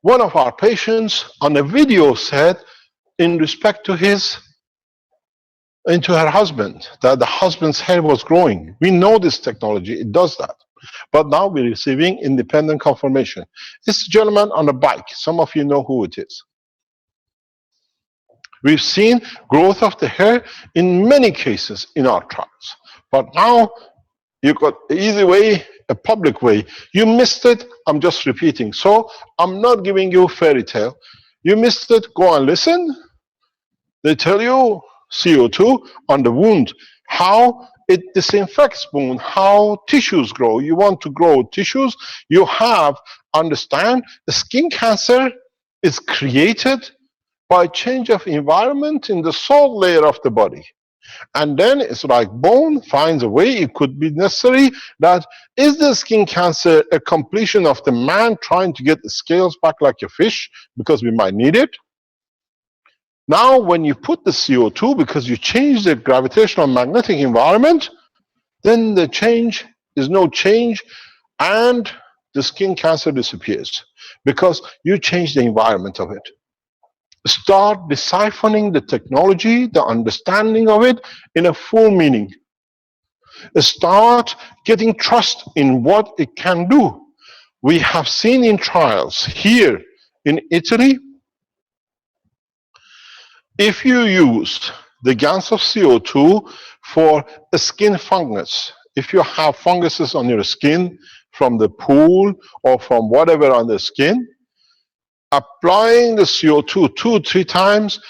One of our patients on a video said, in respect to her husband, that the husband's hair was growing. We know this technology, it does that. But now we're receiving independent confirmation. This gentleman on a bike, some of you know who it is. We've seen growth of the hair in many cases in our trials. But now you've got an easy way, a public way. You missed it, I'm just repeating. So I'm not giving you fairy tale. You missed it, go and listen. They tell you CO2 on the wound, how it disinfects wound, how tissues grow. You want to grow tissues, you have, understand, the skin cancer is created by change of environment in the salt layer of the body. And then it's like bone finds a way. It could be necessary that is the skin cancer a completion of the man trying to get the scales back like a fish because we might need it? Now, when you put the CO2, because you change the gravitational magnetic environment, then the change is no change and the skin cancer disappears because you change the environment of it. Start deciphering the technology, the understanding of it in a full meaning. Start getting trust in what it can do. We have seen in trials here in Italy, if you use the gans of CO2 for a skin fungus, if you have funguses on your skin from the pool or from whatever on the skin, applying the CO2 2-3 times,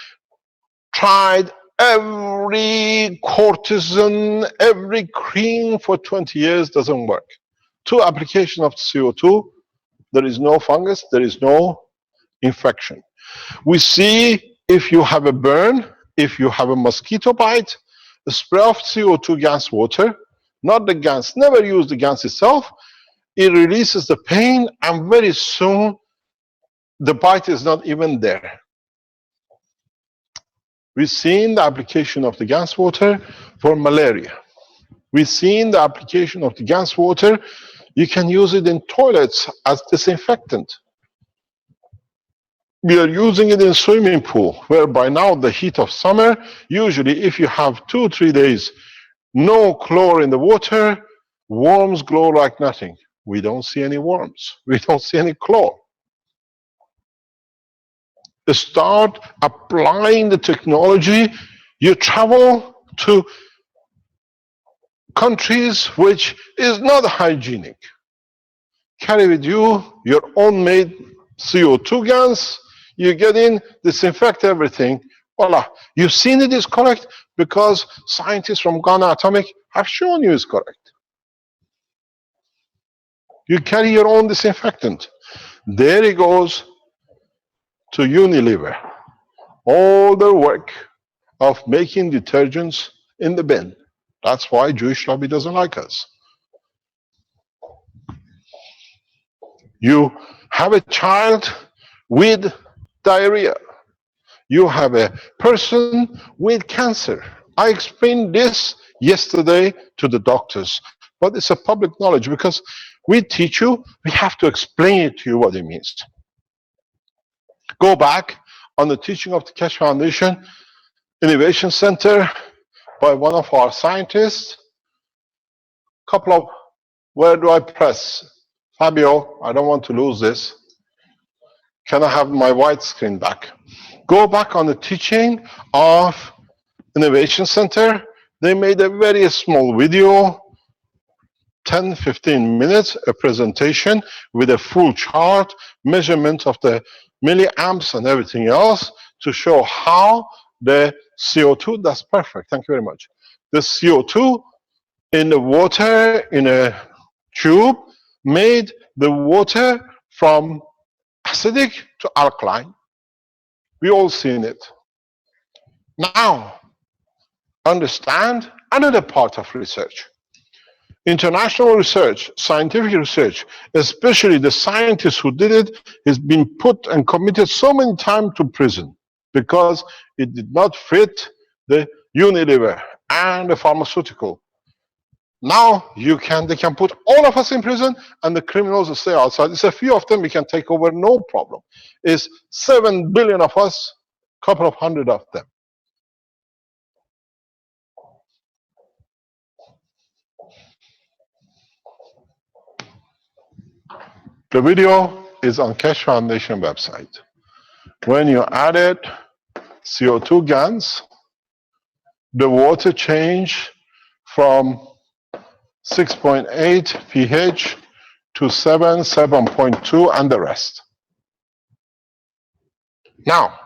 tried every cortisone, every cream for 20 years, doesn't work. 2 applications of CO2, there is no fungus, there is no infection. We see if you have a burn, if you have a mosquito bite, a spray of CO2 gas water, not the gas, never use the gas itself, it releases the pain and very soon the bite is not even there. We've seen the application of the gas water for malaria. We've seen the application of the gas water. You can use it in toilets as disinfectant. We are using it in swimming pool, where by now the heat of summer, usually if you have 2-3 days no chlorine in the water, worms glow like nothing. We don't see any worms. We don't see any chlor. Start applying the technology. You travel to countries which is not hygienic. Carry with you your own made CO2 guns. You get in, disinfect everything. Voila. You've seen it is correct because scientists from Ghana Atomic have shown you it's correct. You carry your own disinfectant. There it goes to Unilever. All the work of making detergents in the bin. That's why Jewish lobby doesn't like us. You have a child with diarrhea. You have a person with cancer. I explained this yesterday to the doctors, but it's a public knowledge because we teach you, we have to explain it to you what it means. Go back on the teaching of the Keshe Foundation Innovation Center by one of our scientists. Couple of, where do I press? Fabio, I don't want to lose this. Can I have my white screen back? Go back on the teaching of Innovation Center. They made a very small video, 10-15 minutes, a presentation with a full chart, measurement of the milliamps and everything else to show how the CO2, that's perfect, thank you very much. The CO2 in the water in a tube made the water from acidic to alkaline. We all seen it. Now, understand another part of research. International research, scientific research, especially the scientists who did it, has been put and committed so many times to prison because it did not fit the Unilever and the pharmaceutical. Now they can put all of us in prison and the criminals stay outside. It's a few of them we can take over, no problem. It's 7 billion of us, couple of hundred of them. The video is on Keshe Foundation website. When you added CO2 guns, the water changed from 6.8 pH to 7, 7.2 and the rest. Now,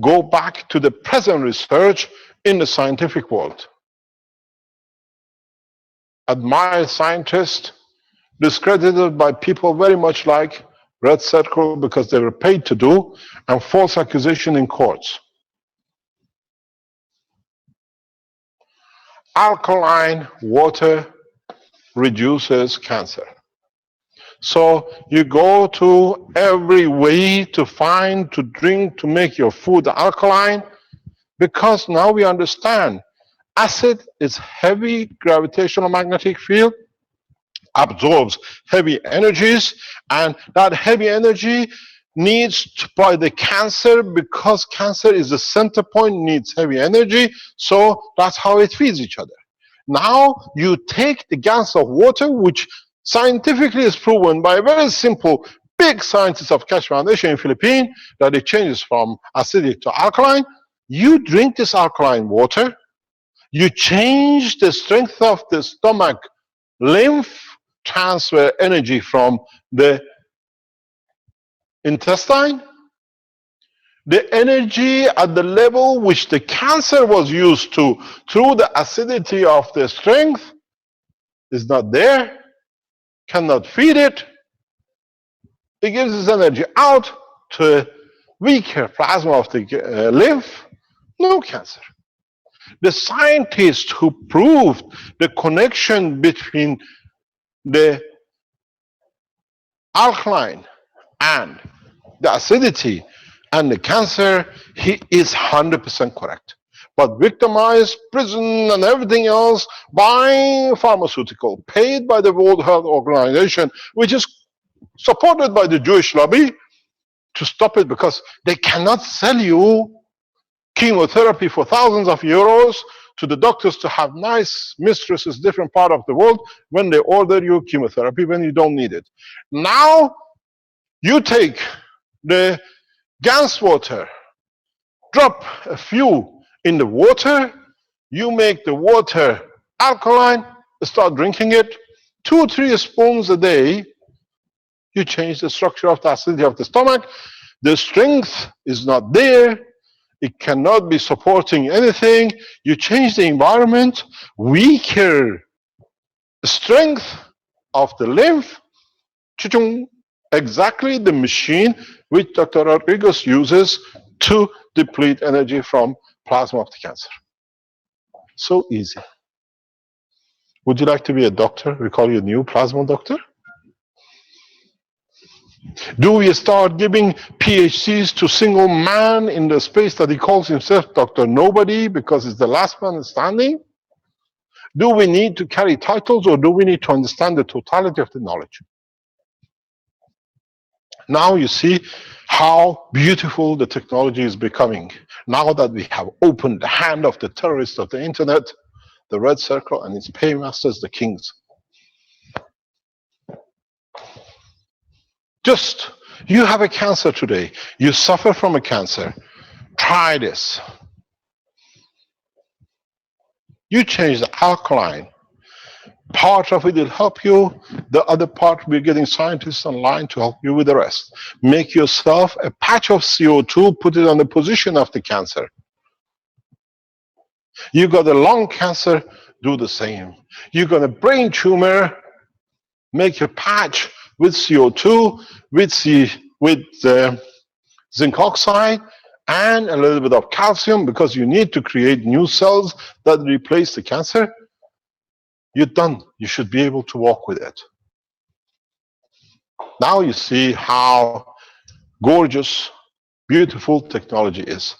go back to the present research in the scientific world. Admire scientists discredited by people very much like Red Circle because they were paid to do, and false accusation in courts. Alkaline water reduces cancer. So you go to every way to find, to drink, to make your food alkaline, because now we understand acid is heavy gravitational magnetic field, absorbs heavy energies, and that heavy energy needs by the cancer, because cancer is the center point, needs heavy energy, so that's how it feeds each other. Now you take the gas of water, which scientifically is proven by a very simple big scientist of Keshe Foundation in Philippines, that it changes from acidic to alkaline. You drink this alkaline water, you change the strength of the stomach lymph transfer energy from the intestine. The energy at the level which the cancer was used to through the acidity of the strength is not there, cannot feed it. It gives its energy out to a weaker plasma of the lymph, no cancer. The scientists who proved the connection between the alkaline and the acidity and the cancer, he is 100% correct. but victimized, prison, and everything else by pharmaceutical, paid by the World Health Organization, which is supported by the Jewish lobby, to stop it because they cannot sell you chemotherapy for thousands of euros to the doctors to have nice mistresses different part of the world when they order you chemotherapy when you don't need it. Now you take the gas water, drop a few in the water, you make the water alkaline, start drinking it, 2-3 spoons a day, you change the structure of the acidity of the stomach, the strength is not there, it cannot be supporting anything, you change the environment, weaker strength of the lymph, exactly the machine which Dr. Rodriguez uses to deplete energy from plasma of the cancer. So easy. Would you like to be a doctor? We call you a new plasma doctor. Do we start giving PhDs to single man in the space that he calls himself Dr. Nobody because he's the last man standing? Do we need to carry titles, or do we need to understand the totality of the knowledge? Now you see how beautiful the technology is becoming. Now that we have opened the hand of the terrorists of the internet, the red circle and its paymasters, the kings. Just, you have a cancer today. You suffer from a cancer. Try this. You change the alkaline. Part of it will help you. The other part, we're getting scientists online to help you with the rest. Make yourself a patch of CO2, put it on the position of the cancer. You got a lung cancer, do the same. You got a brain tumor, make a patch with CO2, with zinc oxide, and a little bit of calcium, because you need to create new cells that replace the cancer. You're done. You should be able to walk with it. Now you see how gorgeous, beautiful technology is.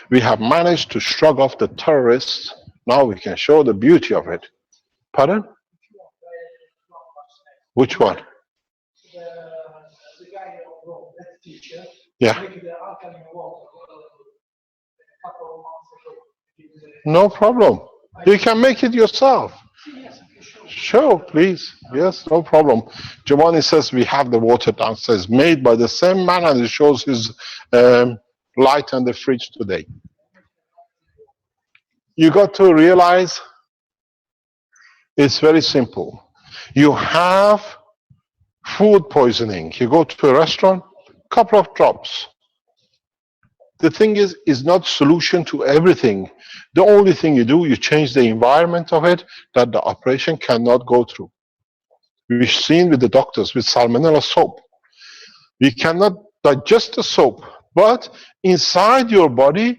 We have managed to shrug off the terrorists. Now we can show the beauty of it. Pardon? Which one? The guy on Rome, that teacher, Yeah. making the alkaline water a couple of months ago. No problem. You can make it yourself. Sure, please. Yes, no problem. Giovanni says we have the water downstairs made by the same man, and it shows his light on the fridge today. You got to realize it's very simple. You have food poisoning. You go to a restaurant, couple of drops. The thing is not solution to everything. The only thing you do, you change the environment of it that the operation cannot go through. We've seen with the doctors with salmonella soap. We cannot digest the soap, but inside your body,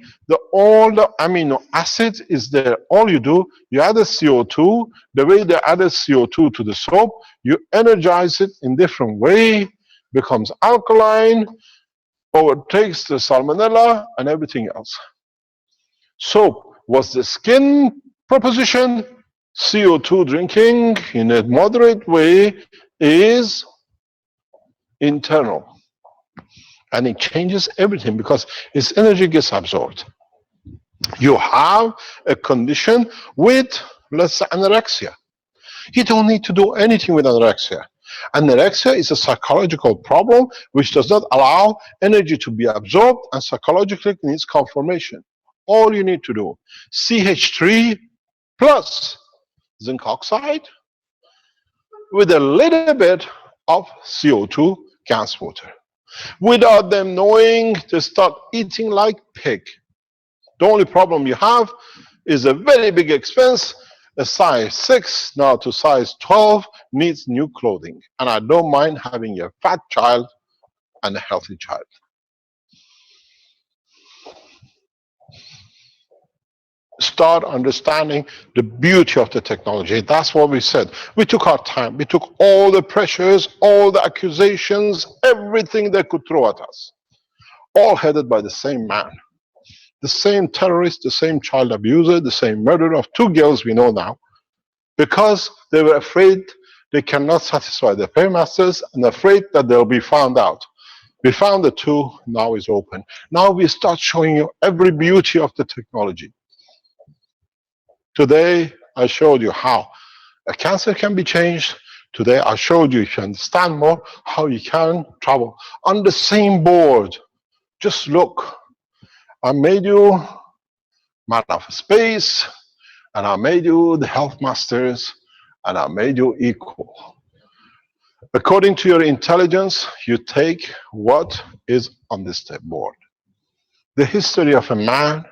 all the amino acid is there. All you do, you add a CO2. The way they added CO2 to the soap, you energize it in different way, becomes alkaline, overtakes the salmonella and everything else. Soap was the skin proposition. CO2 drinking in a moderate way is internal. And it changes everything because its energy gets absorbed. You have a condition with, let's say, anorexia. You don't need to do anything with anorexia. Anorexia is a psychological problem which does not allow energy to be absorbed, and psychologically needs conformation. All you need to do, CH3 plus zinc oxide with a little bit of CO2 gas water. Without them knowing, they start eating like pig. The only problem you have is a very big expense. A size 6 now to size 12 needs new clothing. And I don't mind having a fat child and a healthy child. Start understanding the beauty of the technology. That's what we said. We took our time. We took all the pressures, all the accusations, everything they could throw at us. All headed by the same man. the same terrorist, the same child abuser, the same murderer of 2 girls we know now, because they were afraid they cannot satisfy their paymasters and afraid that they'll be found out. We found the 2, now it's open. Now we start showing you every beauty of the technology. Today, I showed you how a cancer can be changed. Today, I showed you, if you understand more, how you can travel on the same board. Just look. I made you man of space, and I made you the health masters, and I made you equal. According to your intelligence, you take what is on this board. The history of a man,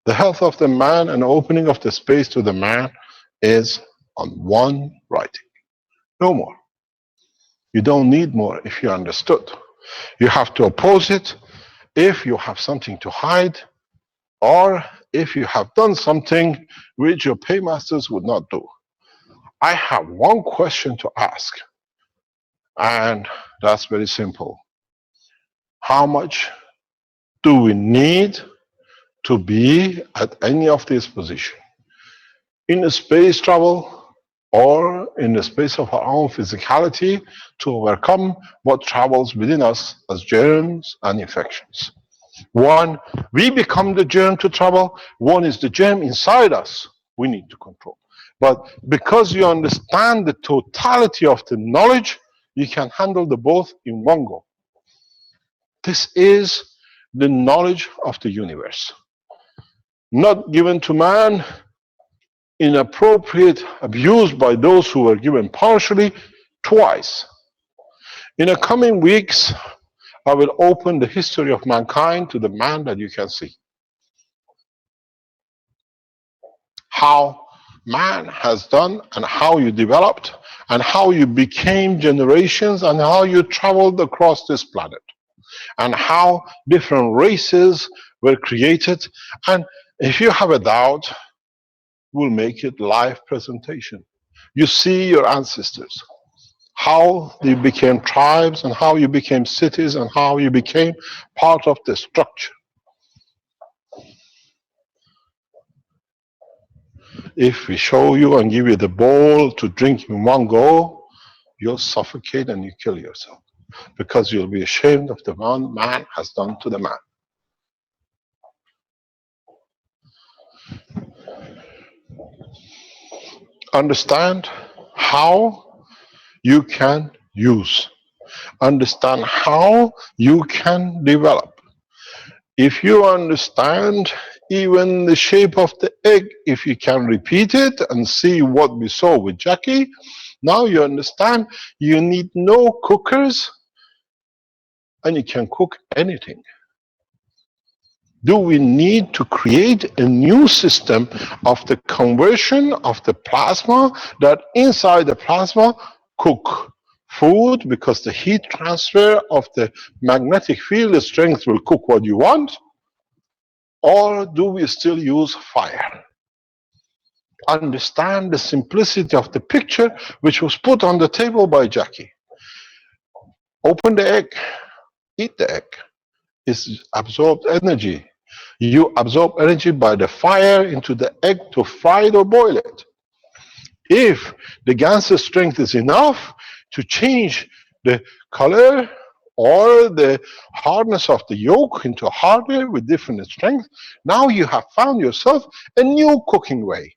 the health of the man, and opening of the space to the man is on one writing. No more. You don't need more if you understood. You have to oppose it if you have something to hide, or if you have done something which your paymasters would not do. I have one question to ask, and that's very simple. How much do we need to be at any of these positions? In the space travel, or in the space of our own physicality, to overcome what travels within us as germs and infections. One, we become the germ to travel. One is the germ inside us we need to control. But because you understand the totality of the knowledge, you can handle the both in one go. This is the knowledge of the universe. Not given to man, inappropriate, abused by those who were given partially, twice. In the coming weeks, I will open the history of mankind to the man that you can see. How man has done, and how you developed, and how you became generations, and how you traveled across this planet, and how different races were created. And if you have a doubt, we'll make it live presentation. You see your ancestors, how they became tribes, and how you became cities, and how you became part of the structure. If we show you and give you the bowl to drink in one go, you'll suffocate and you kill yourself, because you'll be ashamed of the one man has done to the man. Understand how you can use. Understand how you can develop. If you understand even the shape of the egg, if you can repeat it and see what we saw with Jackie, now you understand you need no cookers and you can cook anything. Do we need to create a new system of the conversion of the plasma, that inside the plasma cook food, because the heat transfer of the magnetic field strength will cook what you want? Or do we still use fire? Understand the simplicity of the picture which was put on the table by Jackie. Open the egg, eat the egg. It's absorbed energy. You absorb energy by the fire into the egg to fry it or boil it. If the Ganser strength is enough to change the color or the hardness of the yolk into harder with different strength, now you have found yourself a new cooking way.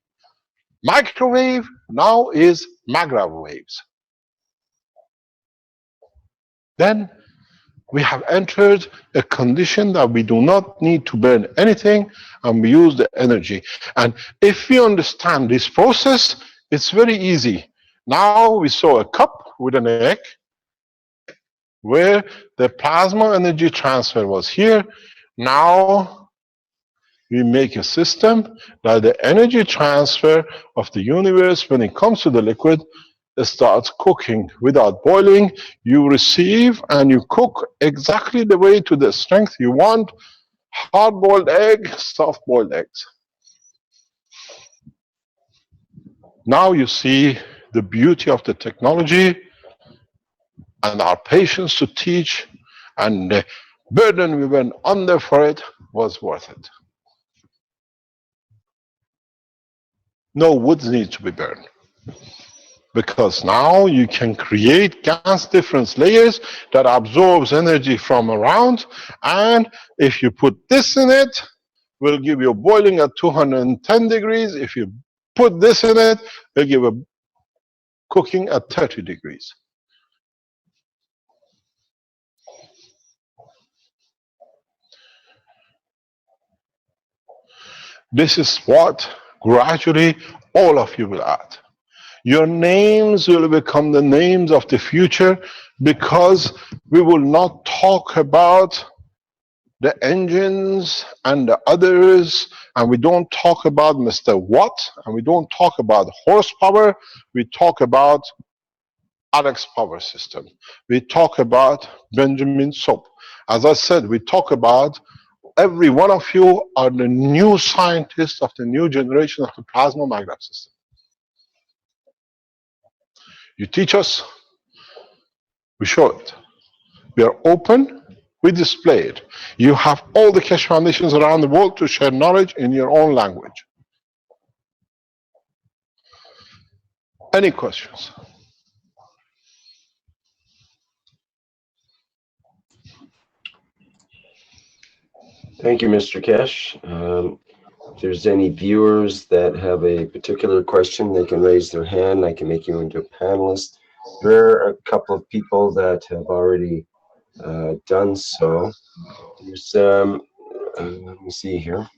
Microwave now is maglev waves. Then we have entered a condition that we do not need to burn anything, and we use the energy. And if we understand this process, it's very easy. Now we saw a cup with an egg where the plasma energy transfer was here. Now we make a system that the energy transfer of the universe, when it comes to the liquid, starts cooking without boiling. You receive and you cook exactly the way to the strength you want. Hard-boiled egg, soft-boiled eggs. Now you see the beauty of the technology and our patience to teach, and the burden we went under for it was worth it. No wood needs to be burned, because now you can create gas difference layers that absorbs energy from around, and if you put this in it, will give you boiling at 210 degrees. If you put this in it, will give a cooking at 30 degrees. This is what gradually all of you will add. Your names will become the names of the future, because we will not talk about the engines and the others, and we don't talk about Mr. Watt, and we don't talk about horsepower. We talk about Alex Power System. We talk about Benjamin Soap. As I said, we talk about every one of you are the new scientists of the new generation of the plasma magnet system. You teach us, we show it. We are open, we display it. You have all the Keshe Foundations around the world to share knowledge in your own language. Any questions? Thank you, Mr. Keshe. If there's any viewers that have a particular question, they can raise their hand. I can make you into a panelist. There are a couple of people that have already done so. There's, let me see here.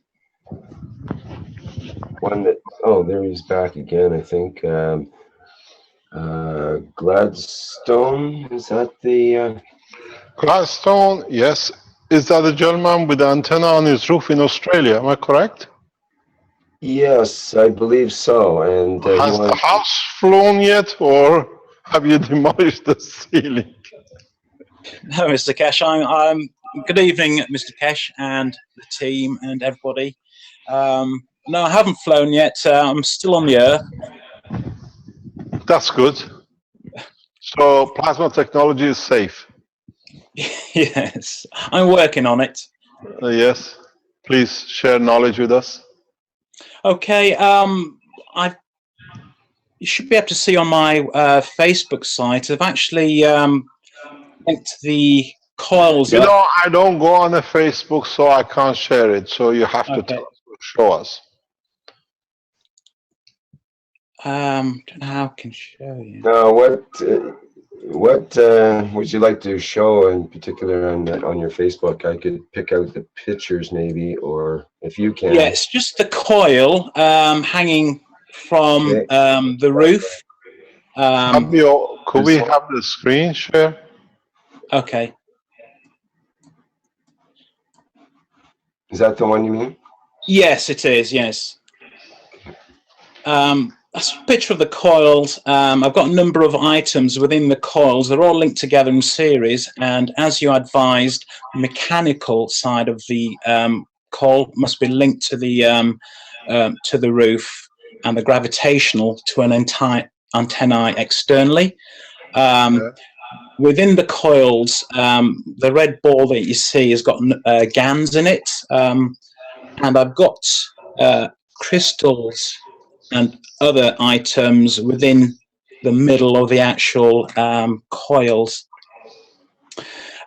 One that, oh, there he's back again, I think. Gladstone, is that the... Gladstone, yes. Is that the gentleman with the antenna on his roof in Australia? Am I correct? Yes, I believe so. And has the house flown yet, or have you demolished the ceiling? No, Mr. Keshe. I'm good evening, Mr. Keshe and the team and everybody. No, I haven't flown yet. I'm still on the Earth. That's good. So plasma technology is safe. Yes, I'm working on it. Yes, please share knowledge with us. Okay, you should be able to see on my Facebook site. I've actually linked the coils. You know, I don't go on the Facebook, so I can't share it. So you have to tell us, show us. Don't know how I can show you. What would you like to show in particular on your Facebook? I could pick out the pictures maybe, or if you can. Yeah, it's just the coil hanging from the roof. Fabio, could we have the screen share? Okay. Is that the one you mean? Yes, it is, yes. That's a picture of the coils. I've got a number of items within the coils. They're all linked together in series, and as you advised, the mechanical side of the coil must be linked to the roof, and the gravitational to an entire antennae externally. Within the coils, the red ball that you see has got GANs in it, and I've got crystals and other items within the middle of the actual coils.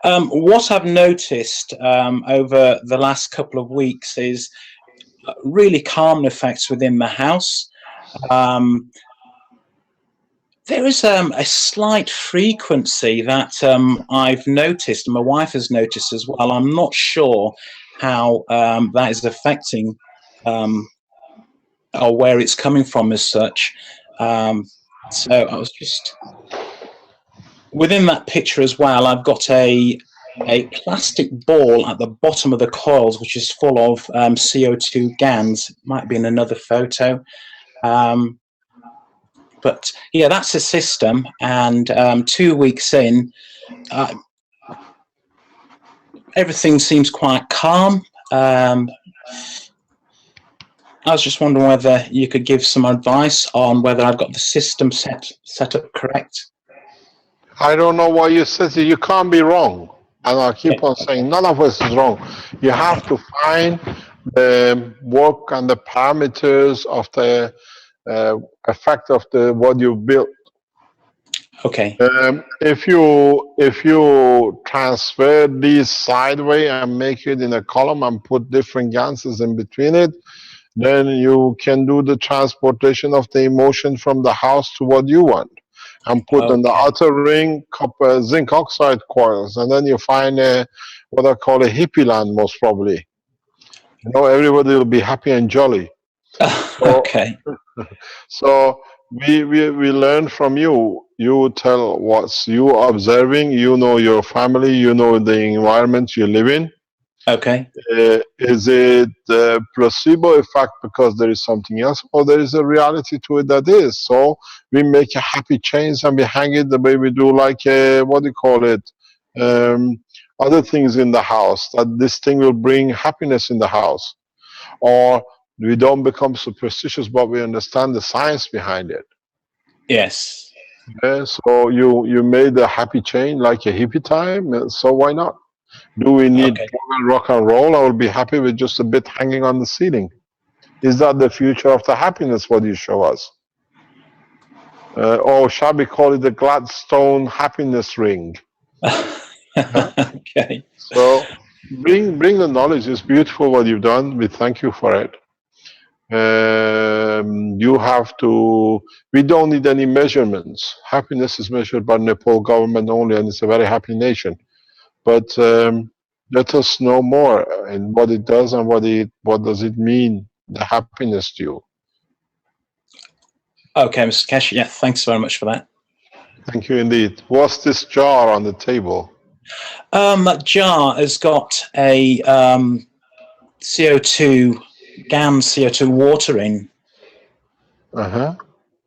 What I've noticed over the last couple of weeks is really calm effects within the house. There is a slight frequency that I've noticed, and my wife has noticed as well. I'm not sure how that is affecting or where it's coming from as such. So I was just within that picture as well. I've got a plastic ball at the bottom of the coils, which is full of CO2 GANs. Might be in another photo. But yeah, that's the system. And 2 weeks in, everything seems quite calm. I was just wondering whether you could give some advice on whether I've got the system set up correct. I don't know why you said it. You can't be wrong. And I'll keep on saying none of us is wrong. You have to find the work and the parameters of the effect of the what you built. Okay. If you transfer these sideways and make it in a column and put different ganses in between it, then you can do the transportation of the emotion from the house to what you want, and put on the outer ring copper zinc oxide coils, and then you find what I call a hippie land, most probably. You know, everybody will be happy and jolly. Okay. So we learn from you. You tell what's you observing. You know your family. You know the environment you live in. Okay. Is it the placebo effect because there is something else, or there is a reality to it that is? So we make a happy change and we hang it the way we do, like what do you call it? Other things in the house, that this thing will bring happiness in the house. Or we don't become superstitious, but we understand the science behind it. Yes. Yeah, so you made a happy chain like a hippie time, so why not? Do we need rock and roll? I will be happy with just a bit hanging on the ceiling. Is that the future of the happiness, what you show us? Or shall we call it the Gladstone happiness ring? Okay. So bring the knowledge. It's beautiful what you've done. We thank you for it. You have to, we don't need any measurements. Happiness is measured by Nepal government only, and it's a very happy nation. But let us know more and what it does and what does it mean, the happiness to you. Okay, Mr. Keshe, yeah, thanks very much for that. Thank you indeed. What's this jar on the table? That jar has got a CO2, GAN CO2 water in. Uh-huh.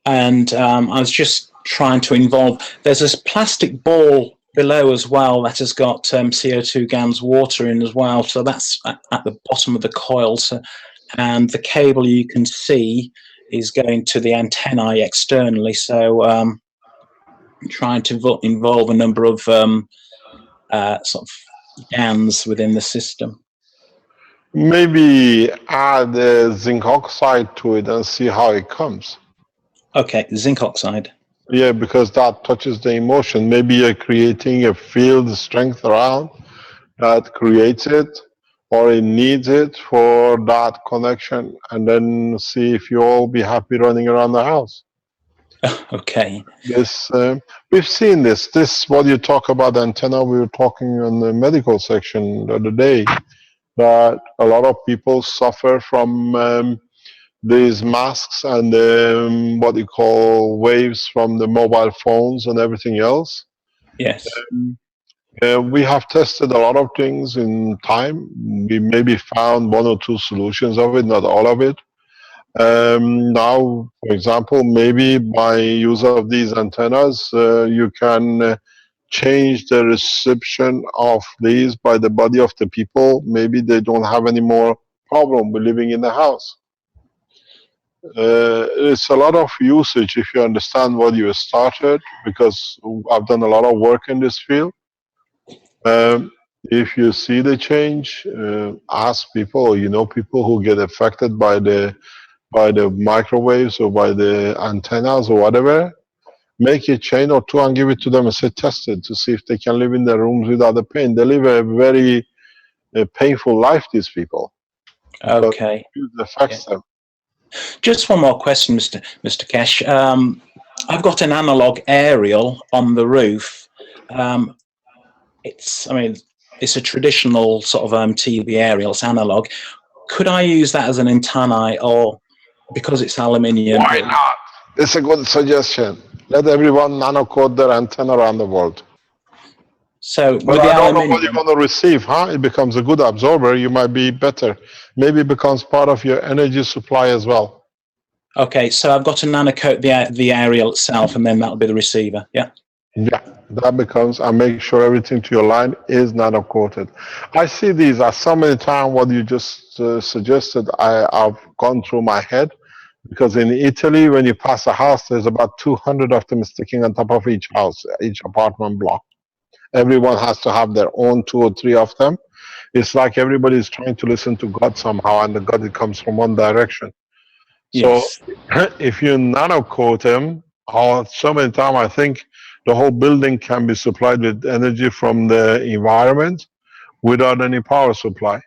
And I was just trying to involve, there's this plastic ball below as well that has got CO2 GANs water in as well. So that's at the bottom of the coil. So, and the cable you can see is going to the antennae externally. So I'm trying to involve a number of sort of GANs within the system. Maybe add zinc oxide to it and see how it comes. Okay, zinc oxide. Yeah, because that touches the emotion. Maybe you're creating a field strength around that creates it, or it needs it for that connection, and then see if you all be happy running around the house. Okay. This we've seen this. This what you talk about antenna. We were talking in the medical section the other day that a lot of people suffer from these masks and what you call waves from the mobile phones and everything else. Yes. We have tested a lot of things in time. We maybe found one or two solutions of it, not all of it. Now, for example, maybe by use of these antennas, you can change the reception of these by the body of the people. Maybe they don't have any more problem with living in the house. It's a lot of usage if you understand what you started, because I've done a lot of work in this field. If you see the change, ask people, or you know people who get affected by the microwaves or by the antennas or whatever. Make a chain or two and give it to them and say test it to see if they can live in their rooms without the pain. They live a very painful life, these people. Okay. It affects them. Just one more question, Mr. Keshe. I've got an analog aerial on the roof. It's a traditional sort of TV aerial. It's analog. Could I use that as an antennae, or because it's aluminium? Why not? It's a good suggestion. Let everyone nano-code their antenna around the world. So but I don't know what you're going to receive, huh? It becomes a good absorber. You might be better. Maybe it becomes part of your energy supply as well. Okay, so I've got to nano-coat the aerial itself, and then that'll be the receiver. Yeah. Yeah, that becomes, and make sure everything to your line is nano-coated. I see these as so many times what you just suggested, I've gone through my head, because in Italy, when you pass a house, there's about 200 of them sticking on top of each house, each apartment block. Everyone has to have their own 2 or 3 of them. It's like everybody is trying to listen to God somehow, and the God, it comes from one direction. Yes. So if you nano coat them, or so many times, I think the whole building can be supplied with energy from the environment without any power supply.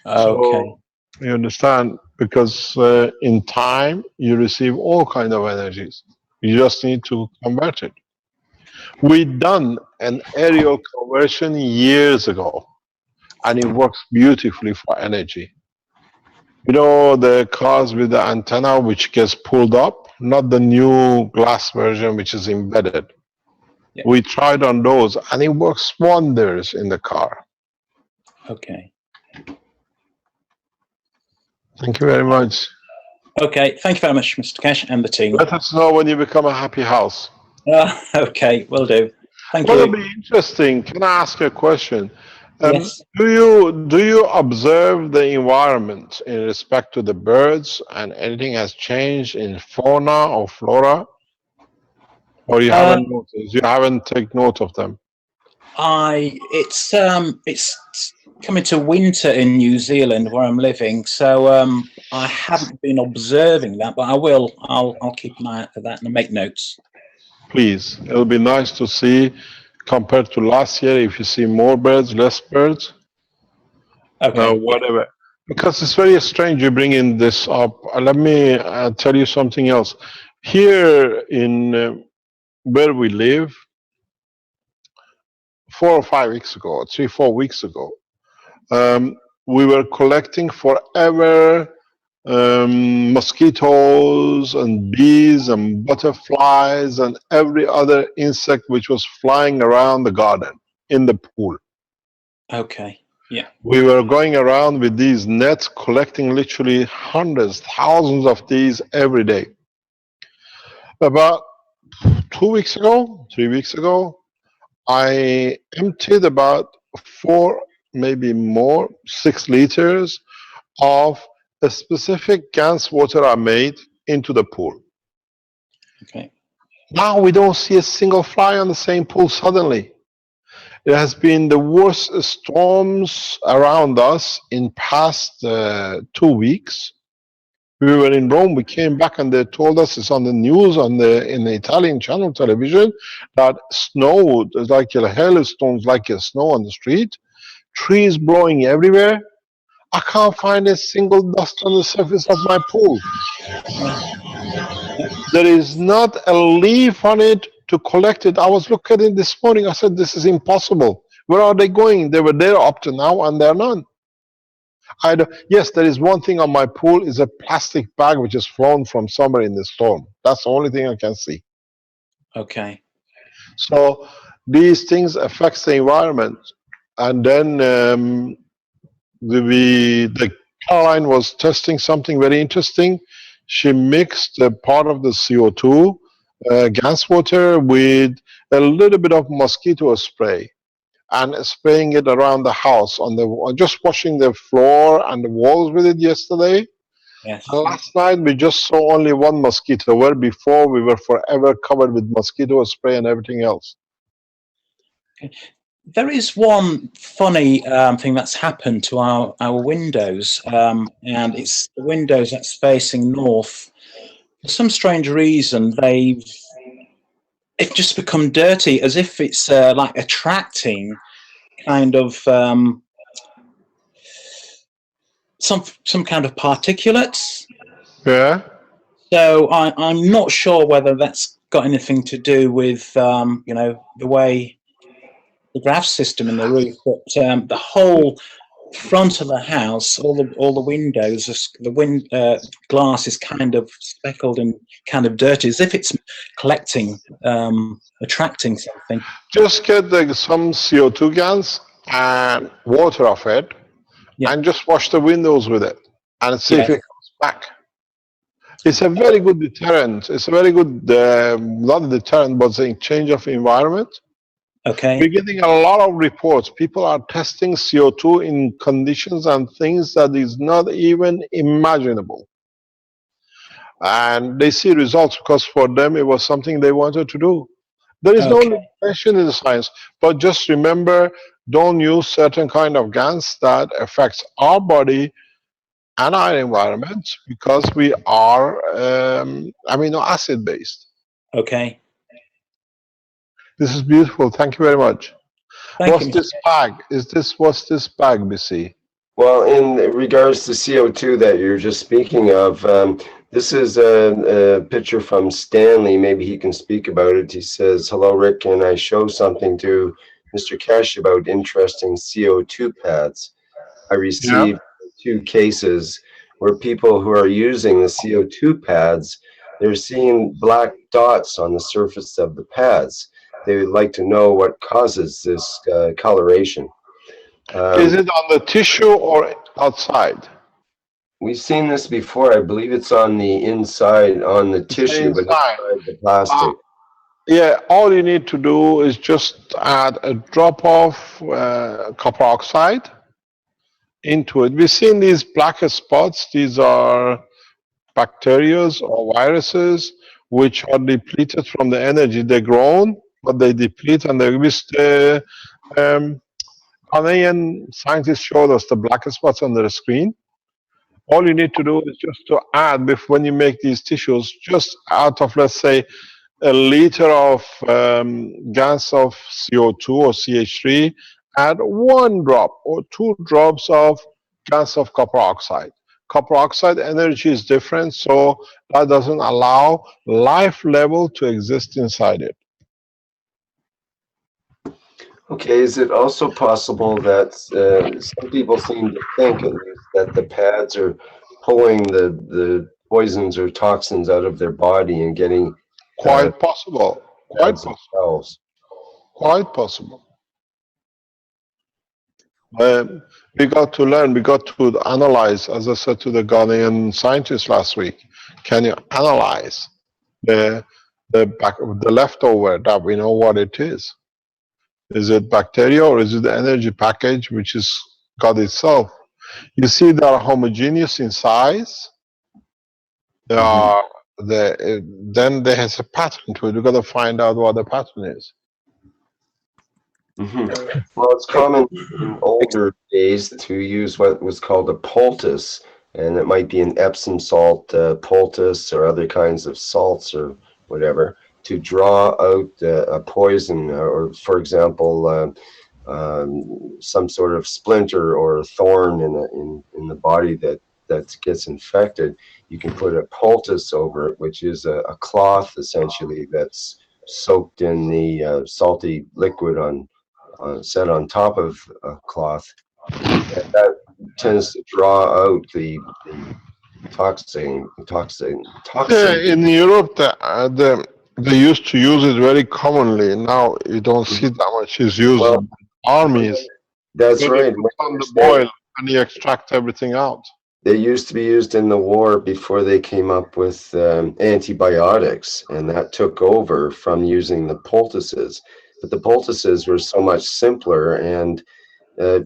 Okay. So you understand, because in time you receive all kind of energies. You just need to convert it. We done an aerial conversion years ago, and it works beautifully for energy. You know, the cars with the antenna which gets pulled up, not the new glass version which is embedded. Yeah. We tried on those, and it works wonders in the car. Okay. Thank you very much. Okay. Thank you very much, Mr. Keshe, and the team. Let us know when you become a happy house. Okay, will do. Thank Well, you. it'll be interesting. Can I ask you a question? Yes. Do you observe the environment in respect to the birds, and anything has changed in fauna or flora, or you haven't noticed? You haven't taken note of them. It's coming to winter in New Zealand where I'm living, so I haven't been observing that, but I will. I'll keep an eye out for that and make notes. Please, it'll be nice to see compared to last year if you see more birds, less birds, Okay. whatever. Because it's very strange you bring in this up. Let me tell you something else. Here in where we live, 4 or 5 weeks ago, 3, 4 weeks ago, we were collecting forever mosquitoes and bees and butterflies and every other insect which was flying around the garden in the pool. Okay. Yeah. We were going around with these nets collecting literally hundreds, thousands of these every day. About 2 weeks ago, 3 weeks ago, I emptied about 4, maybe more, 6 liters of a specific GANS water I made into the pool. Okay. Now we don't see a single fly on the same pool suddenly. It has been the worst storms around us in past 2 weeks. We were in Rome, we came back and they told us, it's on the news in the Italian channel television, that snowed, it's like hailstones, like a snow on the street, trees blowing everywhere. I can't find a single dust on the surface of my pool. There is not a leaf on it to collect it. I was looking at it this morning. I said, this is impossible. Where are they going? They were there up to now and they're none. Yes, there is one thing on my pool, is a plastic bag which is flown from somewhere in the storm. That's the only thing I can see. Okay. So these things affect the environment. And then the Caroline was testing something very interesting. She mixed a part of the CO2 gas water with a little bit of mosquito spray and spraying it around the house just washing the floor and the walls with it yesterday. Yes. And last night we just saw only one mosquito, where before we were forever covered with mosquito spray and everything else. There is one funny thing that's happened to our windows, and it's the windows that's facing north. For some strange reason, they've just become dirty, as if it's like attracting kind of some kind of particulates. Yeah. So I'm not sure whether that's got anything to do with the way the graft system in the roof, but the whole front of the house, all the windows, the glass is kind of speckled and kind of dirty, as if it's collecting, attracting something. Just get some CO2 gas and water off it, and just wash the windows with it and see if it comes back. It's a very good deterrent. It's a very good, not a deterrent, but a change of environment. Okay. We're getting a lot of reports. People are testing CO2 in conditions and things that is not even imaginable. And they see results because for them it was something they wanted to do. There is no limitation in the science, but just remember, don't use certain kind of gas that affects our body and our environment, because we are amino acid based. Okay. This is beautiful. Thank you very much. Thank What's you. this bag? What's this bag, BC? Well, in regards to CO2 that you're just speaking of, this is a picture from Stanley. Maybe he can speak about it. He says, "Hello, Rick. Can I show something to Mr. Keshe about interesting CO2 pads? I Yeah. received 2 cases where people who are using the CO2 pads, they're seeing black dots on the surface of the pads. They would like to know what causes this coloration." Is it on the tissue or outside? We've seen this before. I believe it's on the inside, on the tissue, but Inside. inside the plastic. Yeah, all you need to do is just add a drop of copper oxide into it. We've seen these black spots. These are bacteria or viruses which are depleted from the energy. They're grown, but they deplete, and they wish the Ghanaian scientists showed us the black spots on the screen. All you need to do is just to add, when you make these tissues, just out of, let's say, a liter of gas of CO2 or CH3, add 1 drop or 2 drops of gas of copper oxide. Copper oxide energy is different, so that doesn't allow life level to exist inside it. Okay, is it also possible that some people seem to think, at least, that the pads are pulling the poisons or toxins out of their body and getting Quite possible. Quite pads possible. themselves? Quite possible. We got to learn, we got to analyze, as I said to the Ghanaian scientists last week, can you analyze the leftover, that we know what it is? Is it bacteria or is it the energy package which is God itself? You see, they are homogeneous in size. They are then there has a pattern to it. We've got to find out what the pattern is. Well, it's common in older days to use what was called a poultice, and it might be an Epsom salt poultice or other kinds of salts or whatever, to draw out a poison, or, for example, some sort of splinter or a thorn in the body that gets infected. You can put a poultice over it, which is a cloth essentially that's soaked in the salty liquid set on top of a cloth, and that tends to draw out the toxin. Yeah, in Europe, they used to use it very commonly. Now you don't see that much is used in armies. That's right. On the boil, and you extract everything out. They used to be used in the war before they came up with antibiotics, and that took over from using the poultices. But the poultices were so much simpler, and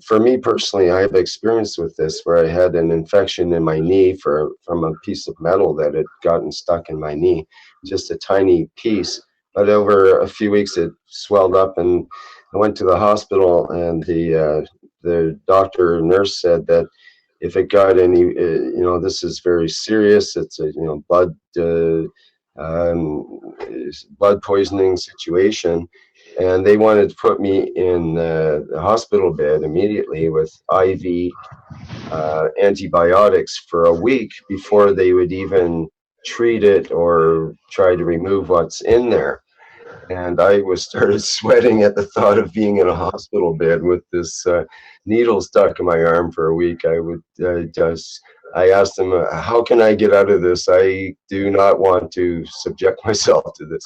for me personally, I have experience with this where I had an infection in my knee from a piece of metal that had gotten stuck in my knee, just a tiny piece. But over a few weeks, it swelled up, and I went to the hospital, and the doctor or nurse said that if it got any, this is very serious. It's a blood poisoning situation, and they wanted to put me in the hospital bed immediately with IV antibiotics for a week before they would even treat it or try to remove what's in there. And I started sweating at the thought of being in a hospital bed with this needle stuck in my arm for a week. I asked them, how can I get out of this? I do not want to subject myself to this.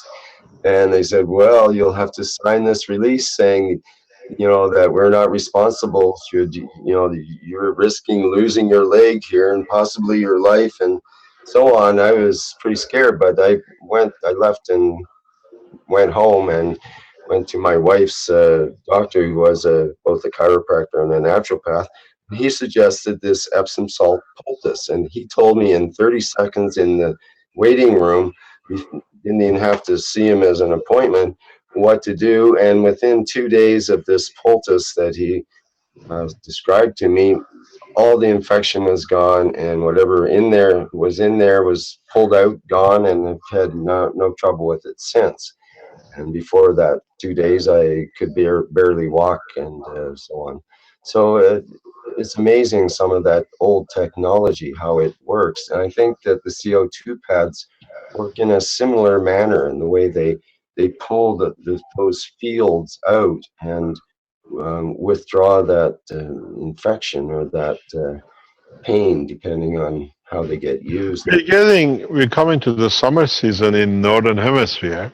And they said, well, you'll have to sign this release saying, that we're not responsible. You're risking losing your leg here and possibly your life and so on. I was pretty scared, but I left and went home and went to my wife's doctor, who was both a chiropractor and a naturopath. He suggested this Epsom salt poultice, and he told me in 30 seconds in the waiting room, we didn't even have to see him as an appointment, what to do. And within 2 days of this poultice that he described to me, all the infection was gone, and whatever in there was pulled out, gone, and I've had no trouble with it since. And before that 2 days, I could barely walk, and so on. So it's amazing, some of that old technology, how it works. And I think that the CO2 pads work in a similar manner in the way they pull those fields out and withdraw that infection or that pain, depending on how they get used. We're coming to the summer season in Northern Hemisphere,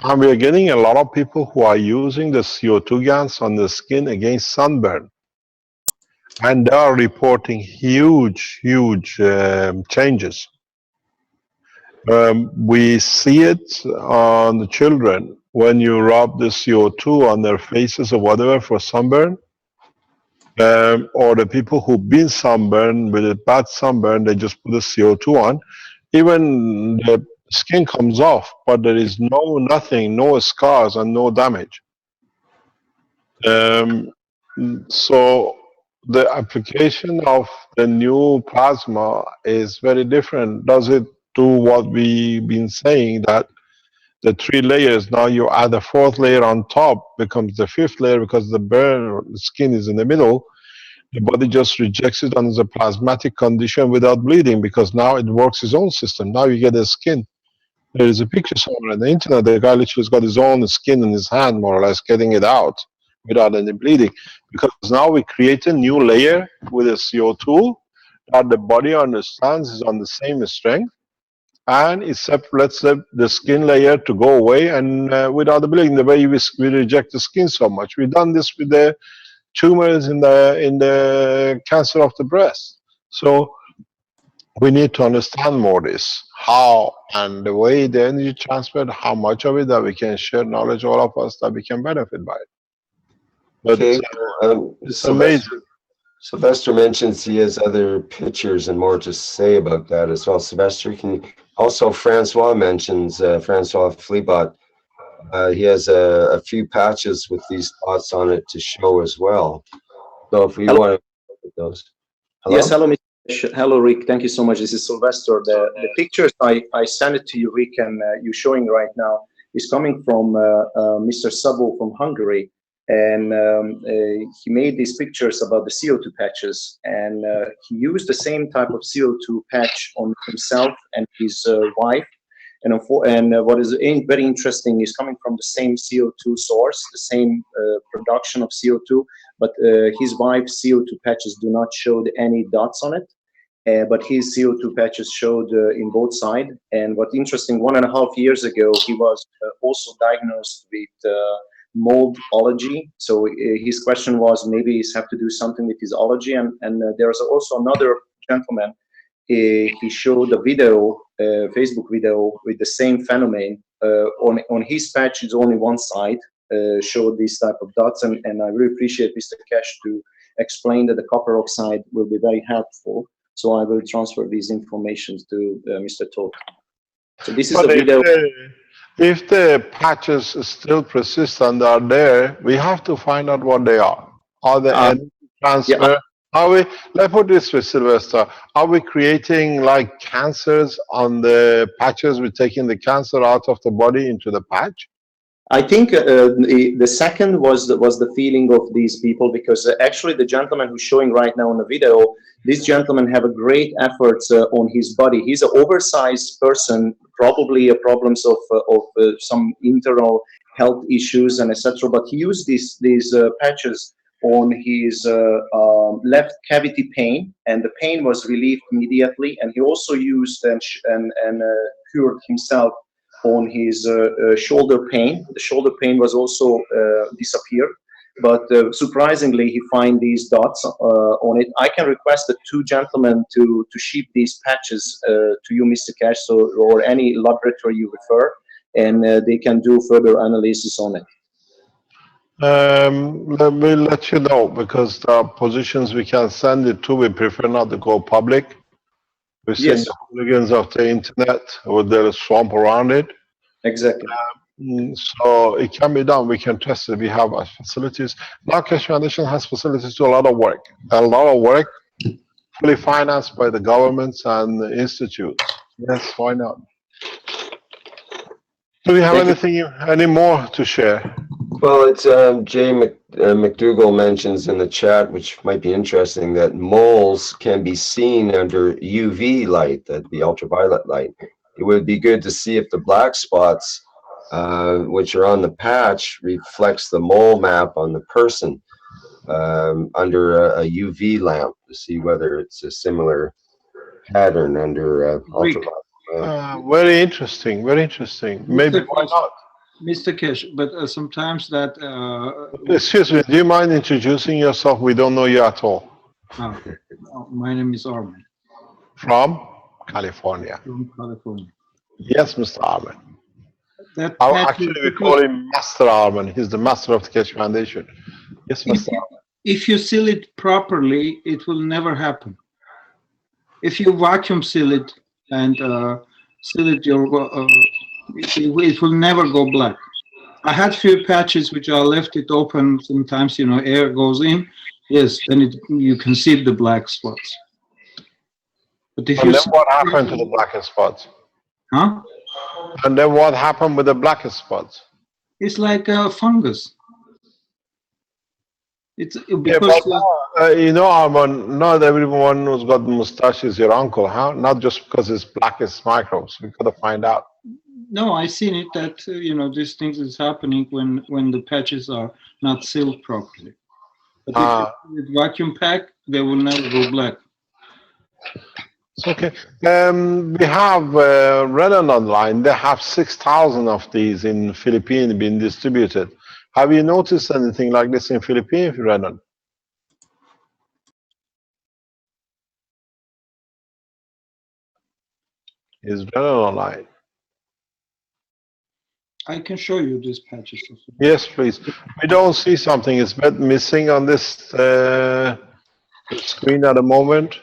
and we're getting a lot of people who are using the CO2 gas on the skin against sunburn. And they are reporting huge changes. We see it on the children when you rub the CO2 on their faces or whatever for sunburn, or the people who've been sunburned with a bad sunburn, they just put the CO2 on. Even the skin comes off, but there is nothing, no scars and no damage. So the application of the new plasma is very different. Does it do what we've been saying, that the 3 layers, now you add a 4th layer on top, becomes the 5th layer because the skin is in the middle. The body just rejects it under the plasmatic condition without bleeding, because now it works its own system. Now you get a skin. There is a picture somewhere on the internet. The guy literally has got his own skin in his hand, more or less, getting it out without any bleeding. Because now we create a new layer with a CO2 that the body understands is on the same strength, and it lets the skin layer to go away, and without the bleeding, the way we reject the skin so much. We've done this with the tumors in the cancer of the breast. So we need to understand more this, how and the way the energy transferred, how much of it that we can share knowledge, all of us, that we can benefit by it. But Okay, it's amazing. Sylvester mentions he has other pictures and more to say about that as well. Sylvester, can you also, Francois mentions, Francois Fleabot, he has a few patches with these thoughts on it to show as well. So if we want to look at those. Hello? Yes, hello, Mr. Hello, Rick. Thank you so much. This is Sylvester. The pictures I sent it to you, Rick, and you're showing right now is coming from Mr. Sabo from Hungary. And he made these pictures about the CO2 patches, and he used the same type of CO2 patch on himself and his wife. And what is very interesting is coming from the same CO2 source, the same production of CO2, but his wife's CO2 patches do not show any dots on it, but his CO2 patches showed in both sides. And what's interesting, 1.5 years ago, he was also diagnosed with moldology. So his question was, maybe he's have to do something with his ology. And there's also another gentleman, he showed a video, Facebook video with the same phenomenon. On his patch, it's only one side, showed these type of dots. And I really appreciate Mr. Keshe to explain that the copper oxide will be very helpful. So I will transfer these informations to Mr. Toth. So this is a video. If the patches still persist and are there, we have to find out what they are. Are they energy transfer? Yeah. Let's put this way, Sylvester. Are we creating like cancers on the patches? We're taking the cancer out of the body into the patch? I think the second was the feeling of these people, because actually the gentleman who's showing right now in the video, this gentleman have a great efforts on his body. He's an oversized person, probably problems of some internal health issues and etc. But he used these patches on his left cavity pain, and the pain was relieved immediately. And he also used and cured himself on his shoulder pain. The shoulder pain was also disappeared, but surprisingly he find these dots on it. I can request the two gentlemen to ship these patches to you, Mr. Keshe, or any laboratory you refer, and they can do further analysis on it. We'll let you know, because there are positions we can send it to. We prefer not to go public. We've seen the hooligans of the internet with their swamp around it. Exactly. So it can be done. We can test it. We have facilities. Now Keshe Foundation has facilities to do a lot of work. Fully financed by the governments and the institutes. Yes, why not? Do we have any more to share? Well, it's Jay McDougall mentions in the chat, which might be interesting, that moles can be seen under UV light, that the ultraviolet light. It would be good to see if the black spots, which are on the patch, reflects the mole map on the person under a UV lamp to see whether it's a similar pattern under ultraviolet. Very interesting. Very interesting. Maybe why not? Mr. Keshe, but sometimes that... Excuse me, do you mind introducing yourself? We don't know you at all. My name is Armin. From California. From California. Yes, Mr. Armin. Actually, we call him Master Armin. He's the master of the Keshe Foundation. Yes, Mr. Armin. If you seal it properly, it will never happen. If you vacuum seal it and seal it, it will never go black. I had few patches which I left it open. Sometimes, air goes in. Yes, then you can see the black spots. But if and then what happened to the black spots? Huh? And then what happened with the black spots? It's like a fungus. It's because Arman, not everyone who's got mustache is your uncle, huh? Not just because it's black as microbes. We gotta find out. No, I seen it that these things is happening when the patches are not sealed properly. But with vacuum pack, they will never go black. It's okay. We have Renan online. They have 6,000 of these in Philippines being distributed. Have you noticed anything like this in Philippines, Renan? Is Renan online? I can show you these patches. Yes, please. We don't see something. It's missing on this screen at the moment.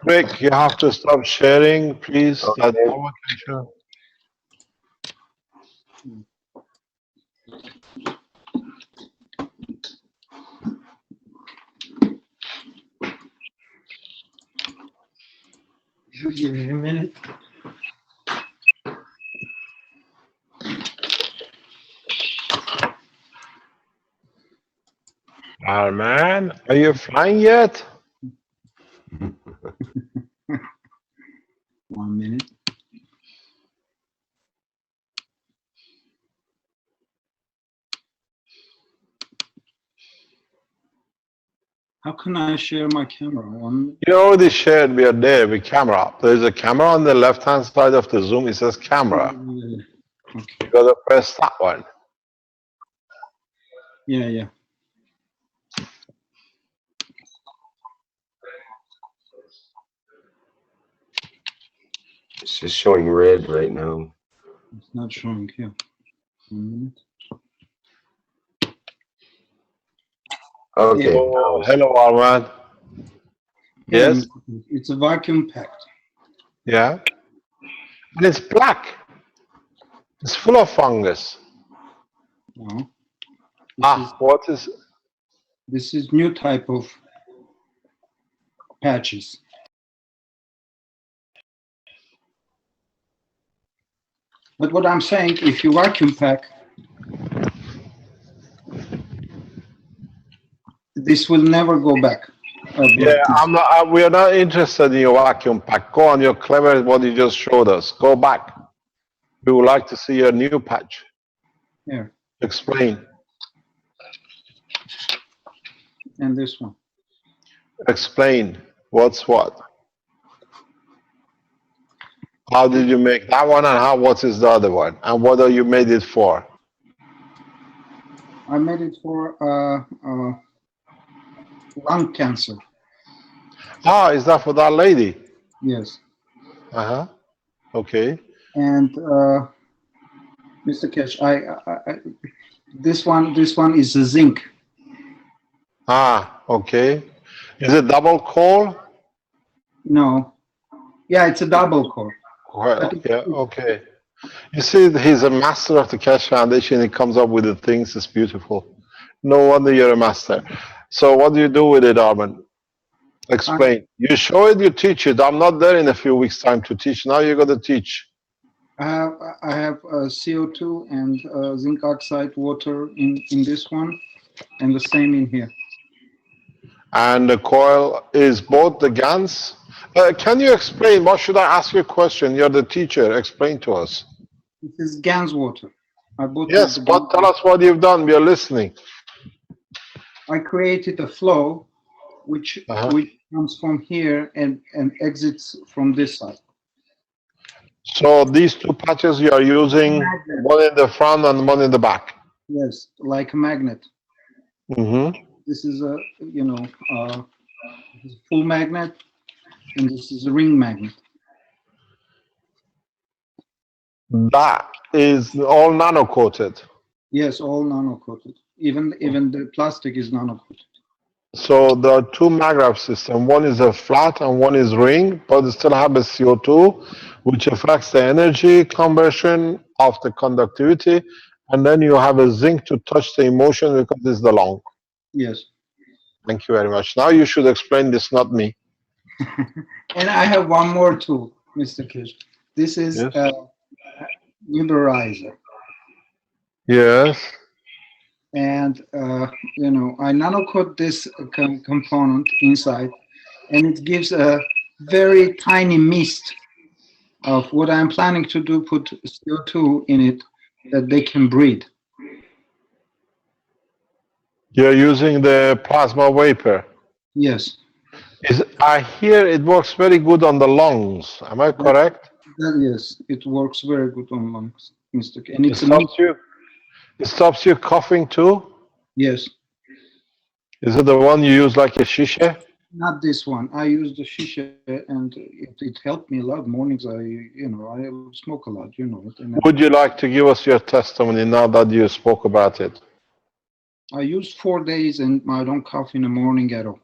Rick, you have to stop sharing, please. Okay. Give me a minute. Man, are you flying yet? 1 minute. How can I share my camera? You already shared. We are there with camera. There's a camera on the left-hand side of the Zoom. It says camera. Okay. You gotta press that one. Yeah. It's just showing red right now. It's not showing here. 1 minute. Okay. Oh, hello, Arman. Yes? It's a vacuum packed. Yeah. And it's black. It's full of fungus. No. What is... This is new type of patches. But what I'm saying, if you vacuum pack, this will never go back. Yeah, I'm not. We are not interested in your vacuum pack. Go on, you're clever at what you just showed us. Go back. We would like to see your new patch. Here. Explain. And this one. Explain. What's what? How did you make that one, and what is the other one, and what are you made it for? I made it for lung cancer. Is that for that lady? Yes. Okay. And Mr. Keshe, this one is a zinc. Okay. Is it double core? No. Yeah, it's a double core. Well, yeah. Okay. You see, he's a master of the Keshe Foundation. He comes up with the things. It's beautiful. No wonder you're a master. So what do you do with it, Armin? Explain. You show it, you teach it. I'm not there in a few weeks' time to teach. Now you're going to teach. I have CO2 and zinc oxide water in this one, and the same in here. And the coil is both the GANs. Can you explain? What should I ask you a question? You're the teacher. Explain to us. This is GANs water. I bought Yes, but tell us what you've done. We are listening. I created a flow which comes from here and exits from this side. So these two patches you are using, one in the front and one in the back. Yes, like a magnet. Mm-hmm. This is a full magnet, and this is a ring magnet. That is all nano coated. Yes, all nano coated. Even the plastic is nano coated. So there are two maggrav systems. One is a flat and one is ring, but they still have a CO2, which affects the energy conversion of the conductivity. And then you have a zinc to touch the emotion because it's the long. Yes. Thank you very much. Now you should explain this, not me. And I have one more tool, Mr. Keshe. This is a nebulizer. Yes. And I nanocoat this component inside, and it gives a very tiny mist of what I'm planning to do, put CO2 in it that they can breathe. You're using the plasma vapor. Yes. I hear it works very good on the lungs. Am I correct? Yes, it works very good on lungs, Mr. Keshe. And it stops you coughing too? Yes. Is it the one you use like a shisha? Not this one. I use the shisha, and it helped me a lot. Mornings, I smoke a lot, Would you like to give us your testimony now that you spoke about it? I use 4 days, and I don't cough in the morning at all.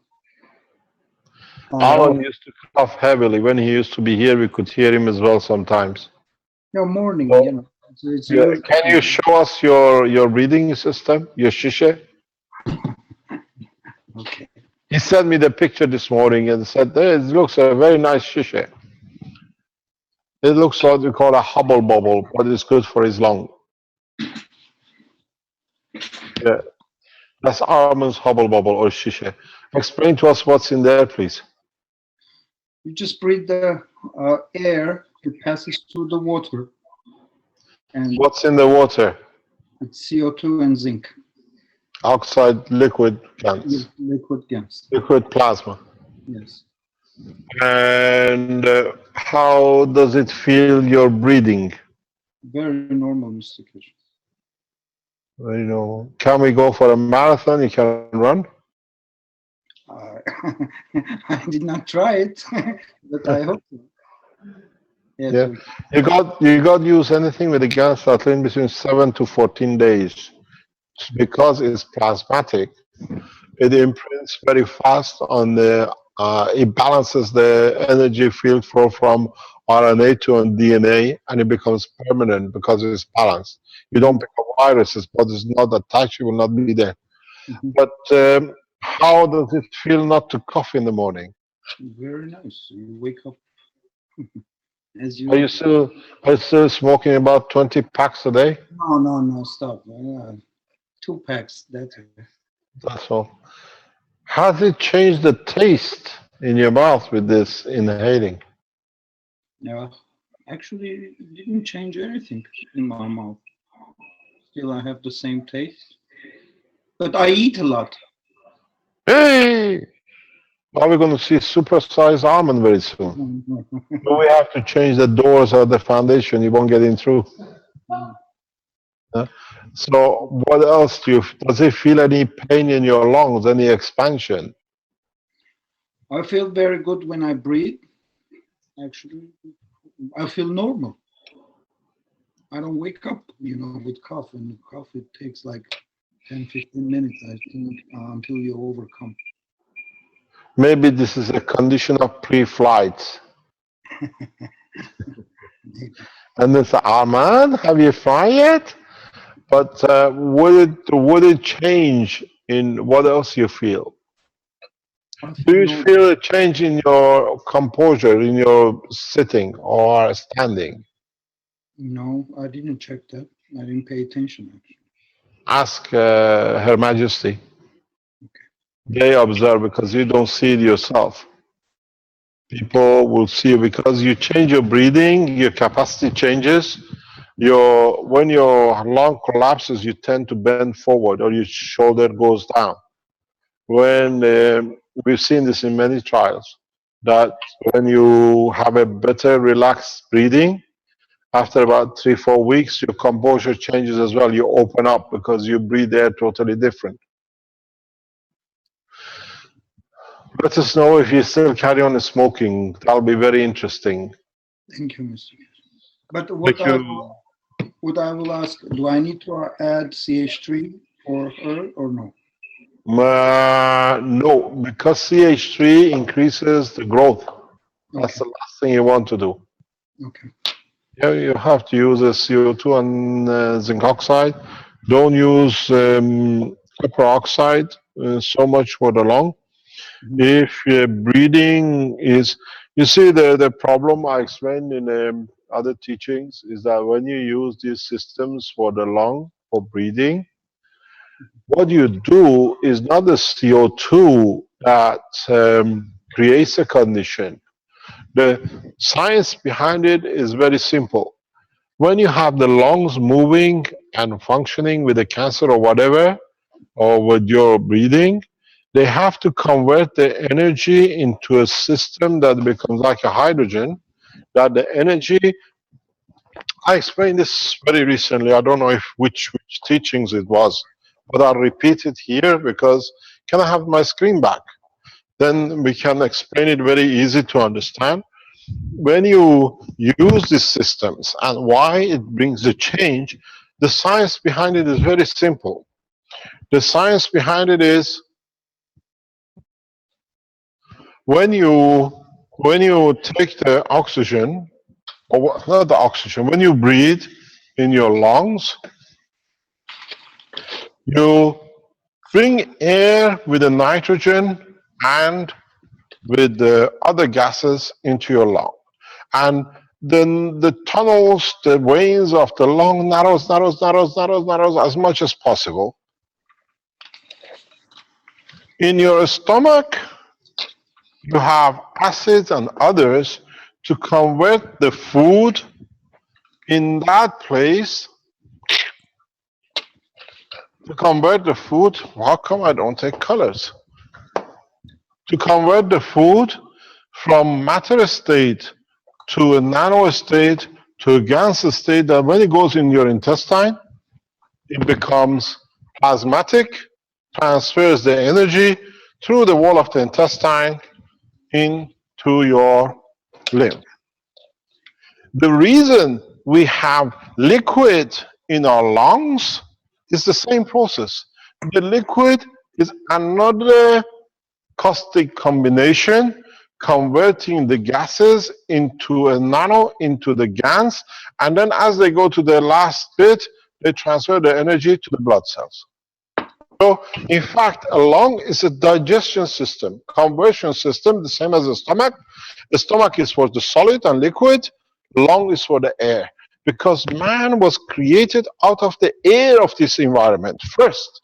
Alan used to cough heavily. When he used to be here, we could hear him as well sometimes. No, morning, Can you show us your breathing system, your shisha? Okay. He sent me the picture this morning and said, it looks a very nice shisha. It looks what we call a hubble bubble, but it's good for his lung. Yeah, that's Armin's hubble bubble or shisha. Explain to us what's in there, please. You just breathe the air, it passes through the water. And what's in the water? It's CO2 and zinc. Oxide liquid gas. Liquid gas. Liquid plasma. Yes. And how does it feel your breathing? Very normal, Mr. Keshe. Very normal. Can we go for a marathon? You can run? I did not try it, but I hope so. Yes, yeah. You got to use anything with the gas that in between 7 to 14 days. Because it's plasmatic, it imprints very fast on the, it balances the energy field flow from RNA to DNA, and it becomes permanent because it's balanced. You don't pick up viruses, but it's not attached, it will not be there. Mm-hmm. But how does it feel not to cough in the morning? Very nice. You wake up as you. Are you still smoking about 20 packs a day? No, stop. 2 packs. That's all. Has it changed the taste in your mouth with this inhaling? No, actually, it didn't change anything in my mouth. Still, I have the same taste. But I eat a lot. Hey! Are we going to see supersized almond very soon? Do we have to change the doors of the foundation? You won't get in through. So what else does it feel any pain in your lungs, any expansion? I feel very good when I breathe. Actually, I feel normal. I don't wake up, with cough. And cough, it takes like 10-15 minutes, I think, until you overcome. Maybe this is a condition of pre-flight. And they say, "Ah, man, have you tried it?" But would it change in what else you feel? Do you feel a change in your composure, in your sitting or standing? No, I didn't check that. I didn't pay attention, actually. Ask Her Majesty. They observe because you don't see it yourself. People will see it because you change your breathing, your capacity changes. When your lung collapses, you tend to bend forward or your shoulder goes down. When we've seen this in many trials, that when you have a better relaxed breathing, after about 3-4 weeks, your composure changes as well. You open up because you breathe air totally different. Let us know if you still carry on smoking. That'll be very interesting. Thank you, Mr. But what I will ask, do I need to add CH3 for her or no? No, because CH3 increases the growth. That's the last thing you want to do. Okay. Yeah, you have to use a CO2 and zinc oxide. Don't use copper oxide so much for the lung. If breathing is, you see, the problem I explained in other teachings is that when you use these systems for the lung, for breathing, what you do is not the CO2 that creates a condition. The science behind it is very simple. When you have the lungs moving and functioning with the cancer or whatever, or with your breathing, they have to convert the energy into a system that becomes like a hydrogen, that the energy, I explained this very recently, I don't know which teachings it was, but I'll repeat it here because can I have my screen back? Then we can explain it very easy to understand. When you use these systems and why it brings the change, the science behind it is very simple. The science behind it is when you take the oxygen, or not the oxygen, when you breathe in your lungs, you bring air with the nitrogen and with the other gases into your lung. And then the tunnels, the veins of the lung narrows as much as possible. In your stomach, you have acids and others to convert the food in that place. To convert the food, how come I don't take colors? To convert the food from matter state to a nano state to a gas state, that when it goes in your intestine, it becomes plasmatic, transfers the energy through the wall of the intestine into your lymph. The reason we have liquid in our lungs is the same process. The liquid is another caustic combination converting the gases into a nano, into the GANs, and then as they go to the last bit, they transfer the energy to the blood cells. So, in fact, a lung is a digestion system, conversion system, the same as the stomach. The stomach is for the solid and liquid, the lung is for the air. Because man was created out of the air of this environment first.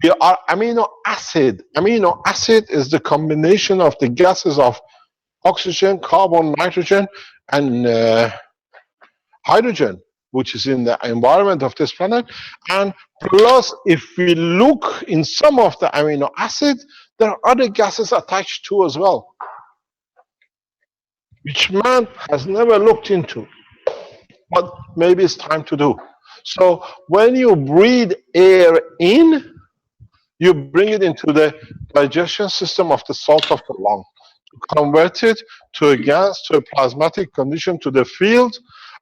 There are amino acid. Amino acid is the combination of the gases of oxygen, carbon, nitrogen, and hydrogen, which is in the environment of this planet. And plus, if we look in some of the amino acids, there are other gases attached to as well, which man has never looked into, but maybe it's time to do. So when you breathe air in, you bring it into the digestion system of the salt of the lung, to convert it to a gas, to a plasmatic condition, to the field,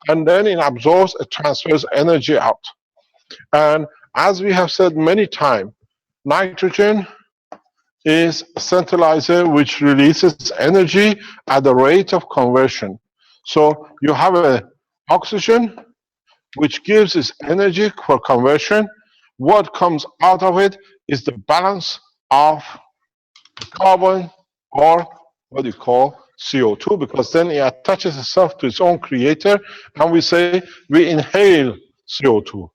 and then it absorbs, it transfers energy out. And as we have said many times, nitrogen is a centralizer which releases energy at the rate of conversion. So you have a oxygen, which gives its energy for conversion. What comes out of it is the balance of carbon, or what you call CO2, because then it attaches itself to its own creator, and we say we inhale CO2.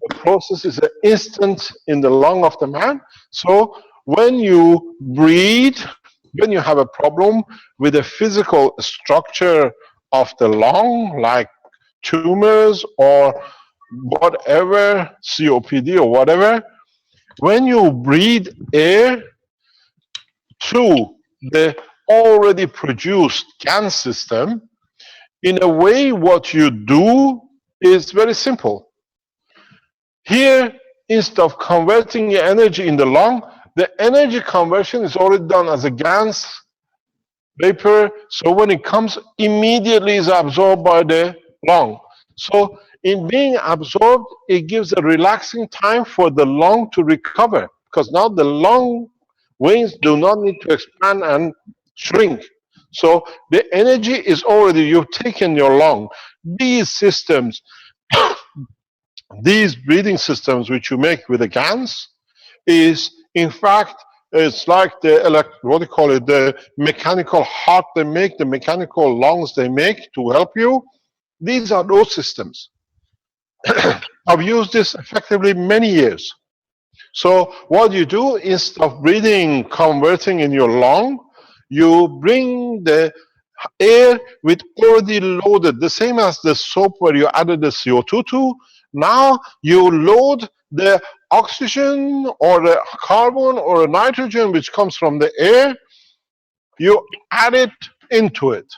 The process is an instant in the lung of the man. So when you breathe, when you have a problem with the physical structure of the lung, like tumors or whatever, COPD or whatever, when you breathe air through the already produced GAN system, in a way what you do is very simple. Here, instead of converting your energy in the lung, the energy conversion is already done as a gas vapor, so when it comes, immediately is absorbed by the lung. So in being absorbed, it gives a relaxing time for the lung to recover, because now the lung wings do not need to expand and shrink. So the energy is already, you've taken your lung. These systems, these breathing systems which you make with the GANs, is in fact, it's like the what do you call it, the mechanical heart they make, the mechanical lungs they make to help you. These are those systems. I've used this effectively many years. So what you do, instead of breathing, converting in your lung, you bring the air with already loaded, the same as the soap where you added the CO2 to. Now you load the oxygen or the carbon or the nitrogen which comes from the air, you add it into it.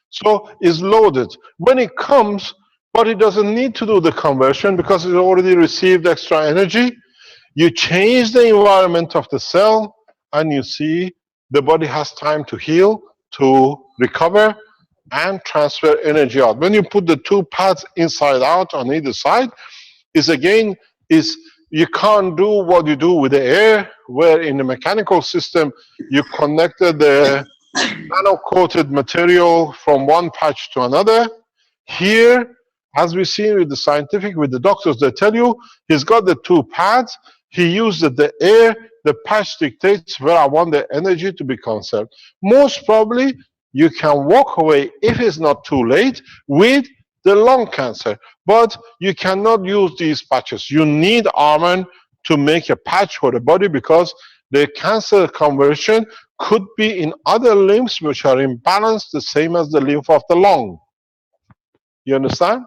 So it's loaded. When it comes, but it doesn't need to do the conversion because it already received extra energy. You change the environment of the cell and you see the body has time to heal, to recover, and transfer energy out. When you put the two pads inside out on either side, you can't do what you do with the air, where in the mechanical system you connected the nano-coated material from one patch to another. Here, as we see with the scientific, with the doctors, they tell you he's got the two pads, he used the air, the patch dictates where I want the energy to be conserved. Most probably, you can walk away, if it's not too late, with the lung cancer. But you cannot use these patches. You need almond to make a patch for the body, because the cancer conversion could be in other limbs which are imbalanced, the same as the lymph of the lung. You understand?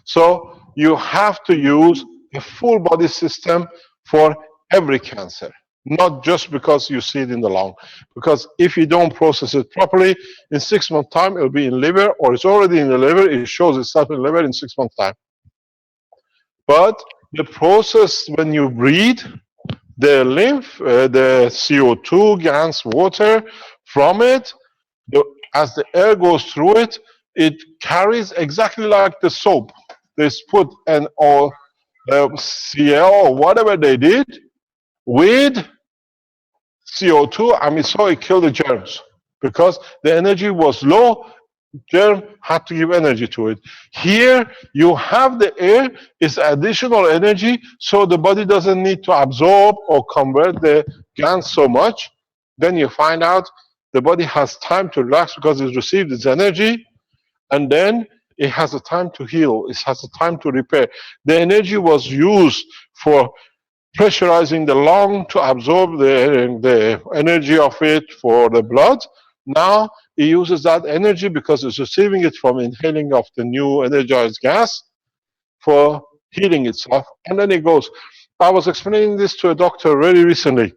So you have to use a full body system for every cancer, not just because you see it in the lung. Because if you don't process it properly, in 6 months' time, it'll be in liver, or it's already in the liver, it shows itself in liver in 6 months' time. But the process when you breathe, the lymph, the CO2, gas, water from it, as the air goes through it, it carries exactly like the soap. They put an or Cl or whatever they did with CO2, and we saw it kill the germs because the energy was low. Germ had to give energy to it. Here you have the air, it's additional energy, so the body doesn't need to absorb or convert the glands so much. Then you find out the body has time to relax because it's received its energy, and then it has a time to heal, it has a time to repair. The energy was used for pressurizing the lung to absorb the energy of it for the blood. Now it uses that energy because it's receiving it from inhaling of the new energized gas for healing itself, and then it goes. I was explaining this to a doctor very recently.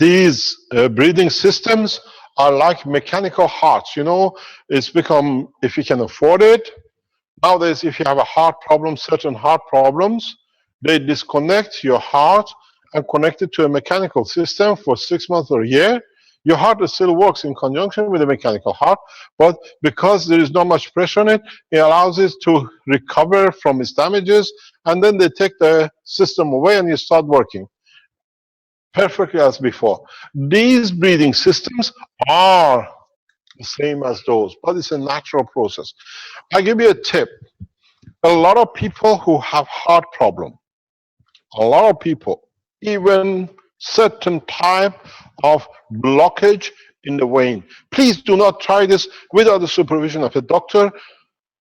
These breathing systems are like mechanical hearts. You know, it's become, if you can afford it, nowadays if you have a heart problem, certain heart problems, they disconnect your heart and connect it to a mechanical system for 6 months or a year. Your heart still works in conjunction with the mechanical heart, but because there is not much pressure on it, it allows it to recover from its damages, and then they take the system away and you start working perfectly as before. These breathing systems are the same as those, but it's a natural process. I give you a tip. A lot of people who have heart problem, a lot of people, even certain type of blockage in the vein. Please do not try this without the supervision of a doctor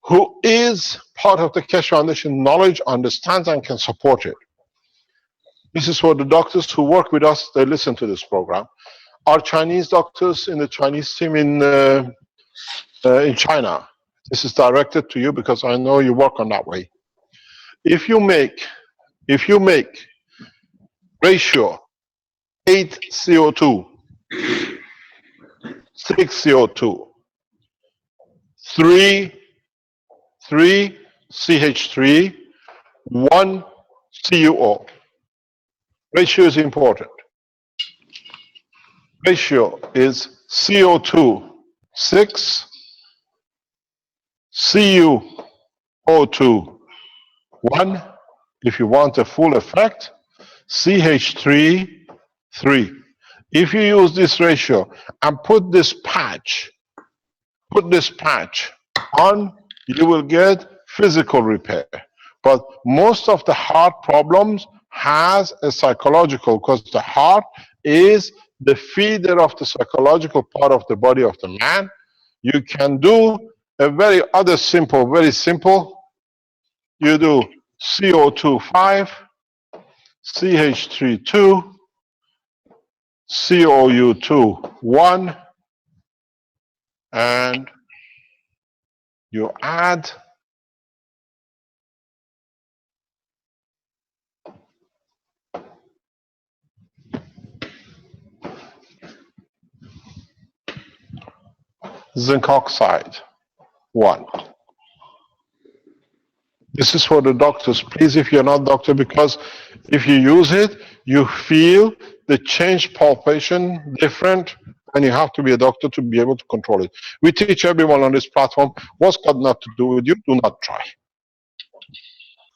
who is part of the Keshe Foundation knowledge, understands and can support it. This is for the doctors who work with us, they listen to this program. Our Chinese doctors in the Chinese team in China, this is directed to you because I know you work on that way. If you make ratio 8 CO2, 6 CO2, 3 CH3, 1 CuO. Ratio is important. Ratio is CO2 6, CuO2 1. If you want a full effect, CH3 3. If you use this ratio and put this patch on, you will get physical repair. But most of the heart problems has a psychological, because the heart is the feeder of the psychological part of the body of the man. You can do a very simple. You do CO2 5, CH3 2, COU2 1, and you add zinc oxide 1. This is for the doctors. Please, if you're not doctor, because if you use it, you feel the change palpation different, and you have to be a doctor to be able to control it. We teach everyone on this platform what's got not to do with you, do not try.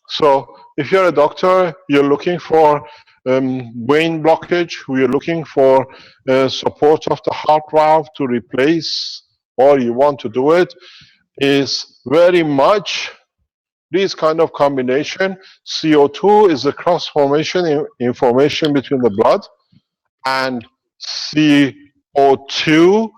So if you're a doctor, you're looking for vein blockage, you're looking for support of the heart valve to replace, or you want to do it, is very much this kind of combination. CO2 is the cross formation information between the blood, and CO2,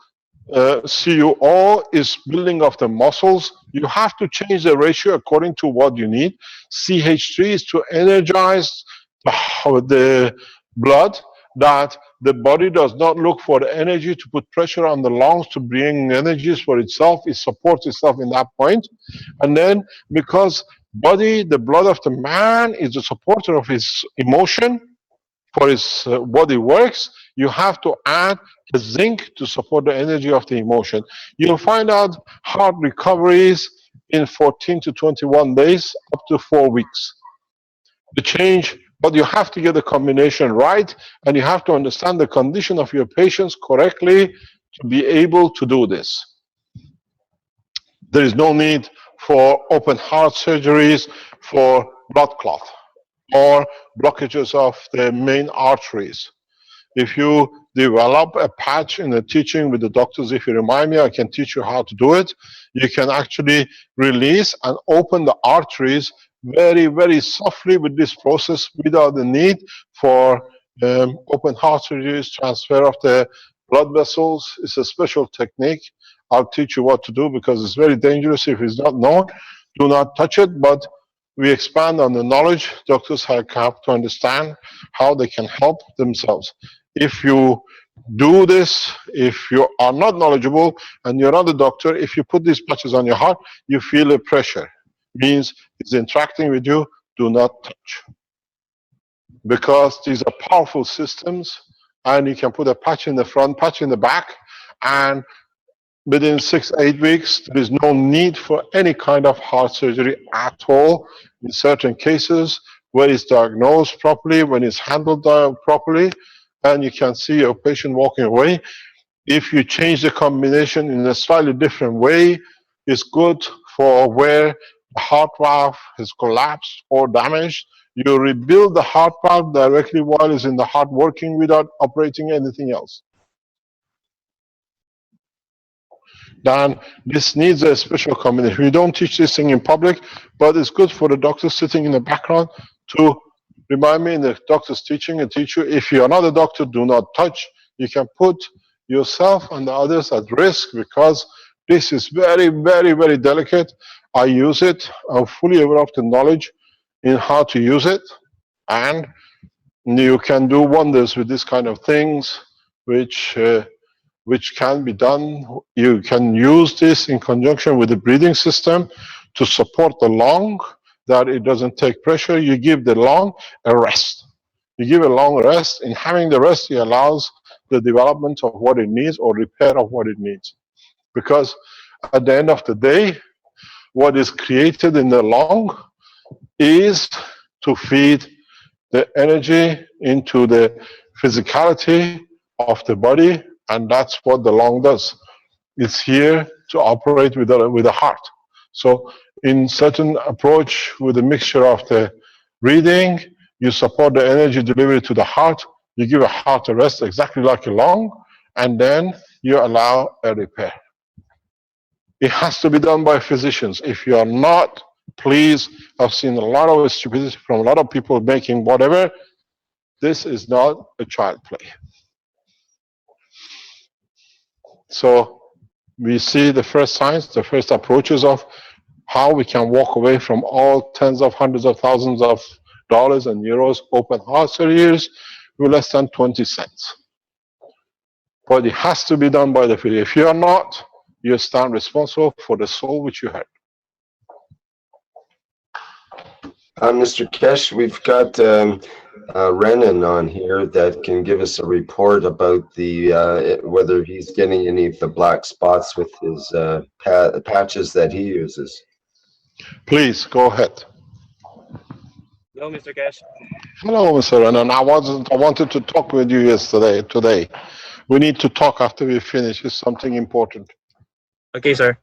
CuO is building of the muscles. You have to change the ratio according to what you need. CH3 is to energize the blood, that the body does not look for the energy to put pressure on the lungs to bring energies for itself. It supports itself in that point. And then because the blood of the man is the supporter of his emotion, for his body works, you have to add the zinc to support the energy of the emotion. You'll find out heart recoveries in 14 to 21 days, up to 4 weeks. The change, but you have to get the combination right, and you have to understand the condition of your patients correctly to be able to do this. There is no need for open heart surgeries for blood clot or blockages of the main arteries. If you develop a patch in the teaching with the doctors, if you remind me, I can teach you how to do it. You can actually release and open the arteries very, very softly with this process without the need for open heart surgeries, transfer of the blood vessels. It's a special technique. I'll teach you what to do because it's very dangerous if it's not known. Do not touch it, but we expand on the knowledge. Doctors have to understand how they can help themselves. If you do this, if you are not knowledgeable and you're not a doctor, if you put these patches on your heart, you feel a pressure. Means it's interacting with you, do not touch. Because these are powerful systems, and you can put a patch in the front, patch in the back, and within 6-8 weeks, there is no need for any kind of heart surgery at all. In certain cases, where it's diagnosed properly, when it's handled properly, and you can see your patient walking away. If you change the combination in a slightly different way, it's good for where the heart valve has collapsed or damaged. You rebuild the heart valve directly while it's in the heart working without operating anything else. then this needs a special combination. We don't teach this thing in public, but it's good for the doctor sitting in the background to remind me in the doctor's teaching and teach you, if you're not a doctor, do not touch. You can put yourself and the others at risk because this is very, very, very delicate. I use it. I'm fully aware of the knowledge in how to use it. And you can do wonders with this kind of things, which can be done. You can use this in conjunction with the breathing system to support the lung, that it doesn't take pressure. You give the lung a rest. You give a lung rest. In having the rest, it allows the development of what it needs or repair of what it needs. Because at the end of the day, what is created in the lung is to feed the energy into the physicality of the body, and that's what the lung does. It's here to operate with the heart. So in certain approach with a mixture of the breathing, you support the energy delivery to the heart, you give a heart a rest exactly like a lung, and then you allow a repair. It has to be done by physicians. If you are not, please, I've seen a lot of stupidity from a lot of people making whatever. This is not a child play. So we see the first signs, the first approaches of how we can walk away from all tens of hundreds of thousands of dollars and euros open heart surgeries with less than 20 cents. But it has to be done by the physician. If you are not, you stand responsible for the soul which you had. Mr. Keshe, we've got Renan on here that can give us a report about the whether he's getting any of the black spots with his patches that he uses. Please go ahead. Hello, Mr. Keshe. Hello, Mr. Renan. I wanted to talk with you today. We need to talk after we finish. It's something important. Okay, sir.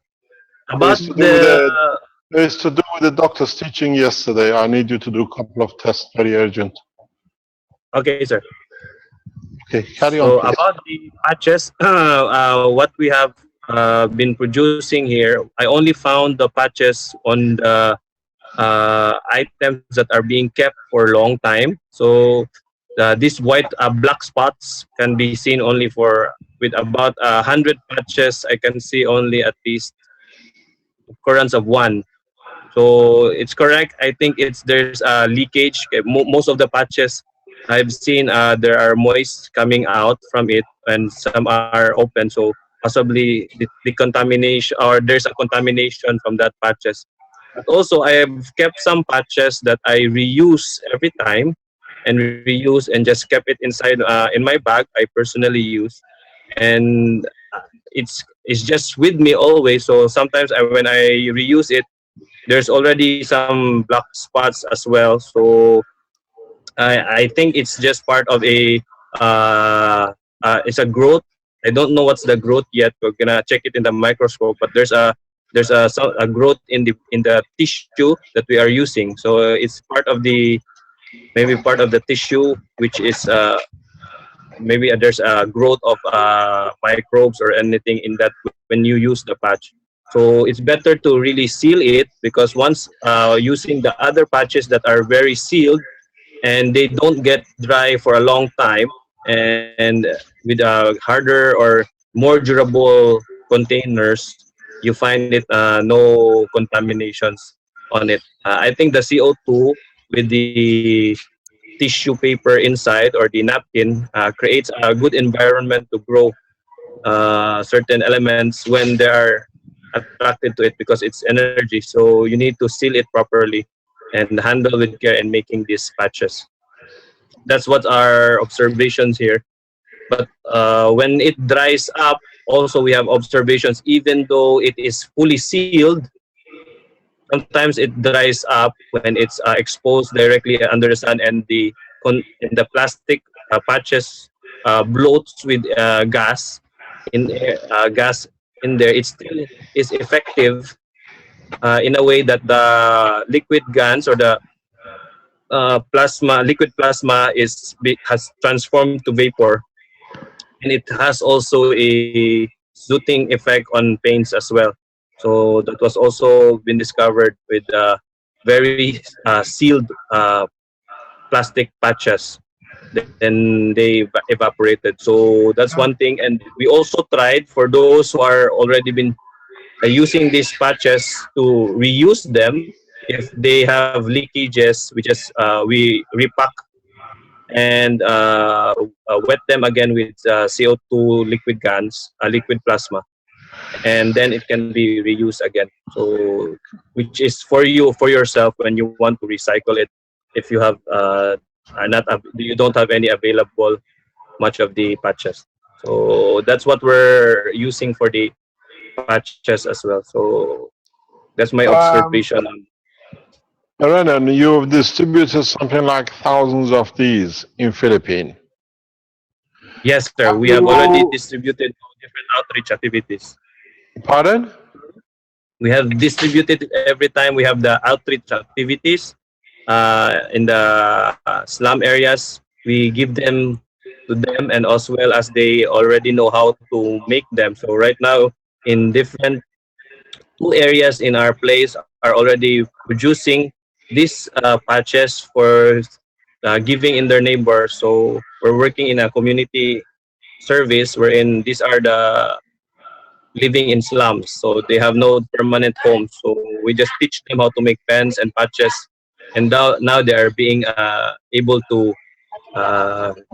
It's to do with the doctor's teaching yesterday. I need you to do a couple of tests, very urgent. Okay, sir. Okay, carry on, please. About the patches, what we have been producing here, I only found the patches on the items that are being kept for a long time. So these white black spots can be seen only with about 100 patches. I can see only at least occurrence of one. So it's correct. I think there's a leakage. Most of the patches I've seen, there are moist coming out from it, and some are open. So possibly the contamination, or there's a contamination from that patches. But also, I have kept some patches that I reuse every time, and reuse and just kept it inside in my bag. I personally use, and it's just with me always. So sometimes when I reuse it, there's already some black spots as well. So I think it's just part of it's a growth. I don't know what's the growth yet. We're gonna check it in the microscope, but there's a growth in the tissue that we are using. So it's maybe part of the tissue, which is maybe there's a growth of microbes or anything in that when you use the patch. So it's better to really seal it, because once using the other patches that are very sealed and they don't get dry for a long time, and with harder or more durable containers, you find it no contaminations on it. I think the CO2 with the tissue paper inside or the napkin creates a good environment to grow certain elements when they are attracted to it, because it's energy. So you need to seal it properly and handle with care in making these patches. That's what our observations here. But when it dries up, also we have observations. Even though it is fully sealed, sometimes it dries up when it's exposed directly under the sun, and the plastic patches bloats with gas in there. It still is effective in a way that the liquid GANs, or the liquid plasma has transformed to vapor, and it has also a soothing effect on pains as well. So that was also been discovered with very sealed plastic patches. Then they evaporated. So that's one thing. And we also tried for those who are already been using these patches to reuse them if they have leakages, which is we repack and wet them again with CO2 liquid gans, liquid plasma, and then it can be reused again. So, which is for you, for yourself, when you want to recycle it, if you have you don't have any available much of the patches. So that's what we're using for the patches as well. So that's my observation. Renan, you've distributed something like thousands of these in Philippines. Yes, sir. We have already distributed to different outreach activities. Pardon? We have distributed every time we have the outreach activities in the slum areas. We give them to them, and as well as they already know how to make them. So right now, in different 2 areas in our place are already producing these patches for giving in their neighbors. So we're working in a community service wherein these are the living in slums, so they have no permanent homes. So we just teach them how to make pens and patches, and now they are being able to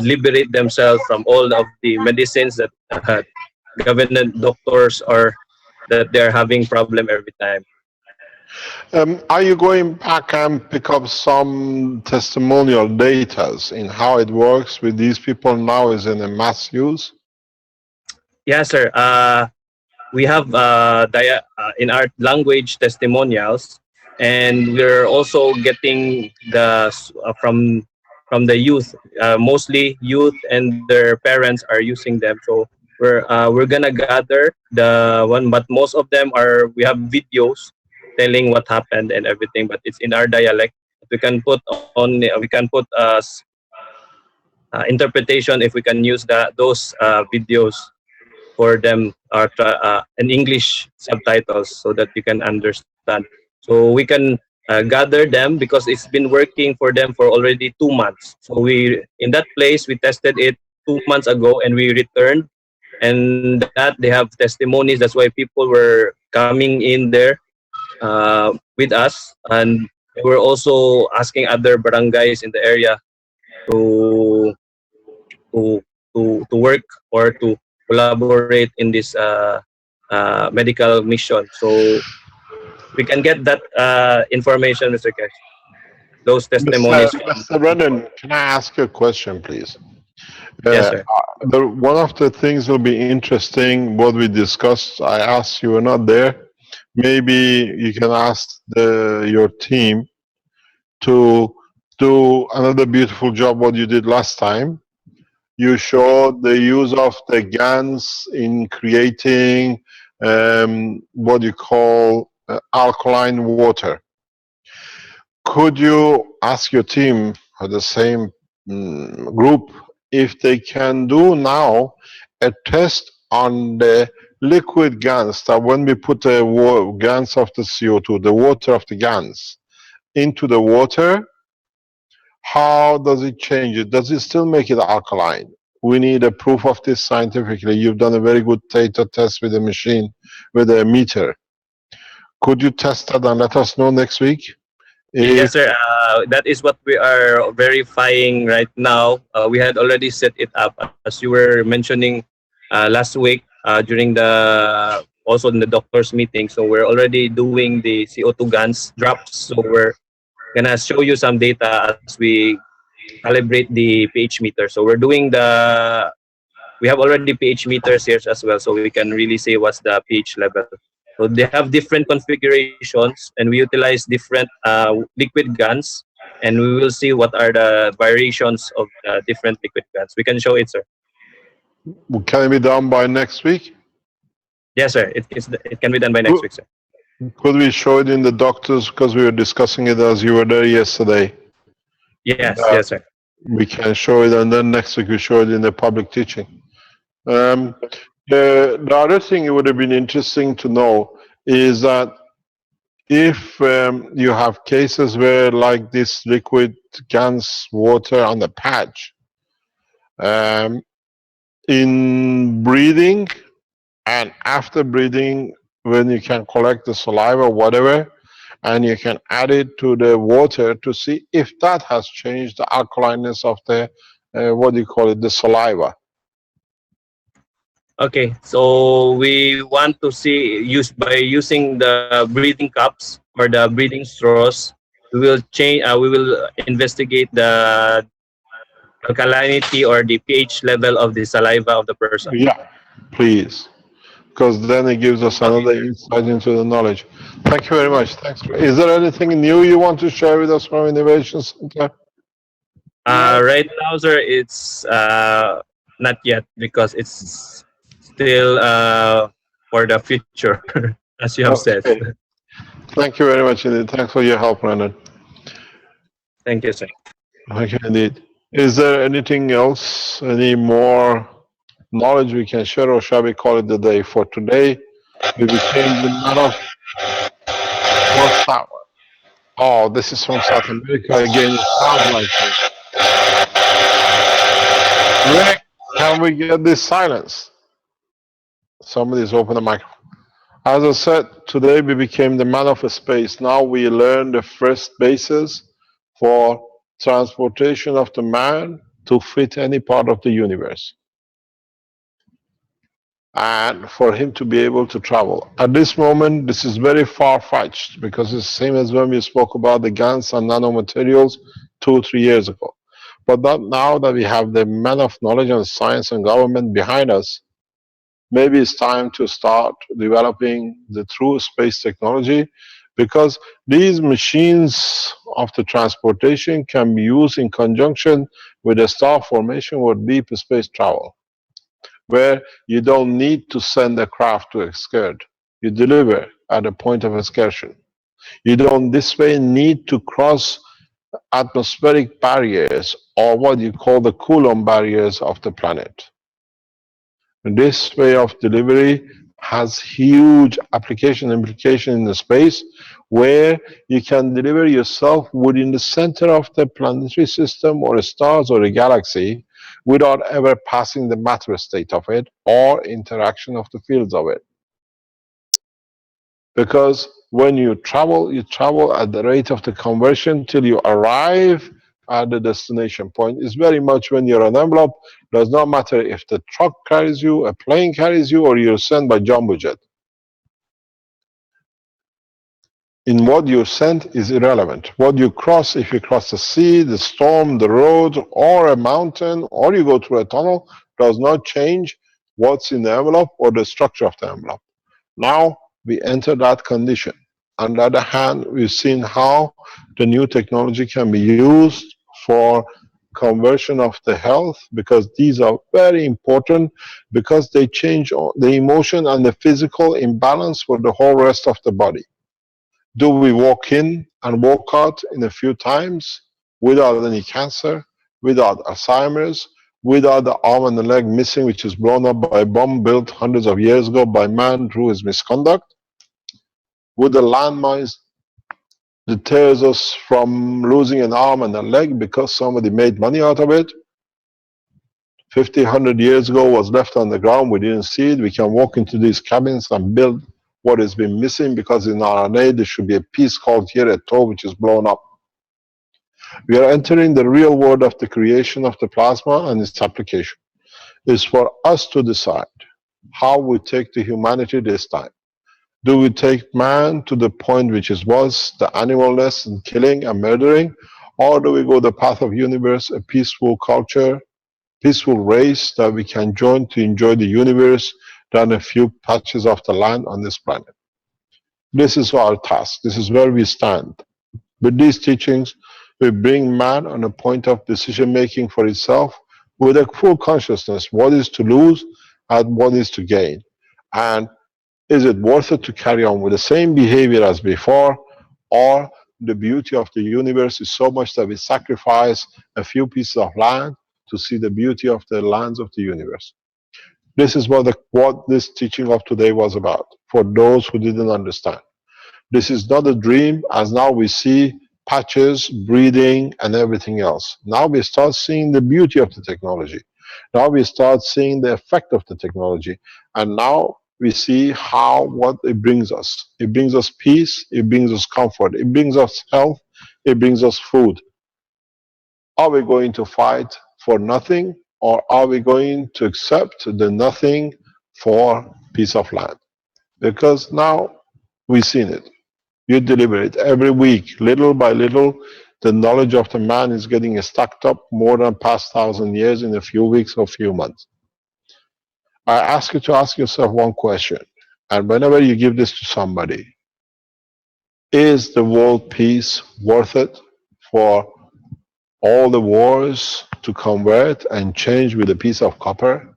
liberate themselves from all of the medicines that government doctors or that they're having problem every time. Are you going back and pick up some testimonial data in how it works with these people now is in a mass use? Yeah, sir. We have in our language testimonials, and we're also getting the from the youth. Mostly youth and their parents are using them. So we're gonna gather the one, but most of them are, we have videos telling what happened and everything, but it's in our dialect. We can put on, we can put interpretation if we can use those videos for them, in English subtitles, so that you can understand. So we can gather them because it's been working for them for already 2 months. So we, in that place, we tested it 2 months ago, and we returned, and that they have testimonies. That's why people were coming in there with us, and we're also asking other barangays in the area to to to work or to collaborate in this medical mission. So we can get that information, Mr. Kesh. Those testimonies. Mr. Brennan, can I ask you a question, please? Yes, sir. One of the things will be interesting, what we discussed, I asked, you were not there. Maybe you can ask your team to do another beautiful job what you did last time. You showed the use of the GANs in creating what you call alkaline water. Could you ask your team or the same group if they can do now a test on the liquid GANs, that when we put the GANs of the CO2, the water of the GANs, into the water, how does it change it? Does it still make it alkaline? We need a proof of this scientifically. You've done a very good data test with a machine, with a meter. Could you test that and let us know next week? Yes, sir. That is what we are verifying right now. We had already set it up, as you were mentioning last week during the also in the doctor's meeting. So we're already doing the CO2 GANs drops. So we're gonna show you some data as we calibrate the pH meter. So we're doing we have already pH meters here as well, so we can really say what's the pH level. So they have different configurations, and we utilize different liquid GANs, and we will see what are the variations of different liquid GANs. We can show it, sir. Can it be done by next week? Yes, sir. It can be done by next week, sir. Could we show it in the doctors, because we were discussing it as you were there yesterday? Yes, yes, sir. We can show it, and then next week we show it in the public teaching. The other thing it would have been interesting to know is that if you have cases where like this liquid GANS water on the patch, in breathing and after breathing, when you can collect the saliva, whatever, and you can add it to the water to see if that has changed the alkalineness of the, what do you call it, the saliva. Okay, so we want to see by using the breathing cups or the breathing straws. We will change. We will investigate the alkalinity or the pH level of the saliva of the person. Yeah, please, because then it gives us Okay. another insight into the knowledge. Thank you very much. Thanks. Is there anything new you want to share with us from Innovation Center? Right now, sir, it's not yet because it's still for the future, as you have said. Okay. Thank you very much indeed. Thanks for your help, Brandon. Thank you, sir. Thank you indeed. Is there anything else, any more knowledge we can share, or shall we call it the day? For today, we became the man of what's that one? Oh, this is from South America again. It sounds like it. Rick, can we get this silence? Somebody's opened the microphone. As I said, today we became the man of space. Now we learn the first basis for transportation of the man to fit any part of the universe, and for him to be able to travel. At this moment, this is very far-fetched because it's the same as when we spoke about the GANs and nanomaterials 2 or 3 years ago. But now that we have the man of knowledge and science and government behind us, maybe it's time to start developing the true space technology, because these machines of the transportation can be used in conjunction with a star formation or deep space travel, where you don't need to send a craft to excursion. You deliver at a point of excursion. You don't this way need to cross atmospheric barriers, or what you call the Coulomb barriers of the planet. This way of delivery has huge application implication in the space, where you can deliver yourself within the center of the planetary system or stars or a galaxy without ever passing the matter state of it or interaction of the fields of it. Because when you travel at the rate of the conversion till you arrive at the destination point. It's very much when you're an envelope, does not matter if the truck carries you, a plane carries you, or you're sent by jumbo jet. In what you're sent is irrelevant. What you cross, if you cross the sea, the storm, the road, or a mountain, or you go through a tunnel, does not change what's in the envelope or the structure of the envelope. Now we enter that condition. On the other hand, we've seen how the new technology can be used for conversion of the health, because these are very important, because they change the emotion and the physical imbalance for the whole rest of the body. Do we walk in and walk out in a few times without any cancer, without Alzheimer's, without the arm and the leg missing, which is blown up by a bomb built hundreds of years ago by man through his misconduct? Would the landmines deters us from losing an arm and a leg because somebody made money out of it? 50, 100 years ago was left on the ground, we didn't see it. We can walk into these cabins and build what has been missing, because in RNA there should be a piece called here a toe which is blown up. We are entering the real world of the creation of the plasma and its application. It's for us to decide how we take the humanity this time. Do we take man to the point which was the animalness and killing and murdering, or do we go the path of universe, a peaceful culture, peaceful race that we can join to enjoy the universe than a few patches of the land on this planet? This is our task. This is where we stand. With these teachings, we bring man on a point of decision making for itself with a full consciousness, what is to lose and what is to gain. And is it worth it to carry on with the same behavior as before, or the beauty of the universe is so much that we sacrifice a few pieces of land to see the beauty of the lands of the universe? This is what this teaching of today was about, for those who didn't understand. This is not a dream, as now we see patches, breathing, and everything else. Now we start seeing the beauty of the technology. Now we start seeing the effect of the technology. And now we see what it brings us. It brings us peace, it brings us comfort, it brings us health, it brings us food. Are we going to fight for nothing, or are we going to accept the nothing for piece of land? Because now we've seen it. You deliver it every week, little by little. The knowledge of the man is getting stacked up more than past 1,000 years in a few weeks or few months. I ask you to ask yourself one question, and whenever you give this to somebody, is the world peace worth it for all the wars to convert and change with a piece of copper?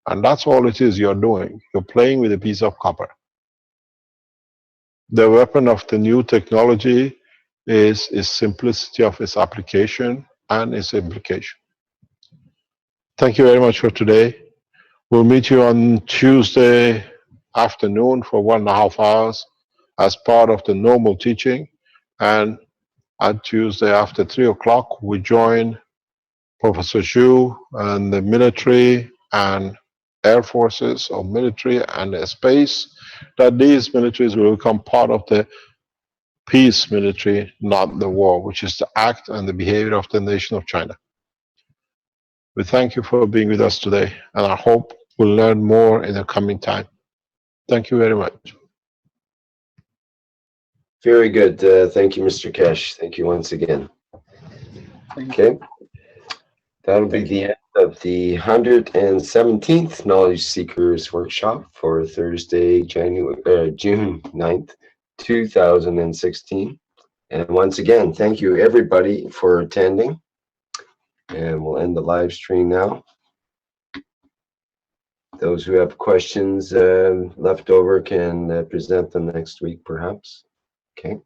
And that's all it is you're doing. You're playing with a piece of copper. The weapon of the new technology is its simplicity of its application and its implication. Thank you very much for today. We'll meet you on Tuesday afternoon for 1.5 hours as part of the normal teaching. And on Tuesday after 3 o'clock, we join Professor Zhu and the military and air forces or military and space, that these militaries will become part of the peace military, not the war, which is the act and the behavior of the nation of China. We thank you for being with us today, and I hope we'll learn more in the coming time. Thank you very much. Very good. Thank you, Mr. Keshe. Thank you once again. Okay. That'll be the end of the 117th Knowledge Seekers Workshop for Thursday, June 9th, 2016. And once again, thank you everybody for attending. And we'll end the live stream now. Those who have questions left over can present them next week, perhaps. Okay.